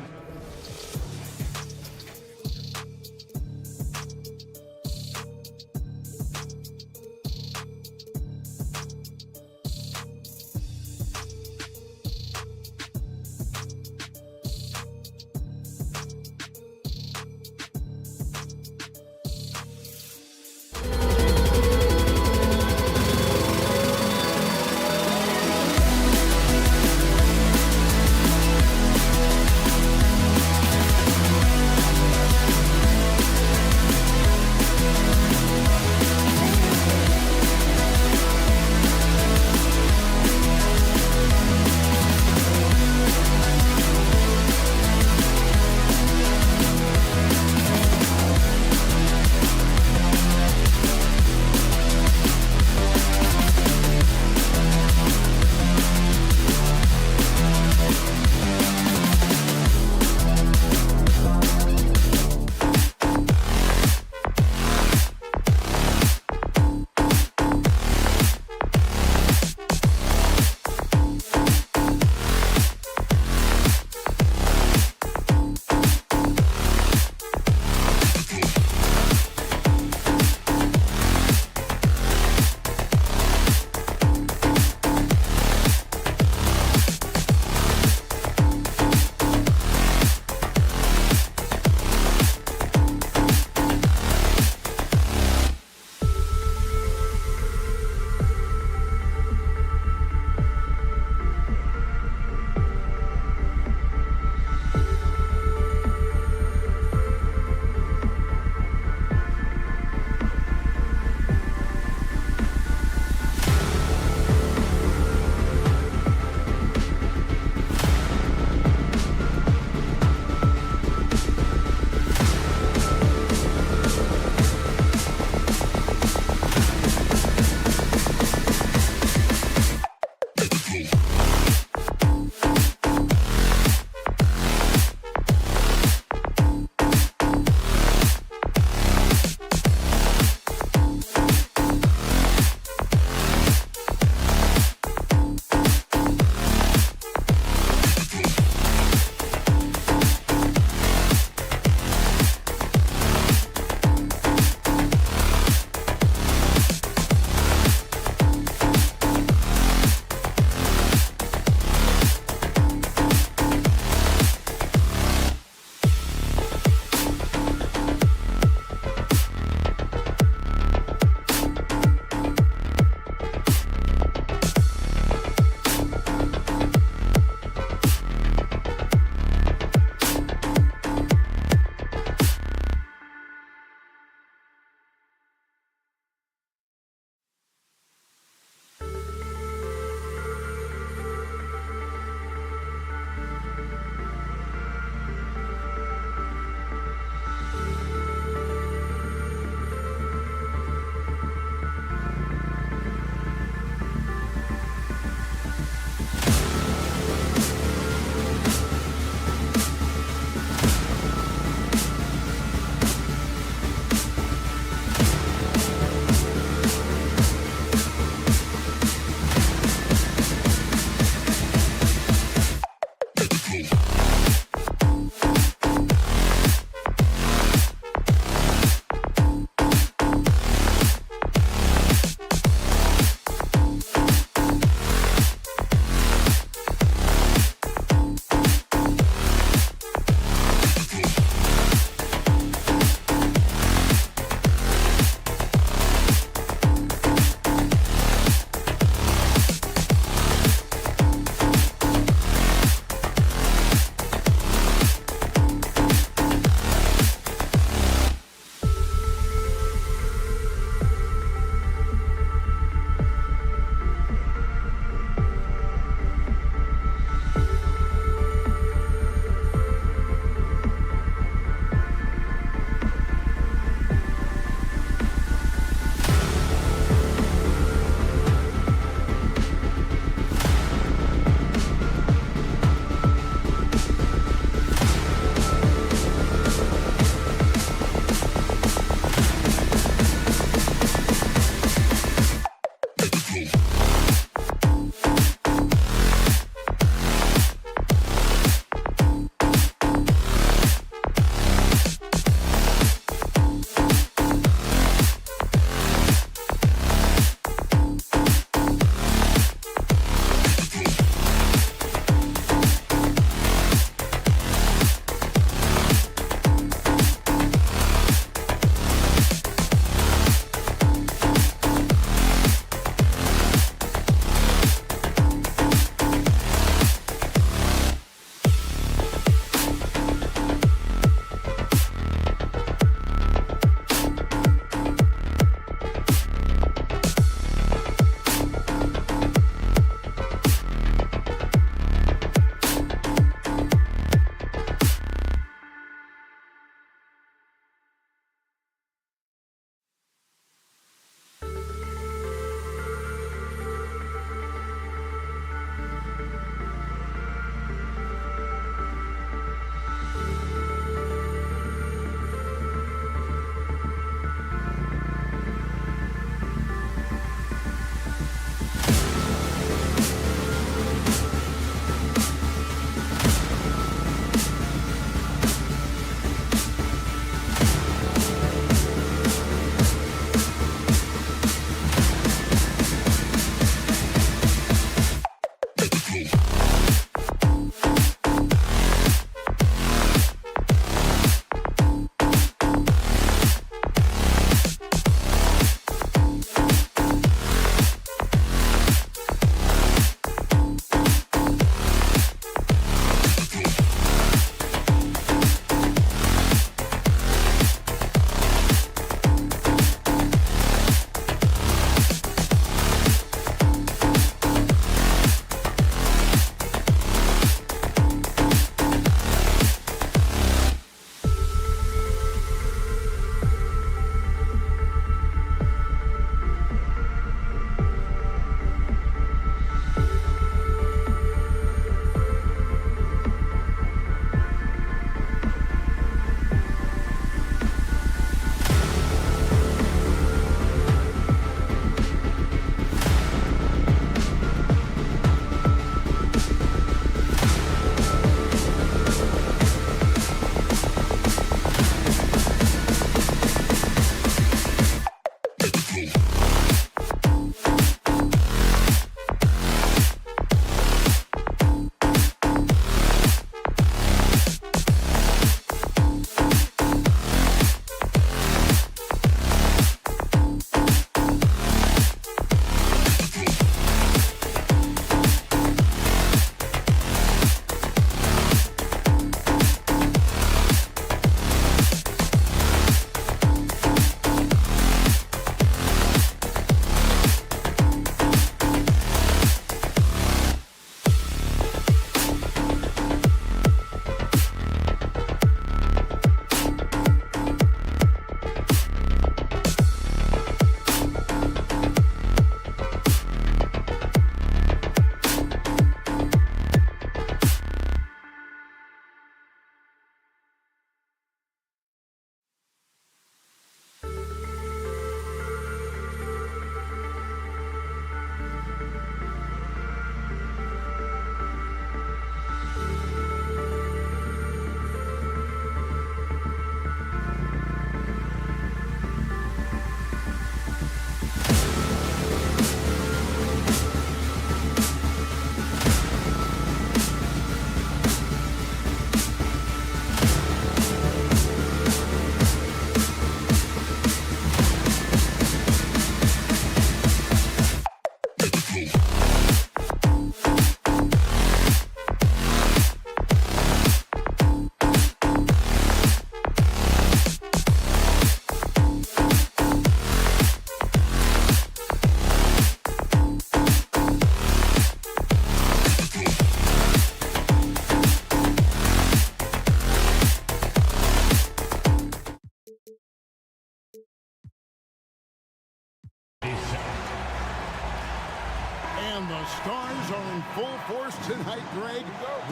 Speaker 1: And the Stars are in full force tonight, Greg.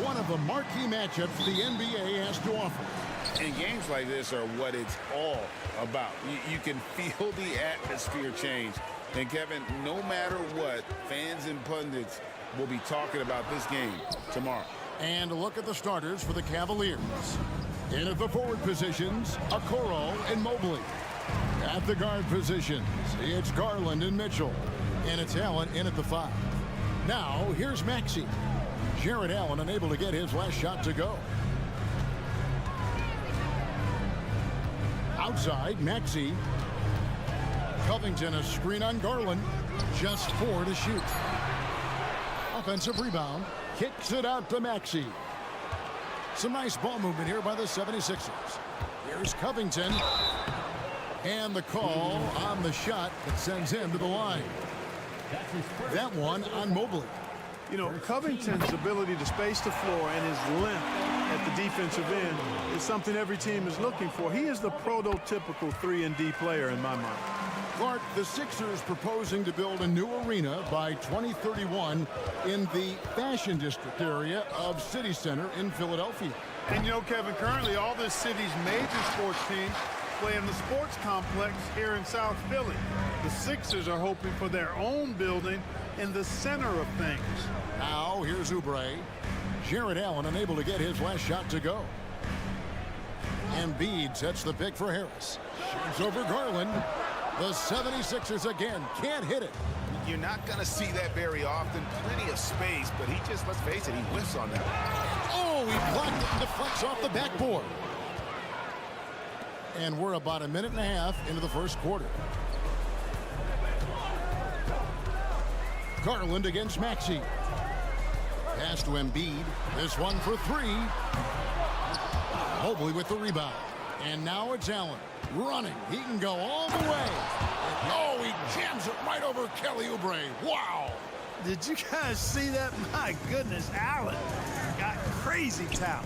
Speaker 1: One of the marquee matchups the NBA has to offer.
Speaker 3: And games like this are what it's all about. You can feel the atmosphere change And Kevin, no matter what, fans and pundits will be talking about this game tomorrow.
Speaker 1: And a look at the starters for the Cavaliers. In at the forward positions, Okoro and Mobley. At the guard positions, it's Garland and Mitchell. And it's Allen in at the 5. Now, here's Maxey. Jared Allen unable to get his last shot to go. Outside, Maxey. Covington a screen on Garland. Just 4 to shoot. Offensive rebound. Kicks it out to Maxey. Some nice ball movement here by the 76ers. Here's Covington. And the call on the shot that sends him to the line. That one on Mobley.
Speaker 9: You know, Covington's ability to space the floor and his length at the defensive end is something every team is looking for. He is the prototypical 3-and-D player in my mind.
Speaker 1: Clark, the Sixers proposing to build a new arena by 2031 in the Fashion District area of City Center in Philadelphia.
Speaker 9: And you know, Kevin, currently all this city's major sports teams play in the sports complex here in South Philly. The Sixers are hoping for their own building in the center of things.
Speaker 1: Now, here's Oubre. Jared Allen unable to get his last shot to go. Embiid sets the pick for Harris. Shoots over Garland. The 76ers again can't hit it.
Speaker 6: You're not going to see that very often. Plenty of space, but he just, let's face it, he whiffs on that.
Speaker 1: Oh, he blocked it and deflects off the backboard. And we're about a minute and a half into the first quarter. Garland against Maxey. Pass to Embiid. This one for 3. Mobley with the rebound. And now it's Allen. Running. He can go all the way. Oh, he jams it right over Kelly Oubre. Wow.
Speaker 9: Did you guys see that? My goodness, Allen got crazy talent.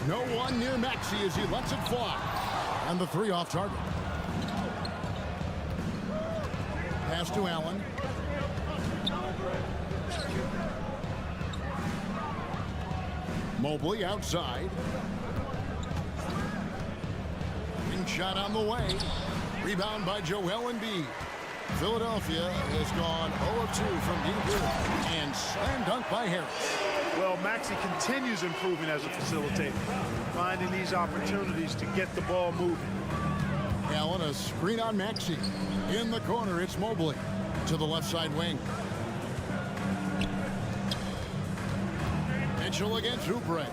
Speaker 1: No one near Maxey as he lets it fly. And the 3 off target. Pass to Allen. Mobley outside. Shot on the way. Rebound by Joel Embiid. Philadelphia has gone 0 of 2 from deep. And slam dunk by Harris.
Speaker 9: Well, Maxey continues improving as a facilitator, finding these opportunities to get the ball moving.
Speaker 1: Allen a screen on Maxey. In the corner, it's Mobley to the left side wing. Mitchell against Oubre.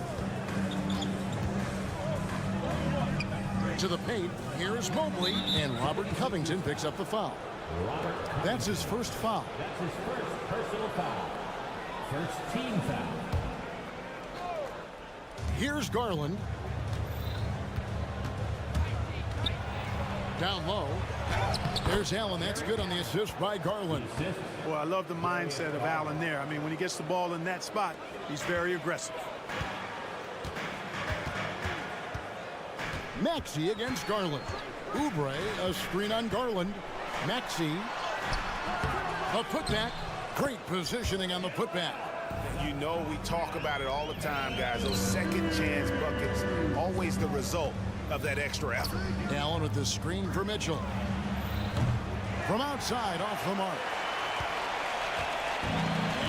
Speaker 1: To the paint, here's Mobley, and Robert Covington picks up the foul. That's his first foul.
Speaker 13: That's his first personal foul. First team foul.
Speaker 1: Here's Garland. Down low. There's Allen. That's good on the assist by Garland.
Speaker 9: Well, I love the mindset of Allen there. I mean, when he gets the ball in that spot, he's very aggressive.
Speaker 1: Maxey against Garland. Oubre, a screen on Garland. Maxey, a putback. Great positioning on the putback.
Speaker 6: You know, we talk about it all the time, guys. Those second chance buckets, always the result of that extra effort.
Speaker 1: Allen with the screen for Mitchell. From outside, off the mark.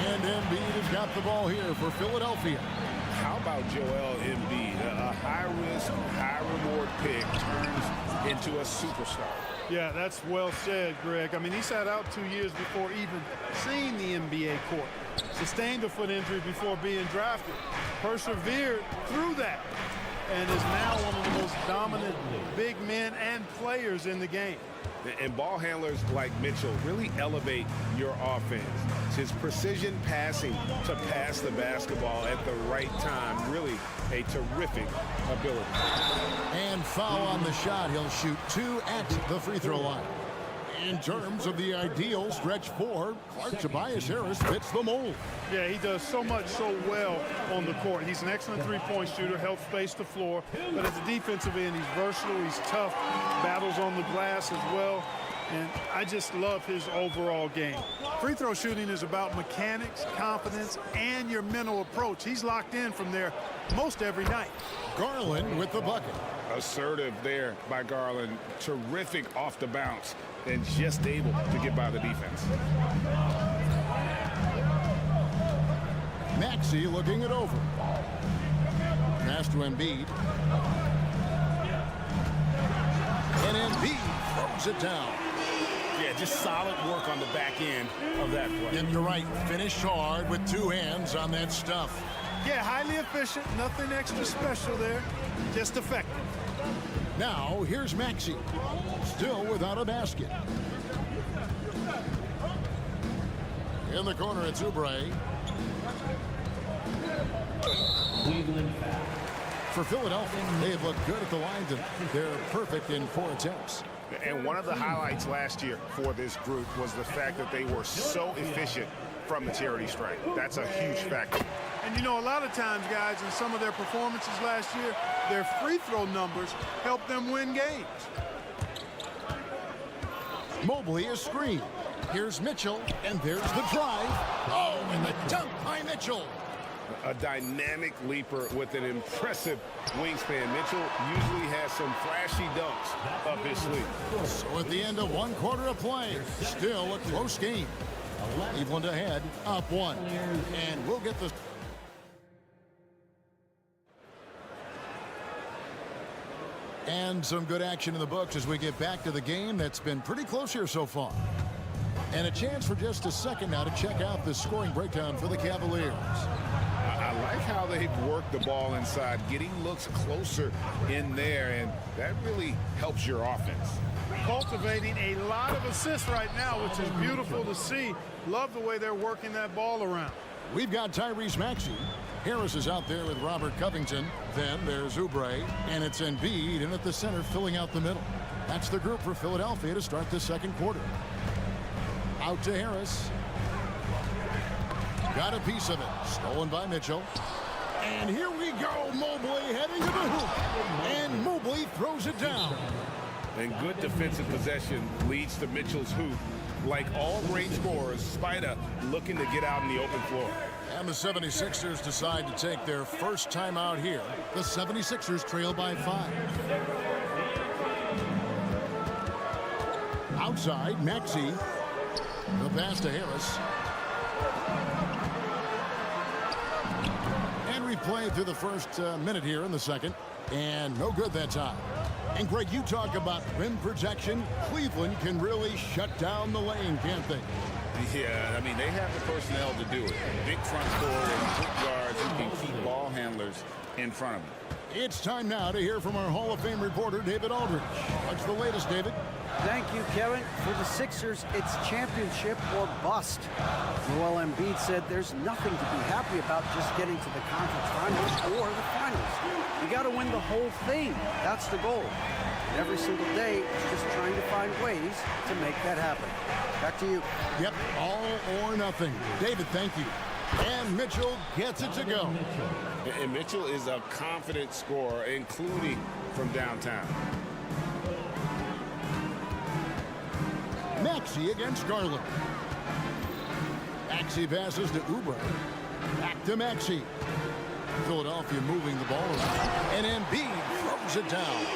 Speaker 1: And Embiid has got the ball here for Philadelphia.
Speaker 3: How about Joel Embiid? A high-risk, high-reward pick turns into a superstar.
Speaker 9: Yeah, that's well said, Greg. I mean, he sat out 2 years before even seeing the NBA court. Sustained a foot injury before being drafted. Persevered through that. And is now one of the most dominant big men and players in the game.
Speaker 3: And ball handlers like Mitchell really elevate your offense. His precision passing to pass the basketball at the right time, really a terrific ability.
Speaker 1: And foul on the shot. He'll shoot 2 at the free throw line. In terms of the ideal stretch 4, Clark Tobias Harris fits the mold.
Speaker 9: Yeah, he does so much so well on the court. He's an excellent three-point shooter, helps space the floor. But at the defensive end, he's versatile, he's tough, battles on the glass as well. And I just love his overall game. Free throw shooting is about mechanics, confidence, and your mental approach. He's locked in from there most every night.
Speaker 1: Garland with the bucket.
Speaker 3: assertive there by Garland. Terrific off the bounce and just able to get by the defense.
Speaker 1: Maxey looking it over. Pass to Embiid. And Embiid throws it down.
Speaker 3: Yeah, just solid work on the back end of that play.
Speaker 1: And you're right, finished hard with two hands on that stuff.
Speaker 9: Yeah, highly efficient, nothing extra special there, just effective.
Speaker 1: Now, here's Maxey, still without a basket. In the corner, it's Oubre.
Speaker 13: Cleveland foul.
Speaker 1: For Philadelphia, they have looked good at the line. They're perfect in 4 attempts.
Speaker 6: And one of the highlights last year for this group was the fact that they were so efficient from the charity stripe. That's a huge factor.
Speaker 9: And you know, a lot of times, guys, in some of their performances last year, their free throw numbers helped them win games.
Speaker 1: Mobley is screened. Here's Mitchell, and there's the drive. Oh, and the dunk by Mitchell.
Speaker 3: A dynamic leaper with an impressive wingspan. Mitchell usually has some flashy dunks up his sleeve.
Speaker 1: So at the end of 1 quarter of play, still a close game. Cleveland ahead, up 1. And we'll get the... And some good action in the books as we get back to the game that's been pretty close here so far. And a chance for just a second now to check out the scoring breakdown for the Cavaliers.
Speaker 3: I like how they've worked the ball inside, getting looks closer in there, and that really helps your offense.
Speaker 9: Cultivating a lot of assists right now, which is beautiful to see. Love the way they're working that ball around.
Speaker 1: We've got Tyrese Maxey. Harris is out there with Robert Covington. Then there's Oubre, and it's Embiid in at the center, filling out the middle. That's the group for Philadelphia to start the second quarter. Out to Harris. Got a piece of it. Stolen by Mitchell. And here we go. Mobley heading to the hoop. And Mobley throws it down.
Speaker 3: And good defensive possession leads to Mitchell's hoop. Like all great scorers, Spider looking to get out in the open floor.
Speaker 1: And the 76ers decide to take their first time out here. The 76ers trail by 5. Outside, Maxey. The pass to Harris. And replay through the first minute here in the second. And no good that time. And Greg, you talk about rim protection. Cleveland can really shut down the lane, can't they?
Speaker 3: Yeah, I mean, they have the personnel to do it. Big front court and quick guards who can keep ball handlers in front of them.
Speaker 1: It's time now to hear from our Hall of Fame reporter, David Aldridge. What's the latest, David?
Speaker 4: Thank you, Kevin. For the Sixers, it's championship or bust. Joel Embiid said there's nothing to be happy about just getting to the conference finals or the finals. You got to win the whole thing. That's the goal. And every single day, it's just trying to find ways to make that happen. Back to you.
Speaker 1: Yep, all or nothing. David, thank you. And Mitchell gets it to go.
Speaker 3: And Mitchell is a confident scorer, including from downtown.
Speaker 1: Maxey against Garland. Maxey passes to Oubre. Back to Maxey. Philadelphia moving the ball around. And Embiid throws it down.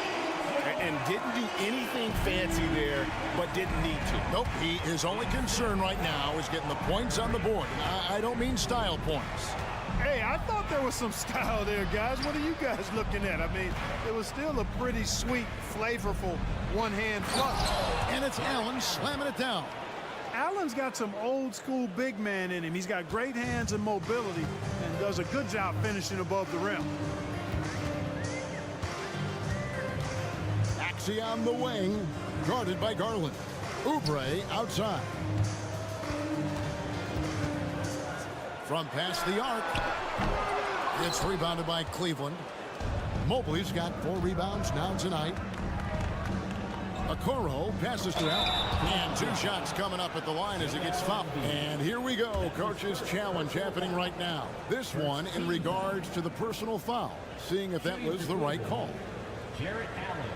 Speaker 6: And didn't do anything fancy there, but didn't need to.
Speaker 1: Nope, his only concern right now is getting the points on the board. I don't mean style points.
Speaker 9: Hey, I thought there was some style there, guys. What are you guys looking at? I mean, it was still a pretty sweet, flavorful one-hand flush.
Speaker 1: And it's Allen slamming it down.
Speaker 9: Allen's got some old-school big man in him. He's got great hands and mobility and does a good job finishing above the rim.
Speaker 1: Maxey on the wing, guarded by Garland. Oubre outside. From past the arc. It's rebounded by Cleveland. Mobley's got 4 rebounds now tonight. Okoro passes to Allen. And 2 shots coming up at the line as he gets fouled. And here we go. Coach's challenge happening right now. This one in regards to the personal foul. Seeing if that was the right call.
Speaker 13: Jarrett Allen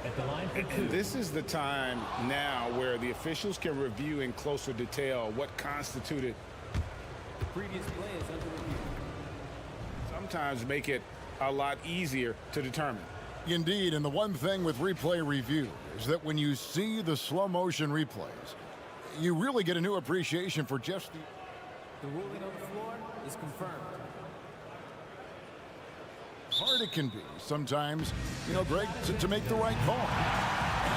Speaker 13: at the line for 2.
Speaker 3: And this is the time now where the officials can review in closer detail what constituted
Speaker 13: The previous play is under review.
Speaker 3: sometimes make it a lot easier to determine.
Speaker 1: Indeed, and the one thing with replay review is that when you see the slow motion replays, you really get a new appreciation for just
Speaker 12: The ruling on the floor is confirmed.
Speaker 1: hard it can be sometimes, Greg, to make the right call.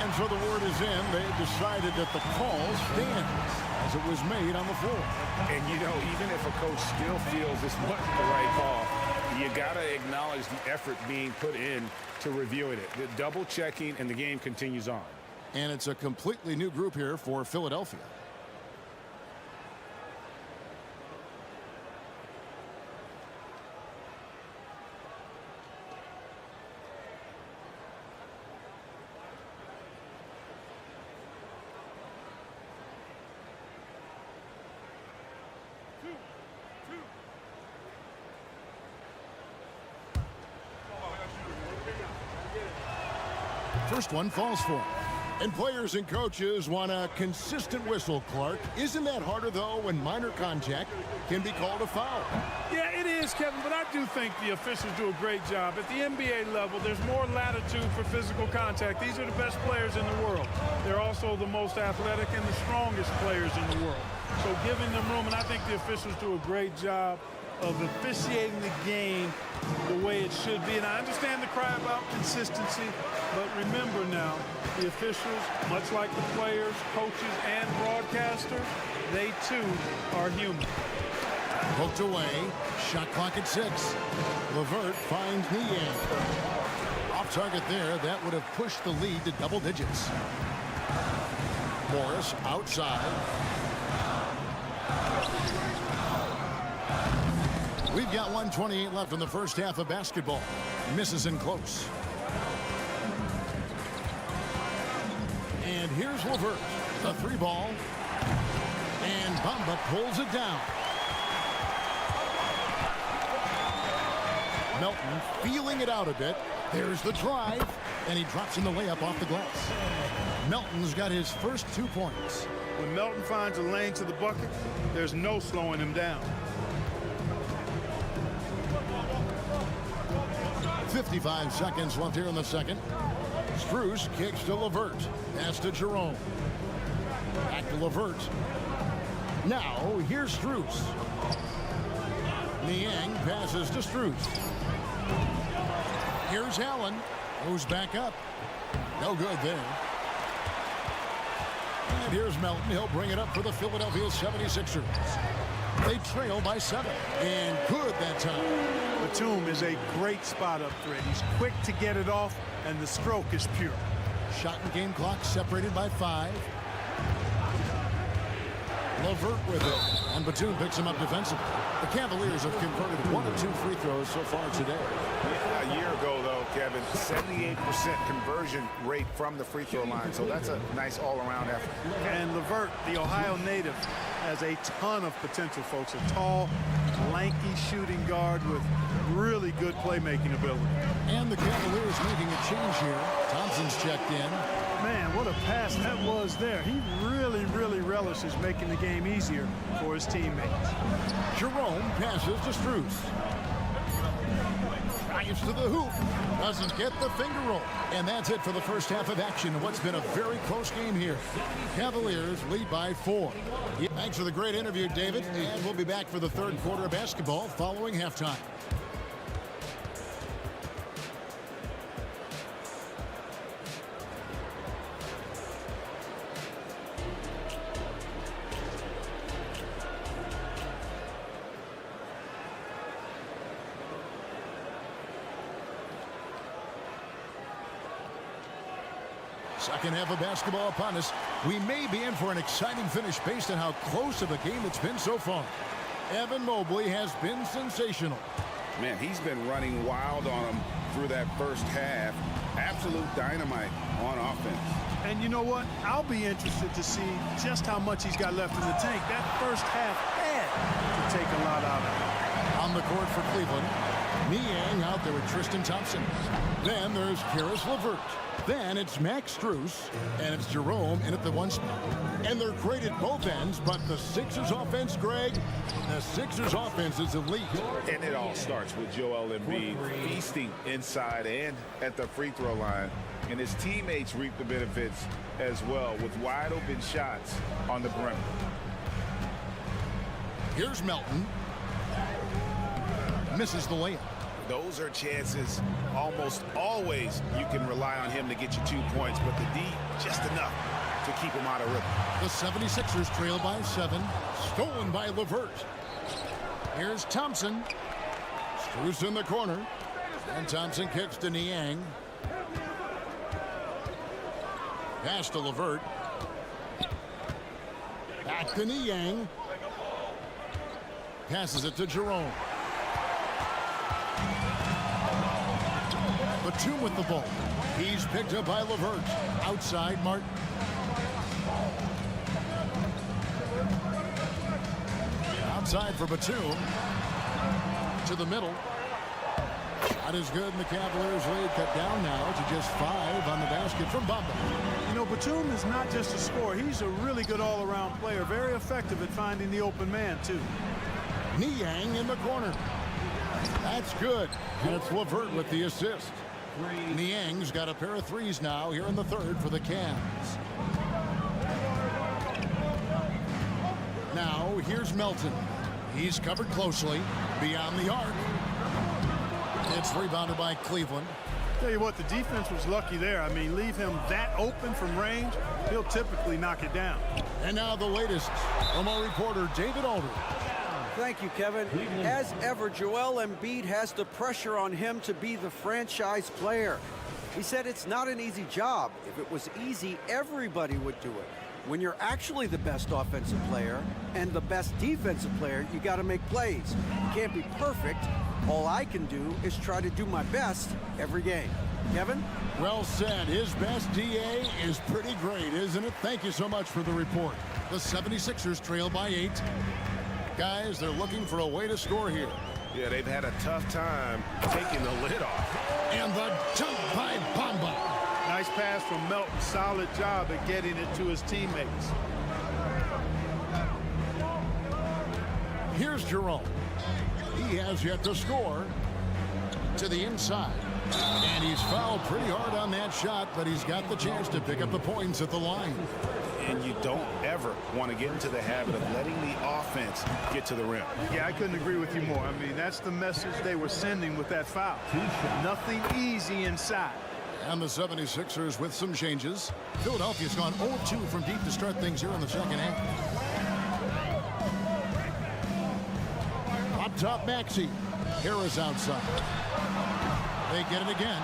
Speaker 1: And so the word is in. They decided that the call stands as it was made on the floor.
Speaker 3: And, even if a coach still feels this wasn't the right call, you got to acknowledge the effort being put in to reviewing it. The double checking, and the game continues on.
Speaker 1: And it's a completely new group here for Philadelphia. First one falls for him. And players and coaches want a consistent whistle, Clark. Isn't that harder, though, when minor contact can be called a foul?
Speaker 9: Yeah, it is, Kevin, but I do think the officials do a great job. At the NBA level, there's more latitude for physical contact. These are the best players in the world. They're also the most athletic and the strongest players in the world. So giving them room, and I think the officials do a great job of officiating the game the way it should be. And I understand the cry about consistency, but remember now, the officials, much like the players, coaches, and broadcasters, they too are human.
Speaker 1: Poked away, shot clock at 6. LeVert finds Niang. Off target there, that would have pushed the lead to double digits. Morris outside. We've got 1:28 left in the first half of basketball. Misses in close. And here's LeVert. The 3-ball. And Bamba pulls it down. Melton feeling it out a bit. There's the drive. And he drops in the layup off the glass. Melton's got his first 2 points.
Speaker 9: When Melton finds a lane to the bucket, there's no slowing him down.
Speaker 1: 55 seconds left here in the second. Strus kicks to LeVert. Pass to Jerome. Back to LeVert. Now, here's Strus. Niang passes to Strus. Here's Allen. Moves back up. No good there. And here's Melton. He'll bring it up for the Philadelphia 76ers. They trail by 7. And good that time.
Speaker 9: Batum is a great spot up threat. He's quick to get it off, and the stroke is pure.
Speaker 1: Shot and game clock separated by 5. LeVert with it, and Batum picks him up defensively. The Cavaliers have converted 1 of 2 free throws so far today.
Speaker 3: A year ago, though, Kevin, 78% conversion rate from the free throw line, so that's a nice all-around effort.
Speaker 9: And LeVert, the Ohio native, has a ton of potential, folks. A tall, lanky shooting guard with really good playmaking ability.
Speaker 1: And the Cavaliers making a change here. Thompson's checked in.
Speaker 9: Man, what a pass that was there. He really, really relishes making the game easier for his teammates.
Speaker 1: Jerome passes to Strus. Drives to the hoop. Doesn't get the finger roll. And that's it for the first half of action in what's been a very close game here. Cavaliers lead by 4. Thanks for the great interview, David. And we'll be back for the third quarter of basketball following halftime. Second half of basketball upon us. We may be in for an exciting finish based on how close of a game it's been so far. Evan Mobley has been sensational.
Speaker 3: Man, he's been running wild on him through that first half. Absolute dynamite on offense.
Speaker 9: And you know what? I'll be interested to see just how much he's got left in the tank. That first half had to take a lot out of him.
Speaker 1: On the court for Cleveland, Niang out there with Tristan Thompson. Then there's Karis LeVert. Then it's Max Strus, and it's Jerome in at the 1 spot. And they're great at both ends, but the Sixers offense, Greg, the Sixers offense is elite.
Speaker 3: And it all starts with Joel Embiid feasting inside and at the free throw line. And his teammates reap the benefits as well with wide open shots on the perimeter.
Speaker 1: Here's Melton. Misses the layup.
Speaker 3: Those are chances almost always you can rely on him to get you 2 points, but the D just enough to keep him out of rhythm.
Speaker 1: The 76ers trail by 7. Stolen by LeVert. Here's Thompson. Strus in the corner. And Thompson kicks to Niang. Pass to LeVert. Back to Niang. Passes it to Jerome. Batum with the ball. He's picked up by LeVert. Outside Martin. Outside for Batum. To the middle. Shot is good, and the Cavaliers lead cut down now to just 5 on the basket from Bamba.
Speaker 9: You know, Batum is not just a scorer. He's a really good all-around player. Very effective at finding the open man, too.
Speaker 1: Niang in the corner. That's good. And it's LeVert with the assist. Niang's got a pair of threes now here in the third for the Cavs. Now here's Melton. He's covered closely beyond the arc. It's rebounded by Cleveland.
Speaker 9: Tell you what, the defense was lucky there. I mean, leave him that open from range, he'll typically knock it down.
Speaker 1: And now the latest from our reporter, David Aldridge.
Speaker 4: Thank you, Kevin. As ever, Joel Embiid has the pressure on him to be the franchise player. He said it's not an easy job. If it was easy, everybody would do it. When you're actually the best offensive player and the best defensive player, you got to make plays. You can't be perfect. All I can do is try to do my best every game. Kevin?
Speaker 1: Well said. His best DA is pretty great, isn't it? Thank you so much for the report. The 76ers trail by 8. Guys, they're looking for a way to score here.
Speaker 6: Yeah, they've had a tough time taking the lid off.
Speaker 1: And the dunk by Bamba.
Speaker 9: Nice pass from Melton. Solid job at getting it to his teammates.
Speaker 1: Here's Jerome. He has yet to score. To the inside. And he's fouled pretty hard on that shot, but he's got the chance to pick up the points at the line.
Speaker 3: And you don't ever want to get into the habit of letting the offense get to the rim.
Speaker 9: Yeah, I couldn't agree with you more. I mean, that's the message they were sending with that foul. Nothing easy inside.
Speaker 1: And the 76ers with some changes. Philadelphia's gone 0-2 from deep to start things here in the second half. Up top, Maxey. Harris outside. They get it again.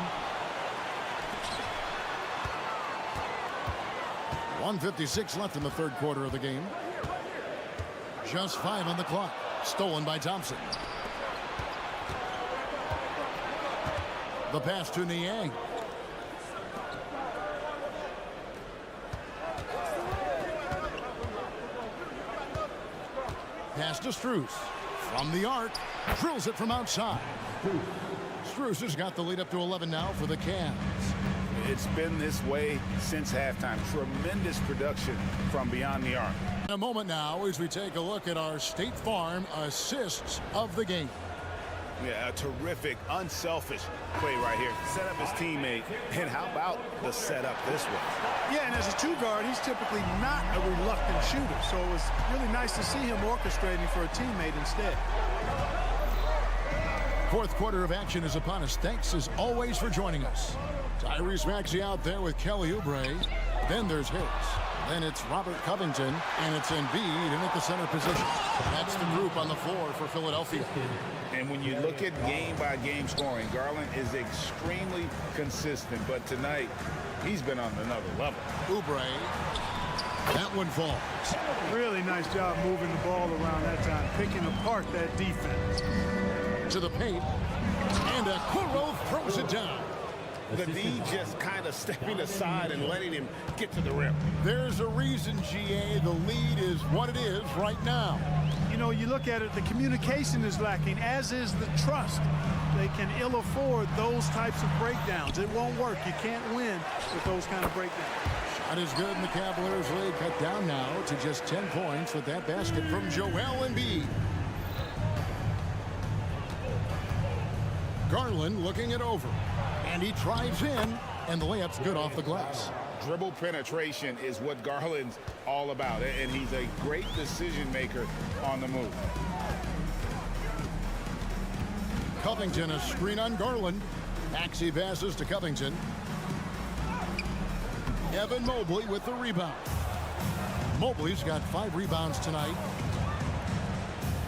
Speaker 1: 1:56 left in the third quarter of the game. Just 5 on the clock. Stolen by Thompson. The pass to Niang. Pass to Strus. From the arc. Drills it from outside. Strus has got the lead up to 11 now for the Cavs.
Speaker 3: It's been this way since halftime. Tremendous production from beyond the arc.
Speaker 1: In a moment now as we take a look at our State Farm assists of the game.
Speaker 3: Yeah, a terrific, unselfish play right here. Set up his teammate. And how about the setup this way?
Speaker 9: Yeah, and as a 2-guard, he's typically not a reluctant shooter. So it was really nice to see him orchestrating for a teammate instead.
Speaker 1: Fourth quarter of action is upon us. Thanks as always for joining us. Tyrese Maxey out there with Kelly Oubre. Then there's Harris. Then it's Robert Covington, and it's Embiid in at the center position. That's the group on the floor for Philadelphia.
Speaker 3: And when you look at game-by-game scoring, Garland is extremely consistent. But tonight, he's been on another level.
Speaker 1: Oubre. That one falls.
Speaker 9: Really nice job moving the ball around that time, picking apart that defense.
Speaker 1: To the paint. And Aquino throws it down.
Speaker 3: The D just kind of stepping aside and letting him get to the rim.
Speaker 1: There's a reason, GA, the lead is what it is right now.
Speaker 9: You know, you look at it, the communication is lacking, as is the trust. They can ill afford those types of breakdowns. It won't work. You can't win with those kind of breakdowns.
Speaker 1: Shot is good, and the Cavaliers lead cut down now to just 10 points with that basket from Joel Embiid. Garland looking it over, and he drives in, and the layup's good off the glass.
Speaker 3: Dribble penetration is what Garland's all about, and he's a great decision maker on the move.
Speaker 1: Covington, a screen on Garland. Maxey passes to Covington. Evan Mobley with the rebound. Mobley's got 5 rebounds tonight.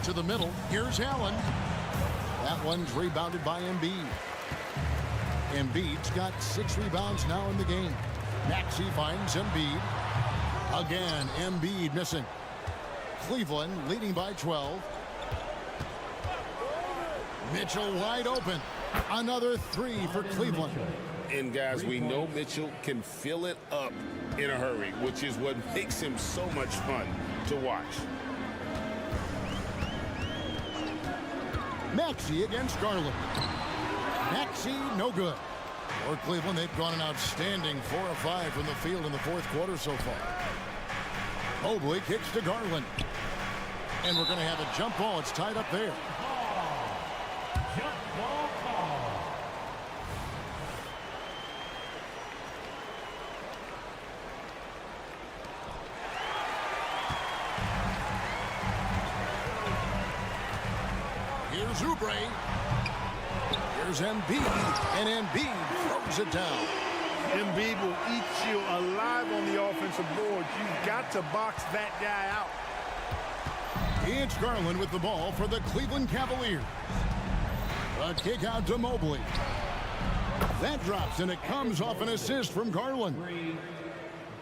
Speaker 1: To the middle, here's Allen. That one's rebounded by Embiid. Embiid's got 6 rebounds now in the game. Maxey finds Embiid. Again, Embiid missing. Cleveland leading by 12. Mitchell wide open. Another 3 for Cleveland.
Speaker 3: And guys, we know Mitchell can fill it up in a hurry, which is what makes him so much fun to watch.
Speaker 1: Maxey against Garland. Maxey, no good. For Cleveland, they've gone an outstanding 4 of 5 from the field in the 4th quarter so far. Mobley kicks to Garland. And we're going to have a jump ball. It's tied up there.
Speaker 13: Jump ball call.
Speaker 1: Here's Oubre. Here's Embiid, and Embiid throws it down.
Speaker 9: Embiid will eat you alive on the offensive board. You've got to box that guy out.
Speaker 1: It's Garland with the ball for the Cleveland Cavaliers. A kick out to Mobley. That drops, and it comes off an assist from Garland.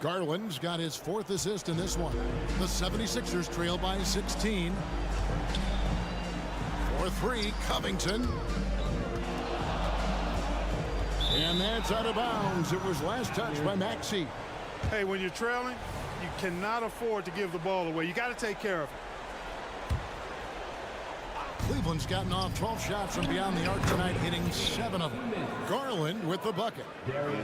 Speaker 1: Garland's got his 4th assist in this one. The 76ers trail by 16. For 3, Covington. And that's out of bounds. It was last touched by Maxey.
Speaker 9: Hey, when you're trailing, you cannot afford to give the ball away. You got to take care of it.
Speaker 1: Cleveland's gotten off 12 shots from beyond the arc tonight, hitting 7 of them. Garland with the bucket.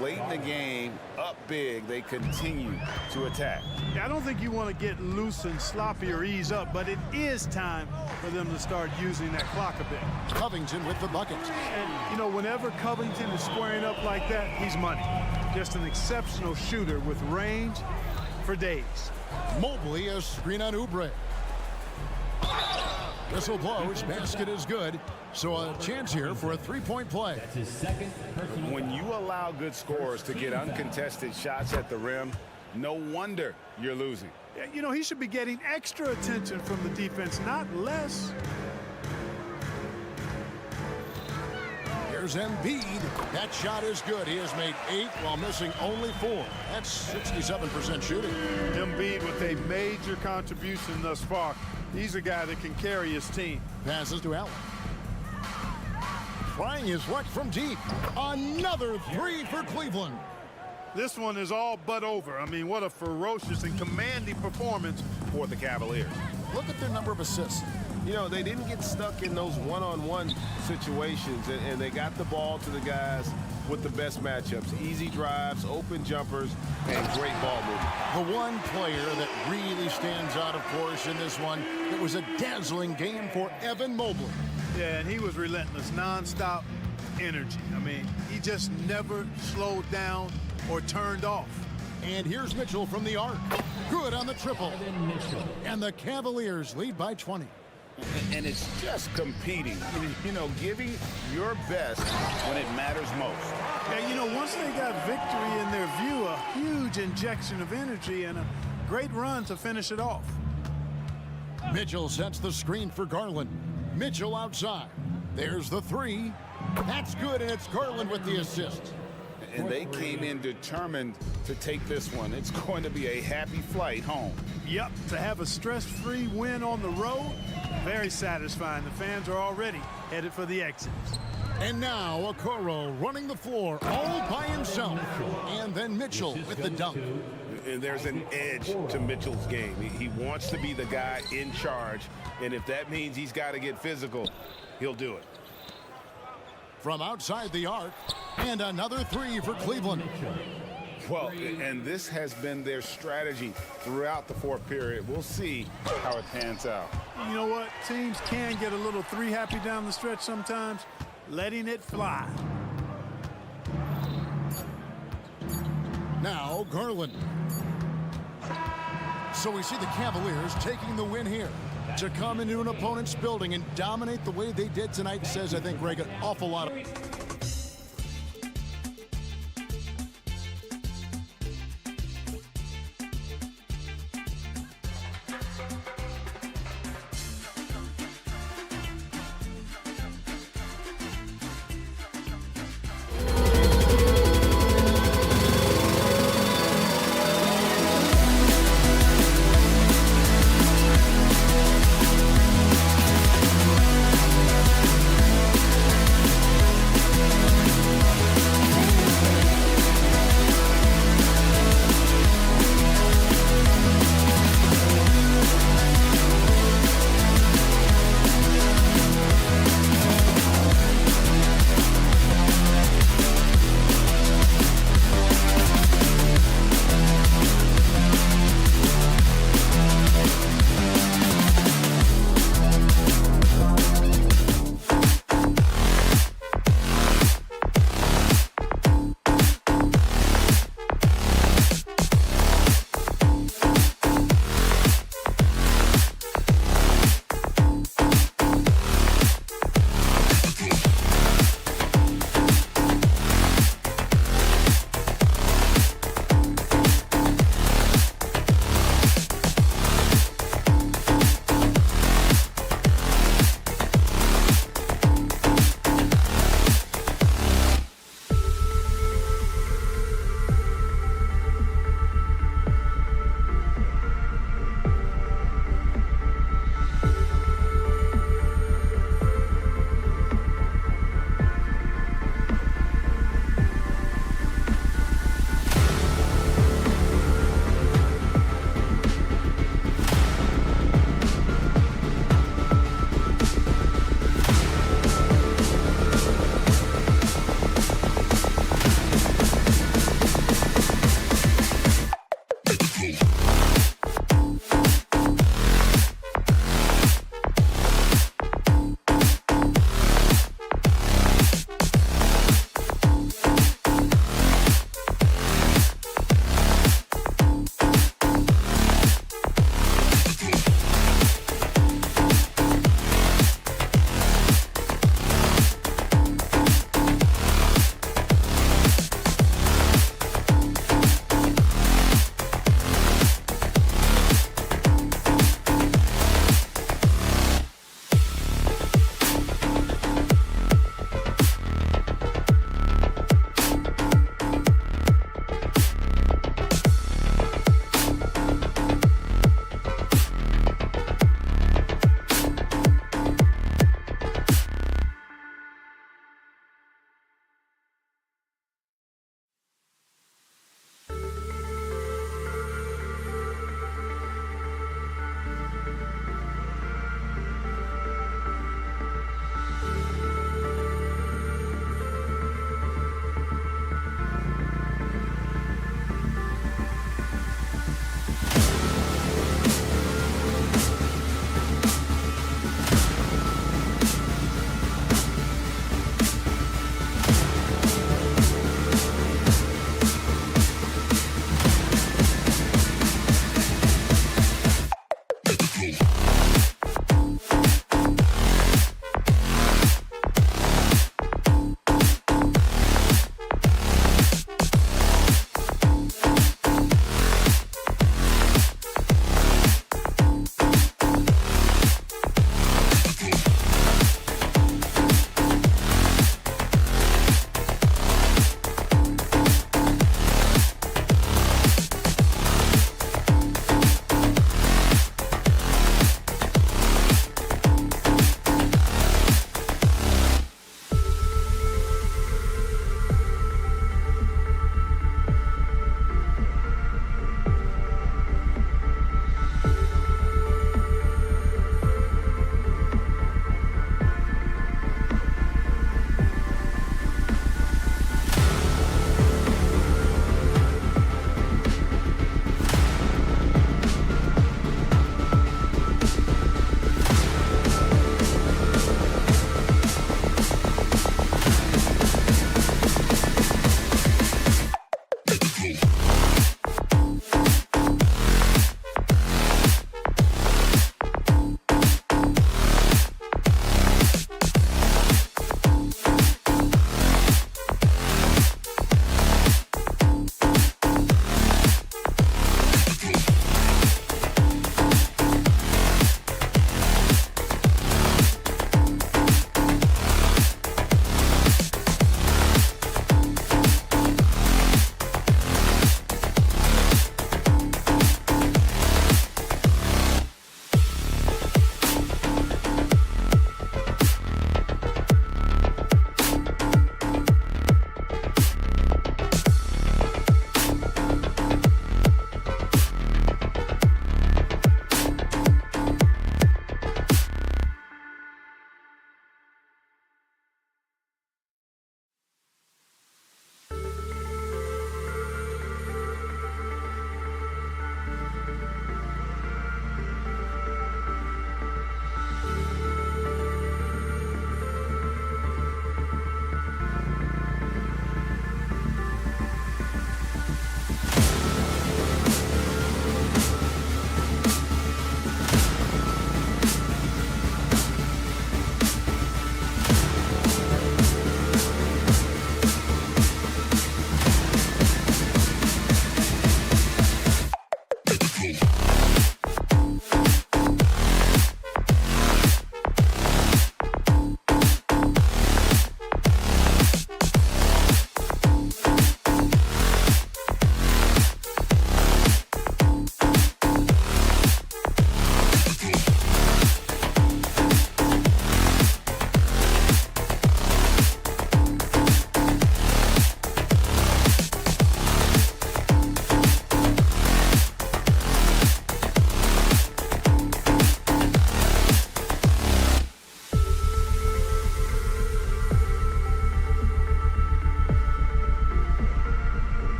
Speaker 3: Late in the game, up big, they continue to attack.
Speaker 9: Yeah, I don't think you want to get loose and sloppy or ease up, but it is time for them to start using that clock a bit.
Speaker 1: Covington with the bucket.
Speaker 9: And, you know, whenever Covington is squaring up like that, he's money. Just an exceptional shooter with range for days.
Speaker 1: Mobley, a screen on Oubre. Whistle blows, basket is good, so a chance here for a 3-point play.
Speaker 13: That's his 2nd personal.
Speaker 3: When you allow good scorers to get uncontested shots at the rim, no wonder you're losing.
Speaker 9: Yeah, you know, he should be getting extra attention from the defense, not less.
Speaker 1: Here's Embiid. That shot is good. He has made 8 while missing only 4. That's 67% shooting.
Speaker 9: Embiid with a major contribution thus far. He's a guy that can carry his team.
Speaker 1: Passes to Allen. Trying his luck from deep. Another 3 for Cleveland.
Speaker 9: This one is all but over. I mean, what a ferocious and commanding performance for the Cavaliers.
Speaker 1: Look at their number of assists.
Speaker 6: You know, they didn't get stuck in those one-on-one situations, and they got the ball to the guys with the best matchups. Easy drives, open jumpers, and great ball movement.
Speaker 1: The one player that really stands out, of course, in this one, it was a dazzling game for Evan Mobley.
Speaker 9: Yeah, and he was relentless, nonstop energy. I mean, he just never slowed down or turned off.
Speaker 1: And here's Mitchell from the arc. Good on the triple. And the Cavaliers lead by 20.
Speaker 3: And it's just competing, you know, giving your best when it matters most.
Speaker 9: Yeah, you know, once they got victory in their view, a huge injection of energy and a great run to finish it off.
Speaker 1: Mitchell sets the screen for Garland. Mitchell outside. There's the 3. That's good, and it's Garland with the assist.
Speaker 3: And they came in determined to take this one. It's going to be a happy flight home.
Speaker 9: Yep, to have a stress-free win on the road, very satisfying. The fans are already headed for the exits.
Speaker 1: And now Okoro running the floor all by himself. And then Mitchell with the dunk.
Speaker 3: And there's an edge to Mitchell's game. He wants to be the guy in charge. And if that means he's got to get physical, he'll do it.
Speaker 1: From outside the arc, and another three for Cleveland.
Speaker 3: Well, and this has been their strategy throughout the fourth period. We'll see how it pans out.
Speaker 9: You know what? Teams can get a little three happy down the stretch sometimes. Letting it fly.
Speaker 1: Now Garland. So we see the Cavaliers taking the win here. To come into an opponent's building and dominate the way they did tonight says, I think, Greg, an awful lot of...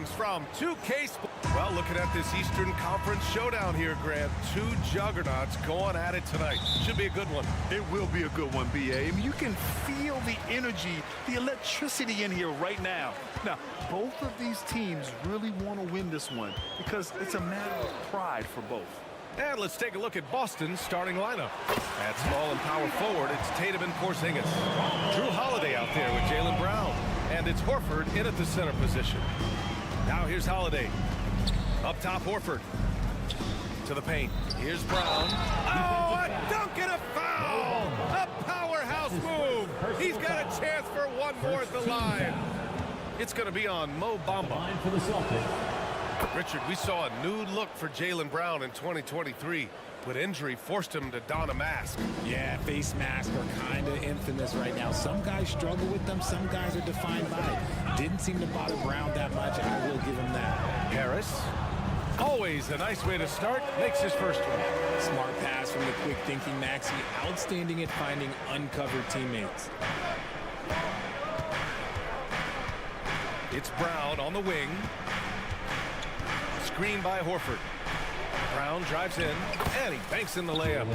Speaker 7: comes from 2K Sports. Well, looking at this Eastern Conference showdown here, Grant. Two juggernauts going at it tonight. Should be a good one.
Speaker 8: It will be a good one, B.A. I mean, you can feel the energy, the electricity in here right now. Now, both of these teams really want to win this one because it's a matter of pride for both.
Speaker 7: And let's take a look at Boston's starting lineup. At small and power forward, it's Tatum and Porzingis. Drew Holiday out there with Jaylen Brown. And it's Horford in at the center position. Now here's Holiday. Up top, Horford. To the paint. Here's Brown. Oh, a dunk and a foul! A powerhouse move! He's got a chance for one more at the line. It's going to be on Mo Bamba.
Speaker 13: For the Celtics.
Speaker 7: Richard, we saw a new look for Jaylen Brown in 2023, but injury forced him to don a mask.
Speaker 12: Yeah, face masks are kind of infamous right now. Some guys struggle with them. Some guys are defined by it. Didn't seem to bother Brown that much. I will give him that.
Speaker 7: Harris, always a nice way to start, makes his first one.
Speaker 12: Smart pass from the quick-thinking Maxey. Outstanding at finding uncovered teammates.
Speaker 7: It's Brown on the wing. Screen by Horford. Brown drives in, and he banks in the layup.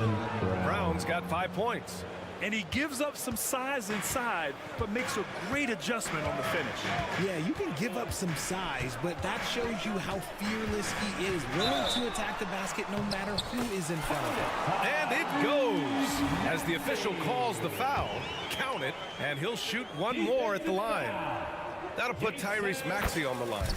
Speaker 7: Brown's got 5 points.
Speaker 8: And he gives up some size inside, but makes a great adjustment on the finish.
Speaker 12: Yeah, you can give up some size, but that shows you how fearless he is, willing to attack the basket no matter who is in front of him.
Speaker 7: And it goes. As the official calls the foul, count it, and he'll shoot one more at the line. That'll put Tyrese Maxey on the line.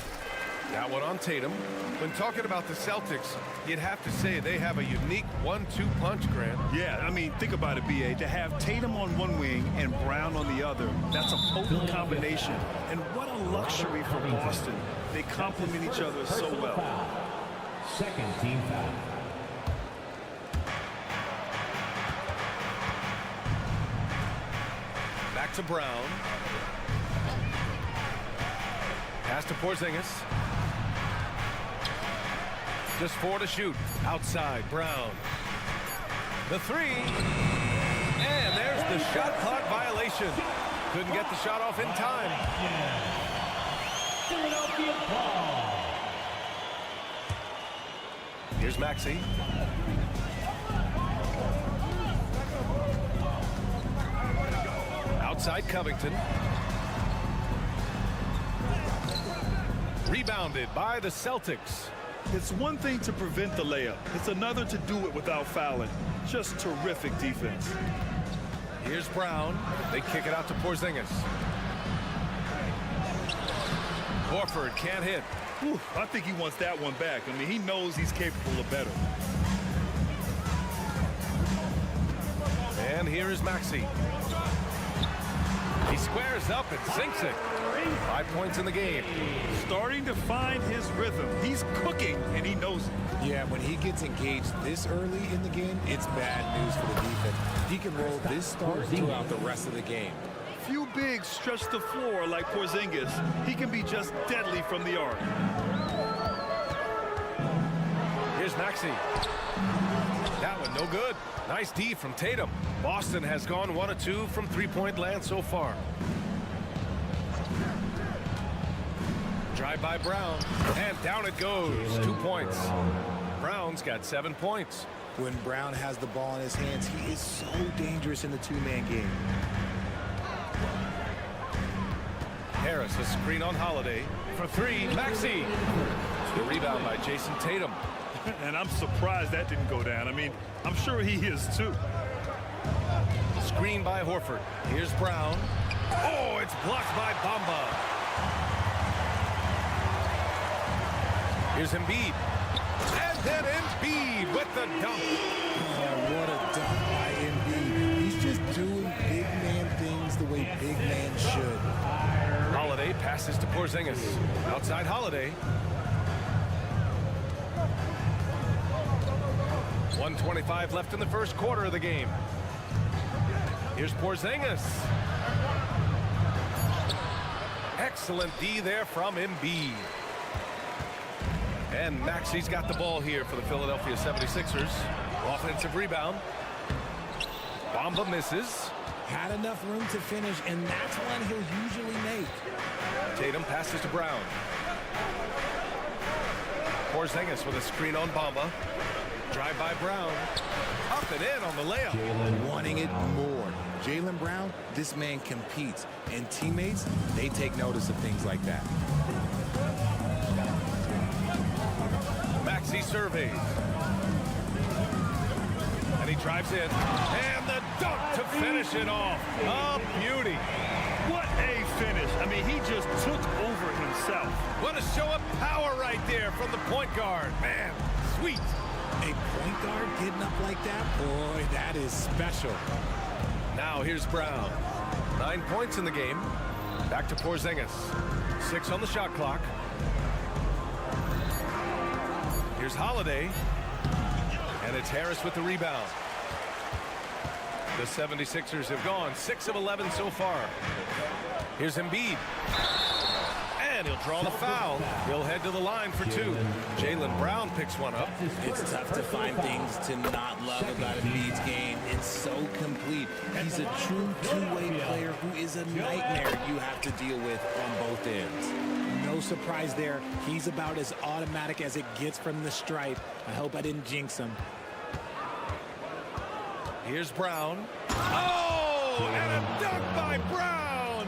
Speaker 7: That one on Tatum. When talking about the Celtics, you'd have to say they have a unique 1-2 punch, Grant.
Speaker 8: Yeah, I mean, think about it, B.A. To have Tatum on one wing and Brown on the other, that's a potent combination. And what a luxury for Boston. They complement each other so well.
Speaker 13: Second team foul.
Speaker 7: Back to Brown. Pass to Porzingis. Just 4 to shoot. Outside, Brown. The 3. And there's the shot clock violation. Couldn't get the shot off in time.
Speaker 13: Philadelphia ball.
Speaker 7: Here's Maxey. Outside Covington. Rebounded by the Celtics.
Speaker 8: It's one thing to prevent the layup. It's another to do it without fouling. Just terrific defense.
Speaker 7: Here's Brown. They kick it out to Porzingis. Horford can't hit.
Speaker 8: Whew, I think he wants that one back. I mean, he knows he's capable of better.
Speaker 7: And here is Maxey. He squares up and sinks it. 5 points in the game.
Speaker 8: Starting to find his rhythm. He's cooking, and he knows it.
Speaker 12: Yeah, when he gets engaged this early in the game, it's bad news for the defense. He can roll this start throughout the rest of the game.
Speaker 8: Few bigs stretch the floor like Porzingis. He can be just deadly from the arc.
Speaker 7: Here's Maxey. That one no good. Nice D from Tatum. Boston has gone 1 of 2 from three-point land so far. Drive by Brown, and down it goes. 2 points. Brown's got 7 points.
Speaker 12: When Brown has the ball in his hands, he is so dangerous in the two-man game.
Speaker 7: Harris, a screen on Holiday. For 3, Maxey. The rebound by Jason Tatum.
Speaker 8: And I'm surprised that didn't go down. I mean, I'm sure he is too.
Speaker 7: Screen by Horford. Here's Brown. Oh, it's blocked by Bamba. Here's Embiid. And then Embiid with the dunk.
Speaker 12: Oh, what a dunk by Embiid. He's just doing big man things the way big man should.
Speaker 7: Holiday passes to Porzingis. Outside Holiday. 1:25 left in the first quarter of the game. Here's Porzingis. Excellent D there from Embiid. And Maxey's got the ball here for the Philadelphia 76ers. Offensive rebound. Bamba misses.
Speaker 12: Had enough room to finish, and that's one he'll usually make.
Speaker 7: Tatum passes to Brown. Porzingis with a screen on Bamba. Drive by Brown. Up and in on the layup.
Speaker 12: Wanting it more. Jaylen Brown, this man competes. And teammates, they take notice of things like that.
Speaker 7: Maxey surveys. And he drives in. And the dunk to finish it off. A beauty.
Speaker 8: What a finish. I mean, he just took over himself.
Speaker 7: What a show of power right there from the point guard. Man, sweet.
Speaker 12: A point guard getting up like that? Boy, that is special.
Speaker 7: Now here's Brown. 9 points in the game. Back to Porzingis. 6 on the shot clock. Here's Holiday. And it's Harris with the rebound. The 76ers have gone 6 of 11 so far. Here's Embiid. And he'll draw the foul. He'll head to the line for 2. Jaylen Brown picks one up.
Speaker 12: It's tough to find things to not love about Embiid's game. It's so complete. He's a true two-way player who is a nightmare you have to deal with on both ends. No surprise there. He's about as automatic as it gets from the stripe. I hope I didn't jinx him.
Speaker 7: Here's Brown. Oh, and a dunk by Brown.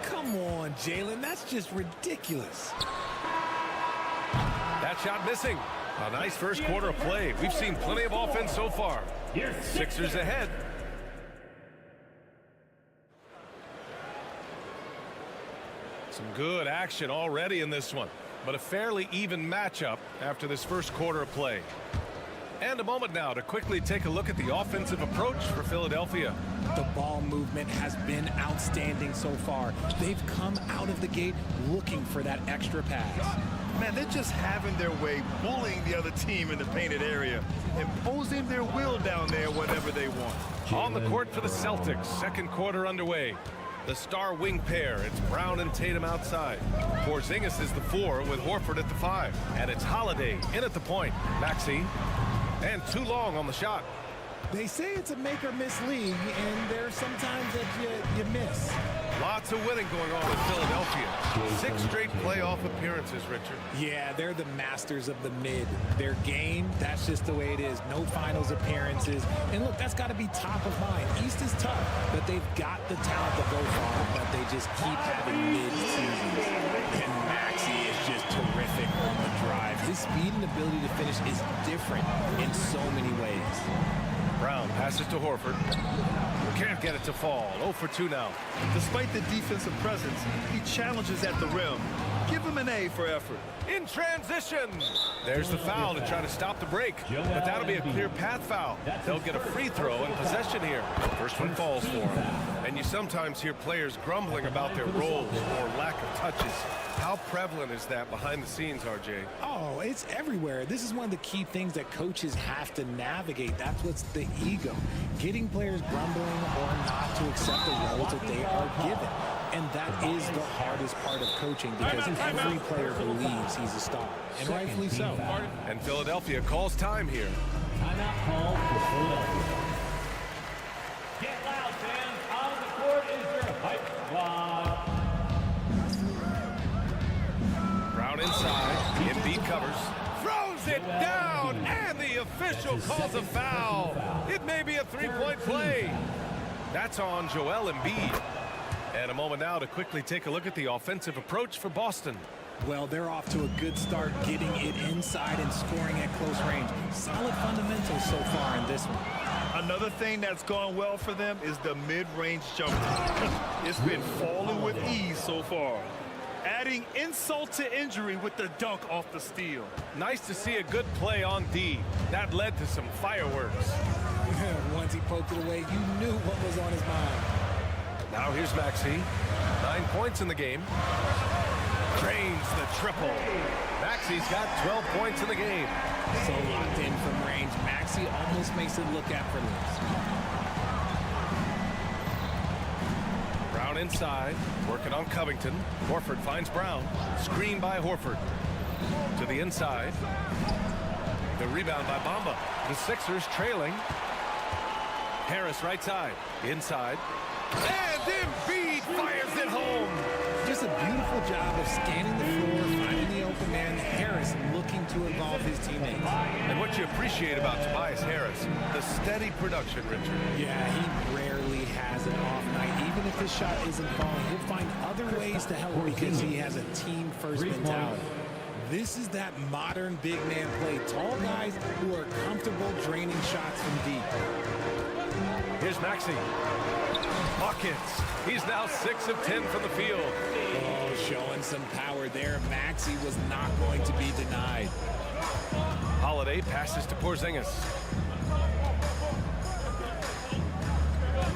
Speaker 12: Come on, Jaylen. That's just ridiculous.
Speaker 7: That shot missing. A nice first quarter of play. We've seen plenty of offense so far. Sixers ahead. Some good action already in this one, but a fairly even matchup after this first quarter of play. And a moment now to quickly take a look at the offensive approach for Philadelphia.
Speaker 12: The ball movement has been outstanding so far. They've come out of the gate looking for that extra pass.
Speaker 8: Man, they're just having their way, bullying the other team in the painted area, imposing their will down there whenever they want.
Speaker 7: On the court for the Celtics, second quarter underway. The star wing pair, it's Brown and Tatum outside. Porzingis is the 4 with Horford at the 5. And it's Holiday in at the point. Maxey. And too long on the shot.
Speaker 12: They say it's a make or miss league, and there's sometimes that you miss.
Speaker 7: Lots of winning going on in Philadelphia. 6 straight playoff appearances, Richard.
Speaker 12: Yeah, they're the masters of the mid. Their game, that's just the way it is. No finals appearances. And look, that's got to be top of mind. East is tough, but they've got the talent to go far, but they just keep having mid-seasons. And Maxey is just terrific on the drive. His speed and ability to finish is different in so many ways.
Speaker 7: Brown passes to Horford. Can't get it to fall. 0 for 2 now.
Speaker 8: Despite the defensive presence, he challenges at the rim. Give him an A for effort.
Speaker 7: In transition. There's the foul to try to stop the break. But that'll be a clear path foul. They'll get a free throw in possession here. First one falls for him. And you sometimes hear players grumbling about their roles or lack of touches. How prevalent is that behind the scenes, RJ?
Speaker 12: Oh, it's everywhere. This is one of the key things that coaches have to navigate. That's what's the ego. Getting players grumbling or not to accept the roles that they are given. And that is the hardest part of coaching because every player believes he's a star. And rightfully so.
Speaker 7: And Philadelphia calls time here.
Speaker 13: Timeout call for Philadelphia. Get loud, fans. On the court is your hype squad.
Speaker 7: Brown inside. Embiid covers. Throws it down. And the official calls a foul. It may be a three-point play. That's on Joel Embiid. And a moment now to quickly take a look at the offensive approach for Boston.
Speaker 12: Well, they're off to a good start getting it inside and scoring at close range. Solid fundamentals so far in this one.
Speaker 8: Another thing that's gone well for them is the mid-range jumper. It's been falling with ease so far. Adding insult to injury with the dunk off the steal.
Speaker 7: Nice to see a good play on D. That led to some fireworks.
Speaker 12: Once he poked it away, you knew what was on his mind.
Speaker 7: Now here's Maxey. 9 points in the game. Drains the triple. Maxey's got 12 points in the game.
Speaker 12: So locked in from range. Maxey almost makes it look effortless.
Speaker 7: Brown inside, working on Covington. Horford finds Brown. Screen by Horford. To the inside. The rebound by Bamba. The Sixers trailing. Harris right side. Inside. And Embiid fires it home.
Speaker 12: just a beautiful job of scanning the floor, finding the open man. Harris looking to involve his teammates.
Speaker 7: And what you appreciate about Tobias Harris, the steady production, Richard.
Speaker 12: Yeah, he rarely has an off night. Even if his shot isn't falling, he'll find other ways to help because he has a team-first mentality. This is that modern big man play. Tall guys who are comfortable draining shots from deep.
Speaker 7: Here's Maxey. Buckets. He's now 6 of 10 from the field.
Speaker 12: Oh, showing some power there. Maxey was not going to be denied.
Speaker 7: Holiday passes to Porzingis.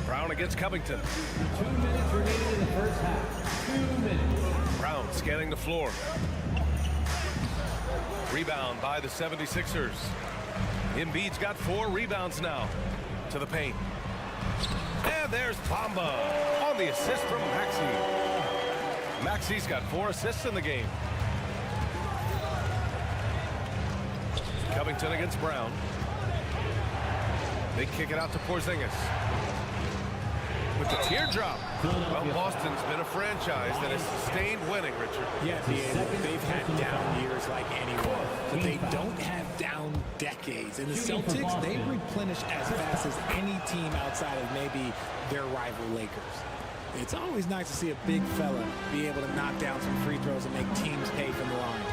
Speaker 7: Brown against Covington.
Speaker 13: 2 minutes remaining in the first half. 2 minutes.
Speaker 7: Brown scanning the floor. Rebound by the 76ers. Embiid's got 4 rebounds now. To the paint. And there's Bamba on the assist from Maxey. Maxey's got 4 assists in the game. Covington against Brown. They kick it out to Porzingis. With the teardrop. Well, Boston's been a franchise that has sustained winning, Richard.
Speaker 12: Yeah, they've had down years like anyone, but they don't have down decades. And the Celtics, they replenish as fast as any team outside of maybe their rival Lakers. It's always nice to see a big fella be able to knock down some free throws and make teams pay from the line.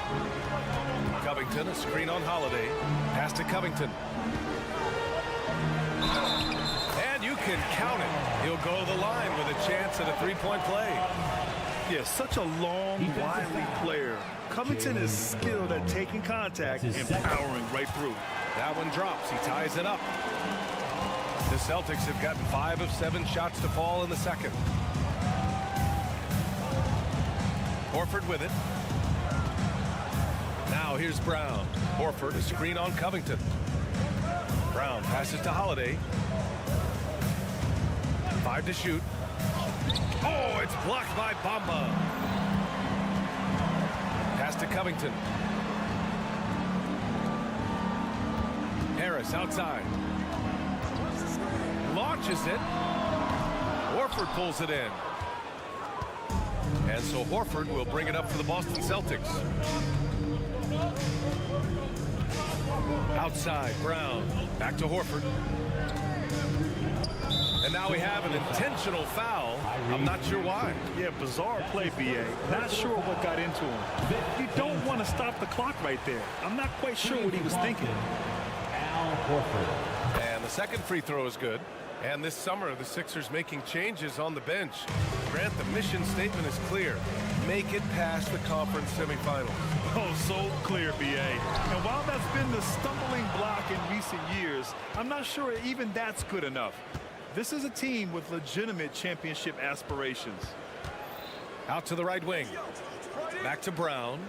Speaker 7: Covington, a screen on Holiday. Pass to Covington. And you can count it. He'll go to the line with a chance at a three-point play.
Speaker 8: Yeah, such a long, wily player. Covington is skilled at taking contact and powering right through.
Speaker 7: That one drops. He ties it up. The Celtics have gotten 5 of 7 shots to fall in the second. Horford with it. Now here's Brown. Horford, a screen on Covington. Brown passes to Holiday. 5 to shoot. Oh, it's blocked by Bamba. Pass to Covington. Harris outside. Launches it. Horford pulls it in. And so Horford will bring it up for the Boston Celtics. Outside, Brown. Back to Horford. And now we have an intentional foul. I'm not sure why.
Speaker 8: Yeah, bizarre play, B.A. Not sure what got into him. You don't want to stop the clock right there. I'm not quite sure what he was thinking.
Speaker 7: And the second free throw is good. And this summer, the Sixers making changes on the bench. Grant, the mission statement is clear. Make it past the conference semifinals.
Speaker 8: Oh, so clear, B.A. And while that's been the stumbling block in recent years, I'm not sure even that's good enough. This is a team with legitimate championship aspirations.
Speaker 7: Out to the right wing. Back to Brown.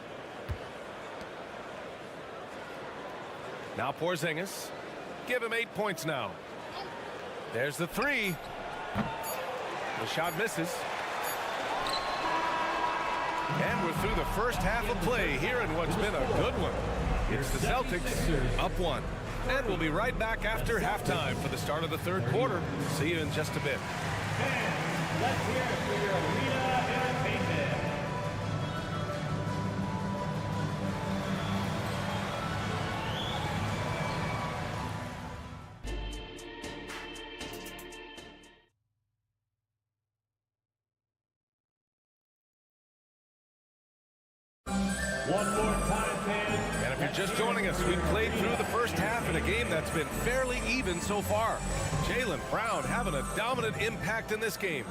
Speaker 7: Now Porzingis. Give him 8 points now. There's the 3. The shot misses. And we're through the first half of play here in what's been a good one. It's the Celtics up 1. And we'll be right back after halftime for the start of the third quarter. See you in just a bit.
Speaker 13: And let's hear it for your arena entertainment. One more time, fans.
Speaker 7: And if you're just joining us, we've played through the first half in a game that's been fairly even so far. Jaylen Brown having a dominant impact in this game.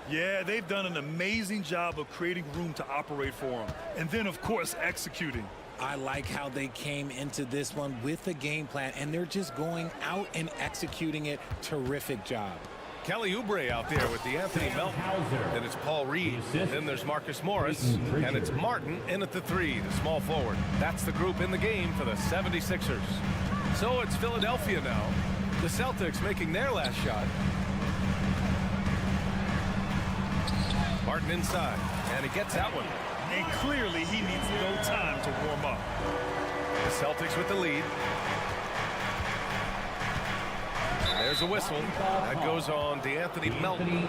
Speaker 8: Yeah, they've done an amazing job of creating room to operate for him. And then, of course, executing.
Speaker 12: I like how they came into this one with a game plan, and they're just going out and executing it. Terrific job.
Speaker 7: Kelly Oubre out there with the Anthony Melton. Then it's Paul Reed. Then there's Marcus Morris. And it's Martin in at the 3, the small forward. That's the group in the game for the 76ers. So it's Philadelphia now. The Celtics making their last shot. Martin inside. And he gets that one.
Speaker 8: And clearly he needs no time to warm up.
Speaker 7: The Celtics with the lead. There's a whistle. That goes on D'Anthony Melton.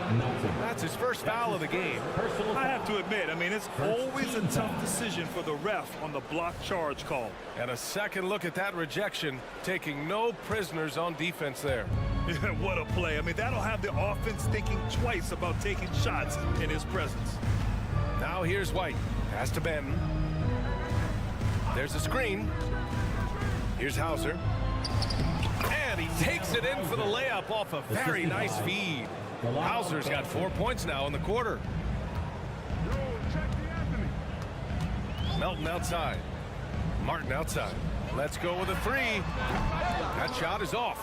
Speaker 7: That's his first foul of the game.
Speaker 8: I have to admit, I mean, it's always a tough decision for the ref on the block charge call.
Speaker 7: And a second look at that rejection, taking no prisoners on defense there.
Speaker 8: What a play. I mean, that'll have the offense thinking twice about taking shots in his presence.
Speaker 7: Now here's White. Pass to Benton. There's a screen. Here's Hauser. And he takes it in for the layup off a very nice feed. Hauser's got 4 points now in the quarter. Melton outside. Martin outside. Let's go with a three. That shot is off.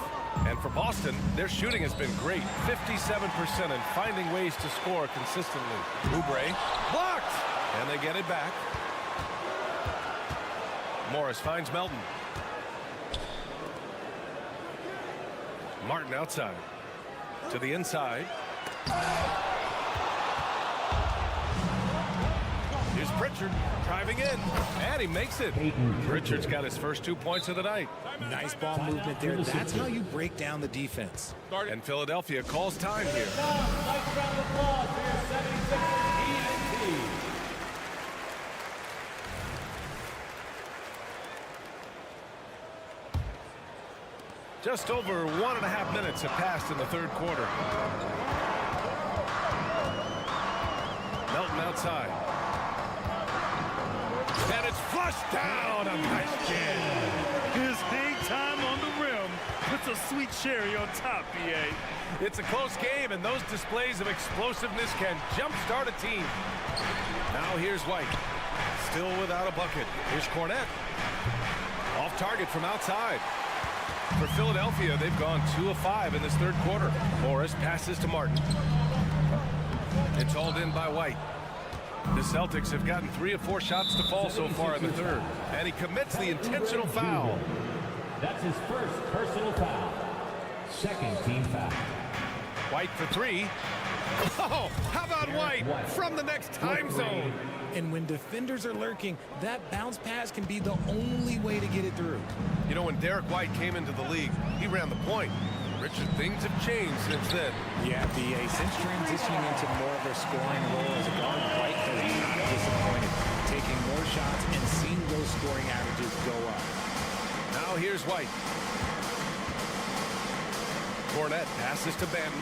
Speaker 7: And for Boston, their shooting has been great. 57% and finding ways to score consistently. Oubre blocked. And they get it back. Morris finds Melton. Martin outside. To the inside. Here's Pritchard driving in. And he makes it. Pritchard's got his first 2 points of the night.
Speaker 12: Nice ball movement there. That's how you break down the defense.
Speaker 7: And Philadelphia calls time here. Just over 1.5 minutes have passed in the third quarter. Melton outside. And it's flushed down. A nice jam.
Speaker 8: His hang time on the rim puts a sweet cherry on top, B.A.
Speaker 7: It's a close game, and those displays of explosiveness can jumpstart a team. Now here's White. Still without a bucket. Here's Cornette. Off target from outside. For Philadelphia, they've gone 2 of 5 in this third quarter. Morris passes to Martin. It's hauled in by White. The Celtics have gotten 3 of 4 shots to fall so far in the third. And he commits the intentional foul.
Speaker 13: That's his first personal foul. Second team foul.
Speaker 7: White for 3. Oh, how about White from the next time zone?
Speaker 12: And when defenders are lurking, that bounce pass can be the only way to get it through.
Speaker 7: You know, when Derek White came into the league, he ran the point. Richard, things have changed since then.
Speaker 12: Yeah, B.A. Since transitioning into more of a scoring role as a guard, White has not disappointed, taking more shots and seeing those scoring averages go up.
Speaker 7: Now here's White. Cornette passes to Benton.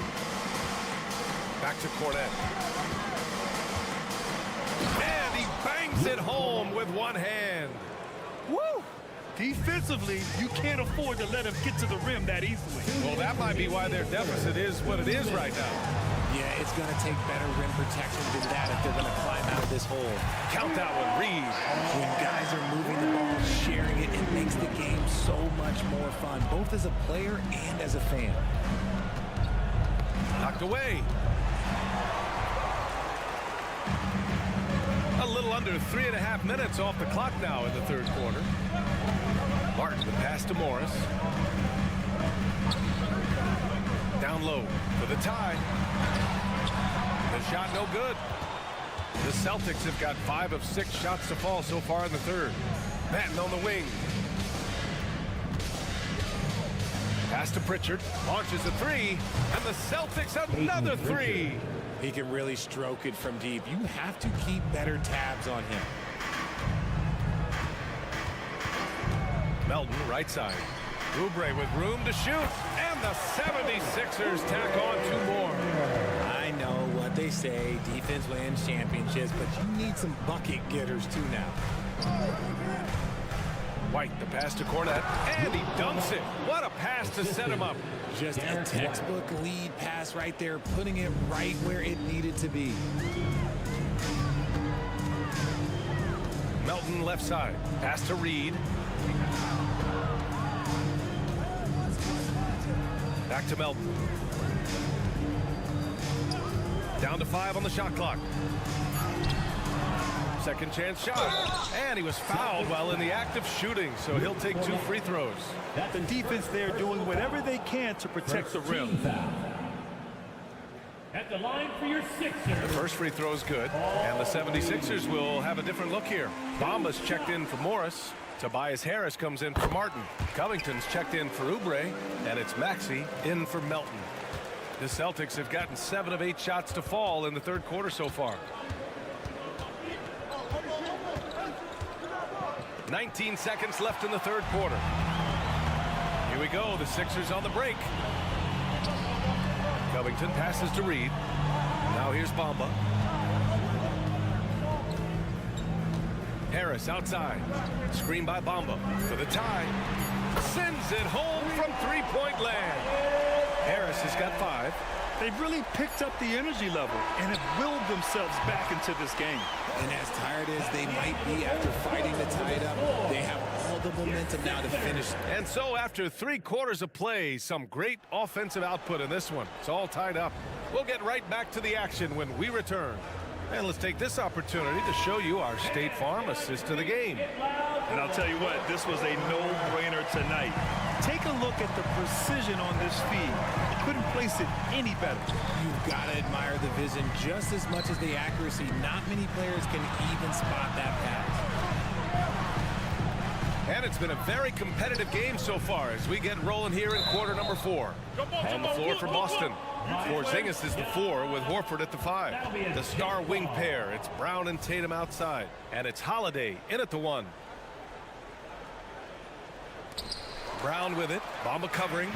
Speaker 7: Back to Cornette. And he bangs it home with one hand.
Speaker 8: Woo! Defensively, you can't afford to let him get to the rim that easily.
Speaker 7: Well, that might be why their deficit is what it is right now.
Speaker 12: Yeah, it's going to take better rim protection than that if they're going to climb out of this hole.
Speaker 7: Count that one, Reed.
Speaker 12: When guys are moving the ball, sharing it, it makes the game so much more fun, both as a player and as a fan.
Speaker 7: Knocked away. A little under 3.5 minutes off the clock now in the third quarter. Martin, the pass to Morris. Down low for the tie. The shot no good. The Celtics have got 5 of 6 shots to fall so far in the third. Patton on the wing. Pass to Pritchard. Launches a 3. And the Celtics another 3.
Speaker 12: He can really stroke it from deep. You have to keep better tabs on him.
Speaker 7: Melton, right side. Oubre with room to shoot. And the 76ers tack on 2 more.
Speaker 12: I know what they say, defense wins championships, but you need some bucket getters too now.
Speaker 7: White, the pass to Cornette, and he dunks it. What a pass to set him up.
Speaker 12: Just a textbook lead pass right there, putting it right where it needed to be.
Speaker 7: Melton left side, pass to Reed. Back to Melton. Down to 5 on the shot clock. Second chance shot. And he was fouled while in the act of shooting, so he'll take 2 free throws.
Speaker 8: The defense there doing whatever they can to protect the rim.
Speaker 13: At the line for your Sixers.
Speaker 7: The first free throw is good, and the 76ers will have a different look here. Bamba's checked in for Morris. Tobias Harris comes in for Martin. Covington's checked in for Oubre, and it's Maxey in for Melton. The Celtics have gotten 7 of 8 shots to fall in the third quarter so far. 19 seconds left in the third quarter. Here we go, the Sixers on the break. Covington passes to Reed. Now here's Bamba. Harris outside. Screen by Bamba for the tie. Sends it home from three-point land. Harris has got 5.
Speaker 8: They've really picked up the energy level and have willed themselves back into this game.
Speaker 12: And as tired as they might be after fighting to tie it up, they have all the momentum now to finish.
Speaker 7: And so after 3 quarters of play, some great offensive output in this one. It's all tied up. We'll get right back to the action when we return. And let's take this opportunity to show you our State Farm assist to the game.
Speaker 8: And I'll tell you what, this was a no-brainer tonight. Take a look at the precision on this feed. Couldn't place it any better.
Speaker 12: You've got to admire the vision just as much as the accuracy. Not many players can even spot that pass.
Speaker 7: And it's been a very competitive game so far as we get rolling here in quarter number 4. On the floor for Boston. Porzingis is the 4 with Horford at the 5. The star wing pair. It's Brown and Tatum outside. And it's Holiday in at the 1. Brown with it. Bamba covering.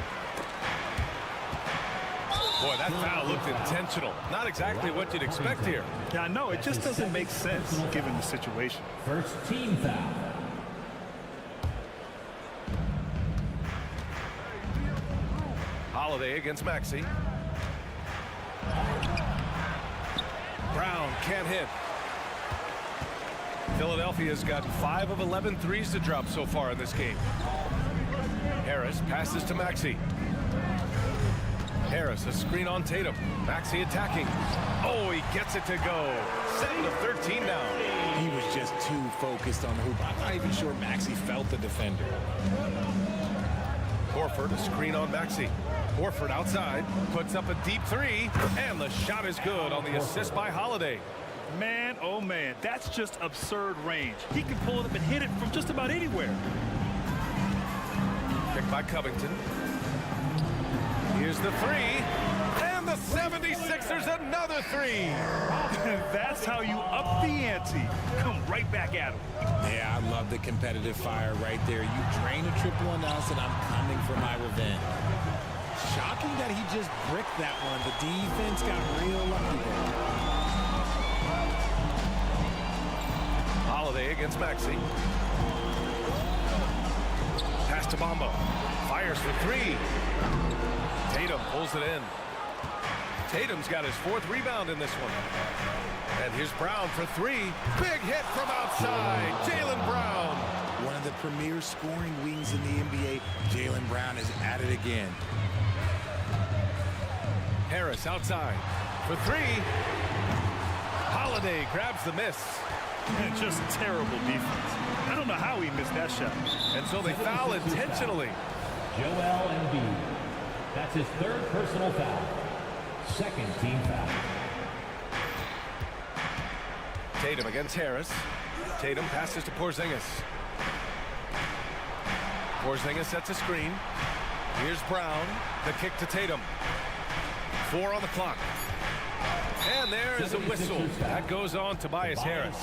Speaker 7: Boy, that foul looked intentional. Not exactly what you'd expect here.
Speaker 8: Yeah, I know. It just doesn't make sense given the situation.
Speaker 13: First team foul.
Speaker 7: Holiday against Maxey. Brown can't hit. Philadelphia's got 5 of 11 threes to drop so far in this game. Harris passes to Maxey. Harris, a screen on Tatum. Maxey attacking. Oh, he gets it to go. 7 of 13 now.
Speaker 12: He was just too focused on the hoop. I'm not even sure Maxey felt the defender.
Speaker 7: Horford, a screen on Maxey. Horford outside, puts up a deep 3, and the shot is good on the assist by Holiday.
Speaker 8: Man, oh man, that's just absurd range. He can pull it up and hit it from just about anywhere.
Speaker 7: Picked by Covington. Here's the 3, and the 76ers another 3.
Speaker 8: That's how you up the ante. Come right back at him.
Speaker 12: Yeah, I love the competitive fire right there. You drain a triple on us, and I'm coming for my revenge. Shocking that he just bricked that one. The defense got real lucky there.
Speaker 7: Holiday against Maxey. Pass to Bamba. Fires for 3. Tatum pulls it in. Tatum's got his 4th rebound in this one. And here's Brown for 3. Big hit from outside. Jaylen Brown.
Speaker 12: One of the premier scoring wings in the NBA. Jaylen Brown is at it again.
Speaker 7: Harris outside for 3. Holiday grabs the miss.
Speaker 8: And just terrible defense. I don't know how he missed that shot.
Speaker 7: And so they foul intentionally.
Speaker 13: Joel Embiid. That's his 3rd personal foul. 2nd team foul.
Speaker 7: Tatum against Harris. Tatum passes to Porzingis. Porzingis sets a screen. Here's Brown. The kick to Tatum. 4 on the clock. And there is a whistle. That goes on Tobias Harris.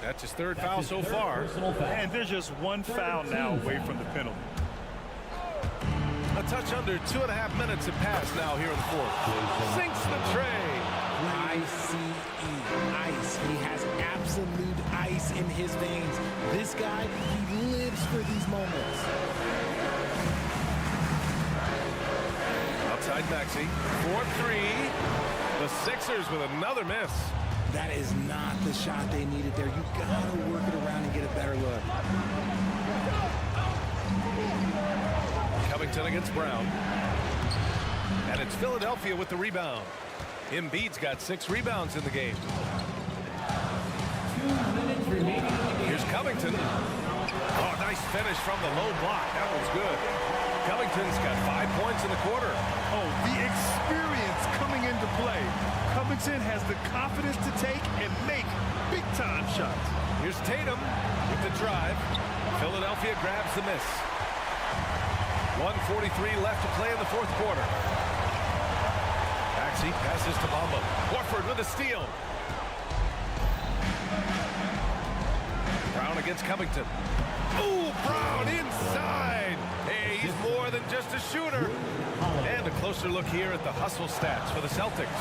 Speaker 7: That's his 3rd foul so far.
Speaker 8: And there's just 1 foul now away from the penalty.
Speaker 7: A touch under 2.5 minutes have passed now here in the 4th. Sinks the tray.
Speaker 12: Ice. He has absolute ice in his veins. This guy, he lives for these moments.
Speaker 7: Outside Maxey. 4-3. The Sixers with another miss.
Speaker 12: That is not the shot they needed there. You gotta work it around and get a better look.
Speaker 7: Covington against Brown. And it's Philadelphia with the rebound. Embiid's got 6 rebounds in the game.
Speaker 13: 2 minutes remaining in the game.
Speaker 7: Here's Covington. Oh, nice finish from the low block. That was good. Covington's got 5 points in the quarter.
Speaker 8: Oh, the experience coming into play. Covington has the confidence to take and make big-time shots.
Speaker 7: Here's Tatum with the drive. Philadelphia grabs the miss. 1:43 left to play in the fourth quarter. Maxey passes to Bamba. Horford with a steal. Brown against Covington. Ooh, Brown inside. Hey, he's more than just a shooter. And a closer look here at the hustle stats for the Celtics.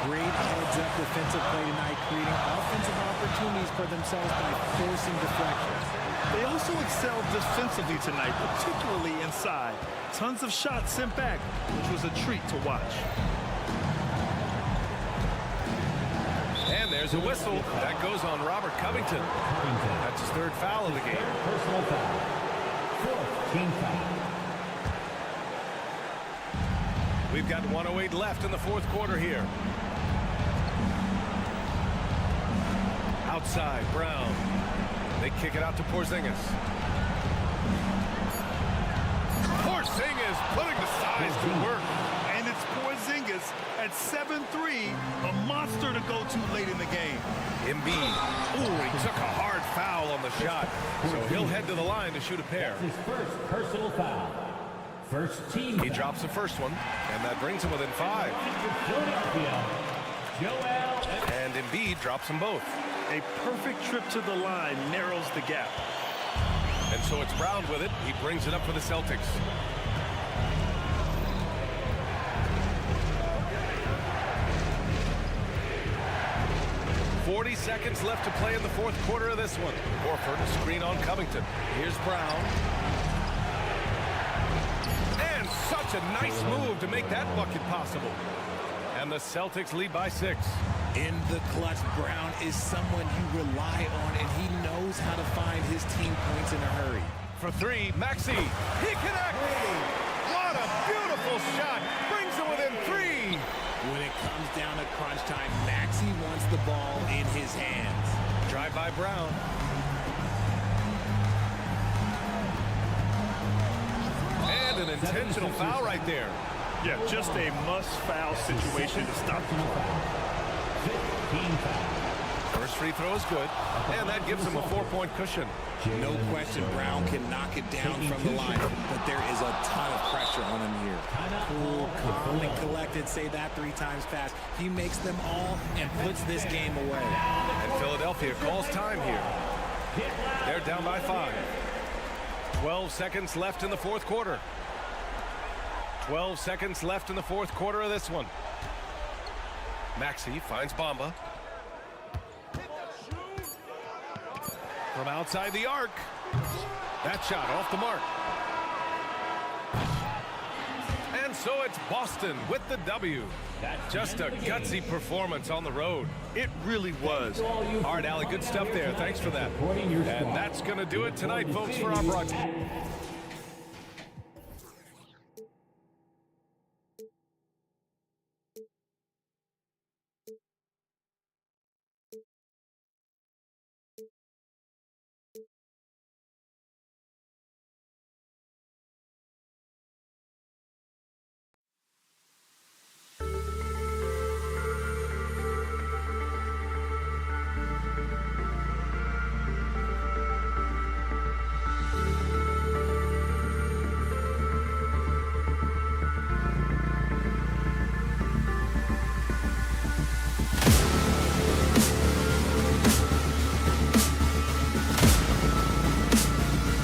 Speaker 12: Great heads-up defensive play tonight, creating offensive opportunities for themselves by forcing deflections.
Speaker 8: They also excelled defensively tonight, particularly inside. Tons of shots sent back, which was a treat to watch.
Speaker 7: And there's a whistle. That goes on Robert Covington. That's his third foul of the game.
Speaker 13: Personal foul. Fourth team foul.
Speaker 7: We've got 1:08 left in the fourth quarter here. Outside, Brown. They kick it out to Porzingis. Porzingis putting the size to work.
Speaker 8: And it's Porzingis at 7'3", a monster to go to late in the game.
Speaker 7: Embiid. Ooh, he took a hard foul on the shot. So he'll head to the line to shoot a pair.
Speaker 13: His first personal foul. First team.
Speaker 7: He drops the first one, and that brings him within 5.
Speaker 13: Philadelphia. Joel.
Speaker 7: And Embiid drops them both.
Speaker 8: A perfect trip to the line narrows the gap.
Speaker 7: And so it's Brown with it. He brings it up for the Celtics. .40 seconds left to play in the fourth quarter of this one. Horford, a screen on Covington. Here's Brown. And such a nice move to make that bucket possible. And the Celtics lead by 6.
Speaker 12: In the clutch, Brown is someone you rely on, and he knows how to find his team points in a hurry.
Speaker 7: For 3, Maxey. He connects. What a beautiful shot. Brings him within 3.
Speaker 12: When it comes down to crunch time, Maxey wants the ball in his hands.
Speaker 7: Drive by Brown. And an intentional foul right there.
Speaker 8: Yeah, just a must-foul situation to stop the clock.
Speaker 7: First free throw is good, and that gives him a 4-point cushion.
Speaker 12: No question, Brown can knock it down from the line, but there is a ton of pressure on him here. Cool, calm, and collected. Say that 3 times fast. He makes them all and puts this game away.
Speaker 7: And Philadelphia calls time here. They're down by 5. 12 seconds left in the fourth quarter. 12 seconds left in the fourth quarter of this one. Maxey finds Bamba. From outside the arc. That shot off the mark. And so it's Boston with the W. Just a gutsy performance on the road.
Speaker 8: It really was.
Speaker 7: All right, Allie, good stuff there. Thanks for that. And that's going to do it tonight, folks, for our broadcast.